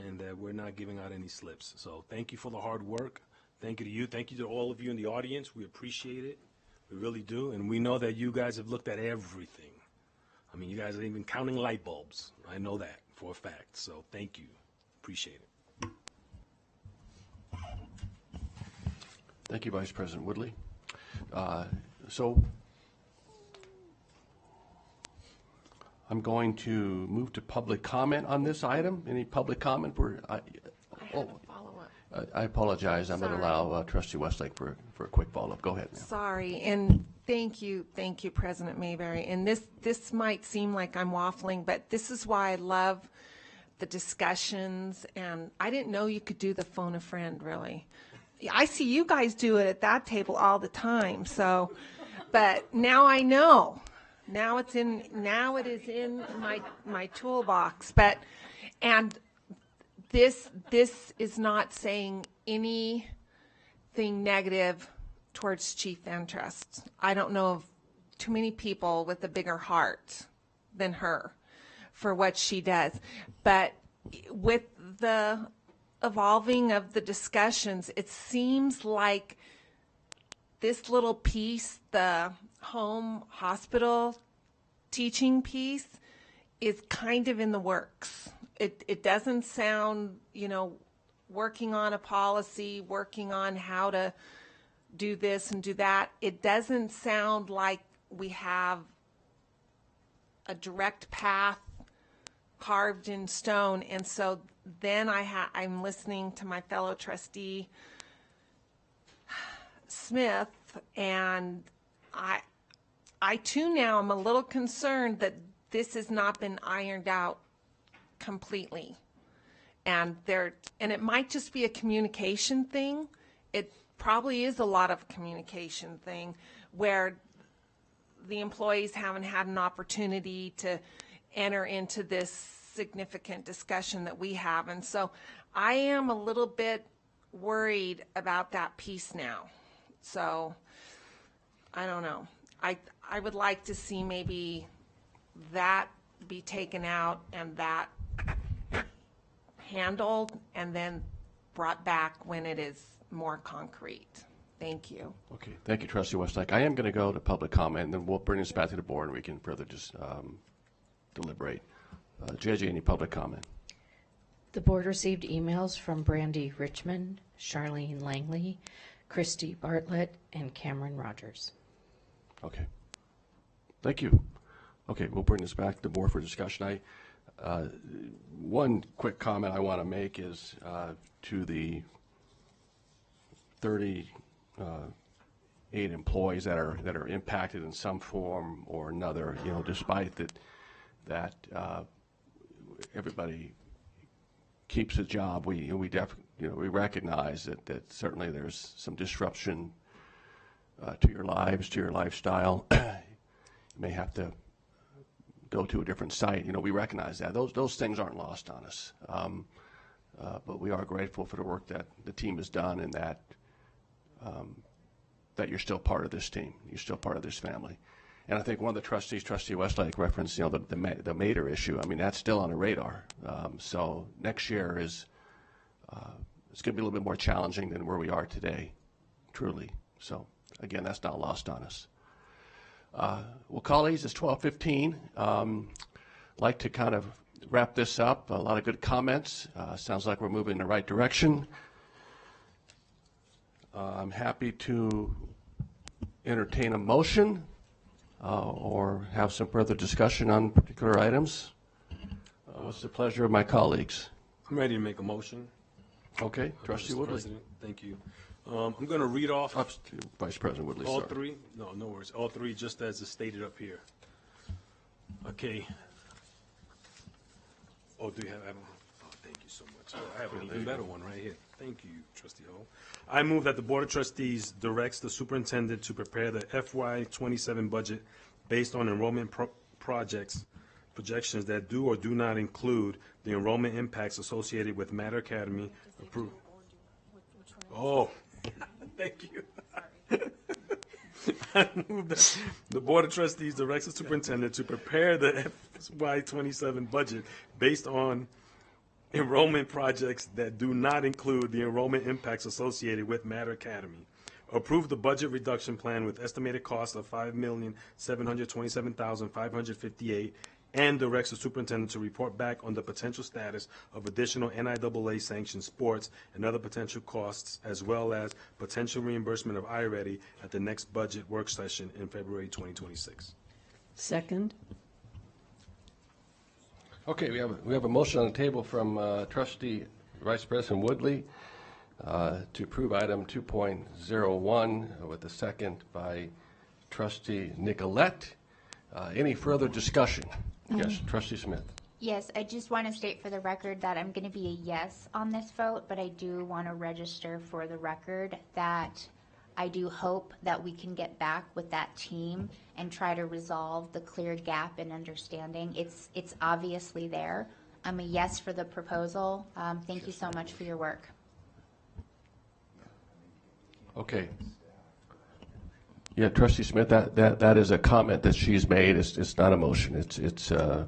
and that we're not giving out any slips. So thank you for the hard work. Thank you to you. Thank you to all of you in the audience. We appreciate it. We really do. And we know that you guys have looked at everything. You guys are even counting light bulbs. I know that for a fact. So thank you. Appreciate it. Thank you, Vice President Woodley. So I'm going to move to public comment on this item. Any public comment? I apologize. I'm going to allow Trustee Westlake for a quick follow-up. Go ahead, ma'am. Sorry, and thank you, President Mayberry. And this might seem like I'm waffling, but this is why I love the discussions, and I didn't know you could do the phone a friend, really. I see you guys do it at that table all the time, so, but now I know. Now it is in my toolbox, and this is not saying anything negative towards Chief Van Trust. I don't know of too many people with a bigger heart than her for what she does. But with the evolving of the discussions, it seems like this little piece, the home hospital teaching piece, is kind of in the works. It doesn't sound, working on a policy, working on how to do this and do that. It doesn't sound like we have a direct path carved in stone. And so then I'm listening to my fellow trustee, Smith, and I too now am a little concerned that this has not been ironed out completely. And it might just be a communication thing. It probably is a lot of communication thing where the employees haven't had an opportunity to enter into this significant discussion that we have. And so I am a little bit worried about that piece now. So I don't know. I would like to see maybe that be taken out and that handled and then brought back when it is more concrete. Thank you. Okay, thank you, Trustee Westlake. I am going to go to public comment, and then we'll bring this back to the board, and we can further just deliberate. JJ, any public comment? The board received emails from Brandy Richmond, Charlene Langley, Christy Bartlett, and Cameron Rogers. Okay. Thank you. Okay, we'll bring this back to the board for discussion. One quick comment I want to make is to the 38 employees that are impacted in some form or another. Despite that everybody keeps a job, we recognize that certainly there's some disruption to your lives, to your lifestyle. You may have to go to a different site. We recognize that. Those things aren't lost on us. But we are grateful for the work that the team has done, and that you're still part of this team. You're still part of this family. And I think one of the trustees, Trustee Westlake, referenced, the Mater issue. I mean, that's still on the radar. So next year it's going to be a little bit more challenging than where we are today, truly. So again, that's not lost on us. Well, colleagues, it's 12:15. Like to kind of wrap this up. A lot of good comments. Sounds like we're moving in the right direction. I'm happy to entertain a motion or have some further discussion on particular items. What's the pleasure of my colleagues? I'm ready to make a motion. Okay, Trustee Woodley. President, thank you. I'm going to read off Vice President Woodley. all sorry. three. No worries. All three, just as is stated up here. Okay. Oh, do you have? Thank you so much. I have an even better one right here. Thank you, Trustee Ho. I move that the Board of Trustees directs the superintendent to prepare the FY27 budget based on enrollment projections that do or do not include the enrollment impacts associated with Mater Academy. Oh, thank you. I move that the Board of Trustees directs the superintendent to prepare the FY27 budget based on enrollment projects that do not include the enrollment impacts associated with Mater Academy. Approve the budget reduction plan with estimated cost of $5,727,558 and directs the superintendent to report back on the potential status of additional NIAA sanctioned sports and other potential costs, as well as potential reimbursement of iReady at the next budget work session in February 2026. Second. Okay, we have a motion on the table from Trustee Vice President Woodley to approve item 2.01 with a second by Trustee Nicolette. Any further discussion? Yes, Trustee Smith. Yes, I just want to state for the record that I'm going to be a yes on this vote, but I do want to register for the record that I do hope that we can get back with that team and try to resolve the clear gap in understanding. It's obviously there. I'm a yes for the proposal. Thank you so much for your work. Okay. Yeah, Trustee Smith, that is a comment that she's made. It's not a motion. It's a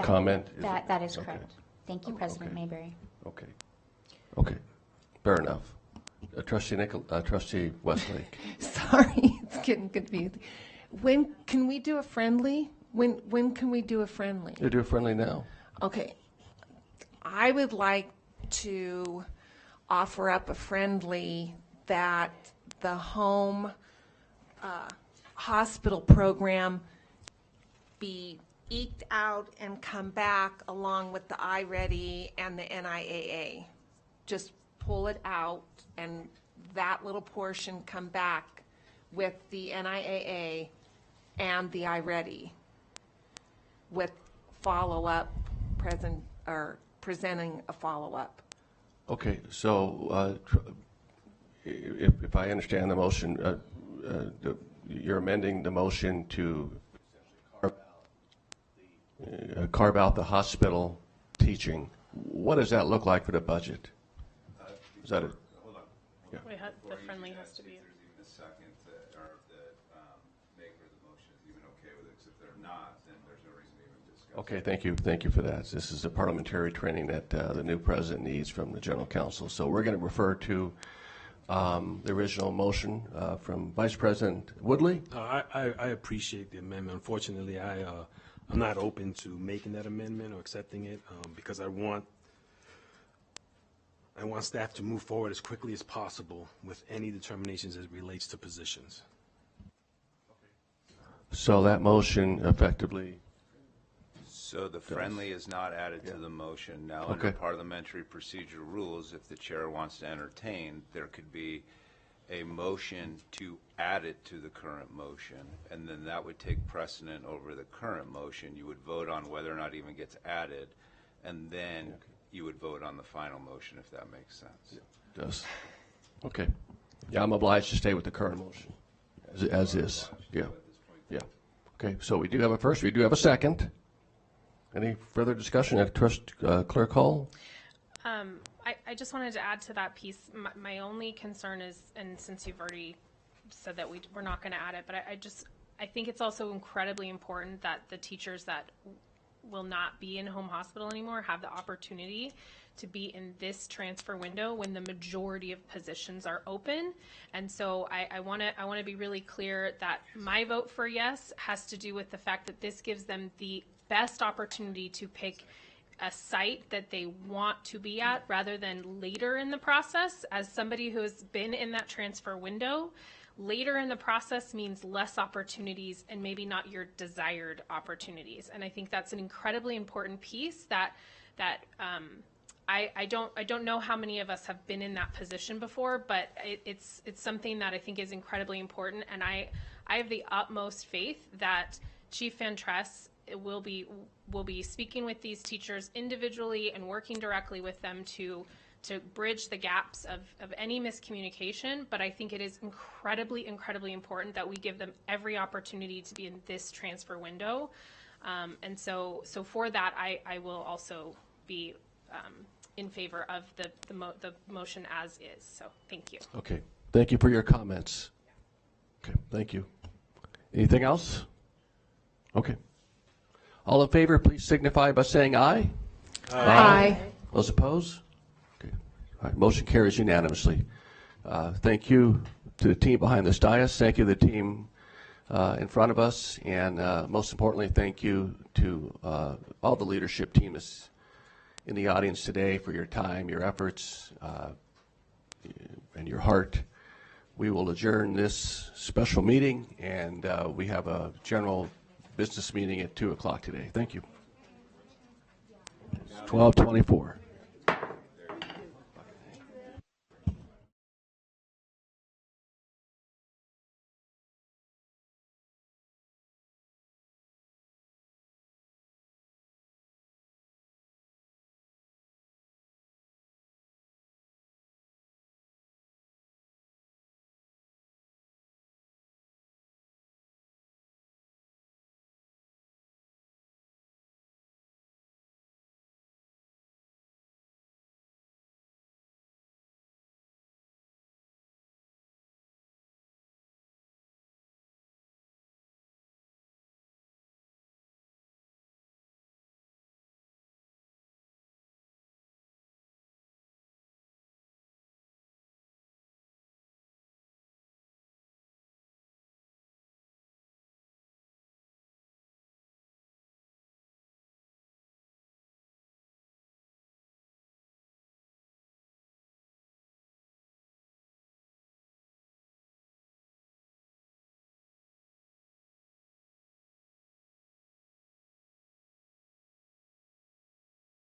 comment. That is correct. Thank you, President Mayberry. Okay. Fair enough. Trustee Westlake. Sorry, it's getting confusing. When can we do a friendly? When can we do a friendly? You do a friendly now. Okay. I would like to offer up a friendly that the home hospital program be eked out and come back along with the iReady and the NIAA. Just pull it out and that little portion come back with the NIAA and the iReady with follow-up presenting a follow-up. Okay, so if I understand the motion, you're amending the motion to carve out the hospital teaching. What does that look like for the budget? Is that it? Hold on. Yeah. The friendly has to be. There's even a second or the maker of the motion is even okay with it, because if they're not, then there's no reason to even discuss. Okay, thank you for that. This is the parliamentary training that the new president needs from the general counsel. So we're going to refer to the original motion from Vice President Woodley. I appreciate the amendment. Unfortunately, I'm not open to making that amendment or accepting it because I want staff to move forward as quickly as possible with any determinations as it relates to positions. So that motion effectively. So the friendly is not added to the motion. Now, under parliamentary procedure rules, if the chair wants to entertain, there could be a motion to add it to the current motion, and then that would take precedent over the current motion. You would vote on whether or not it even gets added, and then you would vote on the final motion, if that makes sense. It does. Okay. Yeah, I'm obliged to stay with the current motion as is. Yeah. Okay, so we do have a first, we do have a second. Any further discussion? Clerk Hall? I just wanted to add to that piece. My only concern is, and since you've already said that we're not going to add it, but I think it's also incredibly important that the teachers that will not be in home hospital anymore have the opportunity to be in this transfer window when the majority of positions are open. And so I want to be really clear that my vote for yes has to do with the fact that this gives them the best opportunity to pick a site that they want to be at rather than later in the process. As somebody who has been in that transfer window, later in the process means less opportunities and maybe not your desired opportunities. And I think that's an incredibly important piece that I don't know how many of us have been in that position before, but it's something that I think is incredibly important. And I have the utmost faith that Chief Van Tress will be speaking with these teachers individually and working directly with them to bridge the gaps of any miscommunication. But I think it is incredibly important that we give them every opportunity to be in this transfer window. And so for that, I will also be in favor of the motion as is. So thank you. Okay. Thank you for your comments. Okay. Thank you. Anything else? Okay. All in favor, please signify by saying aye. Aye. Those opposed? Okay. All right. Motion carries unanimously. Thank you to the team behind this dais. Thank you to the team in front of us. And most importantly, thank you to all the leadership team in the audience today for your time, your efforts, and your heart. We will adjourn this special meeting, and we have a general business meeting at 2 o'clock today. Thank you. 12:24.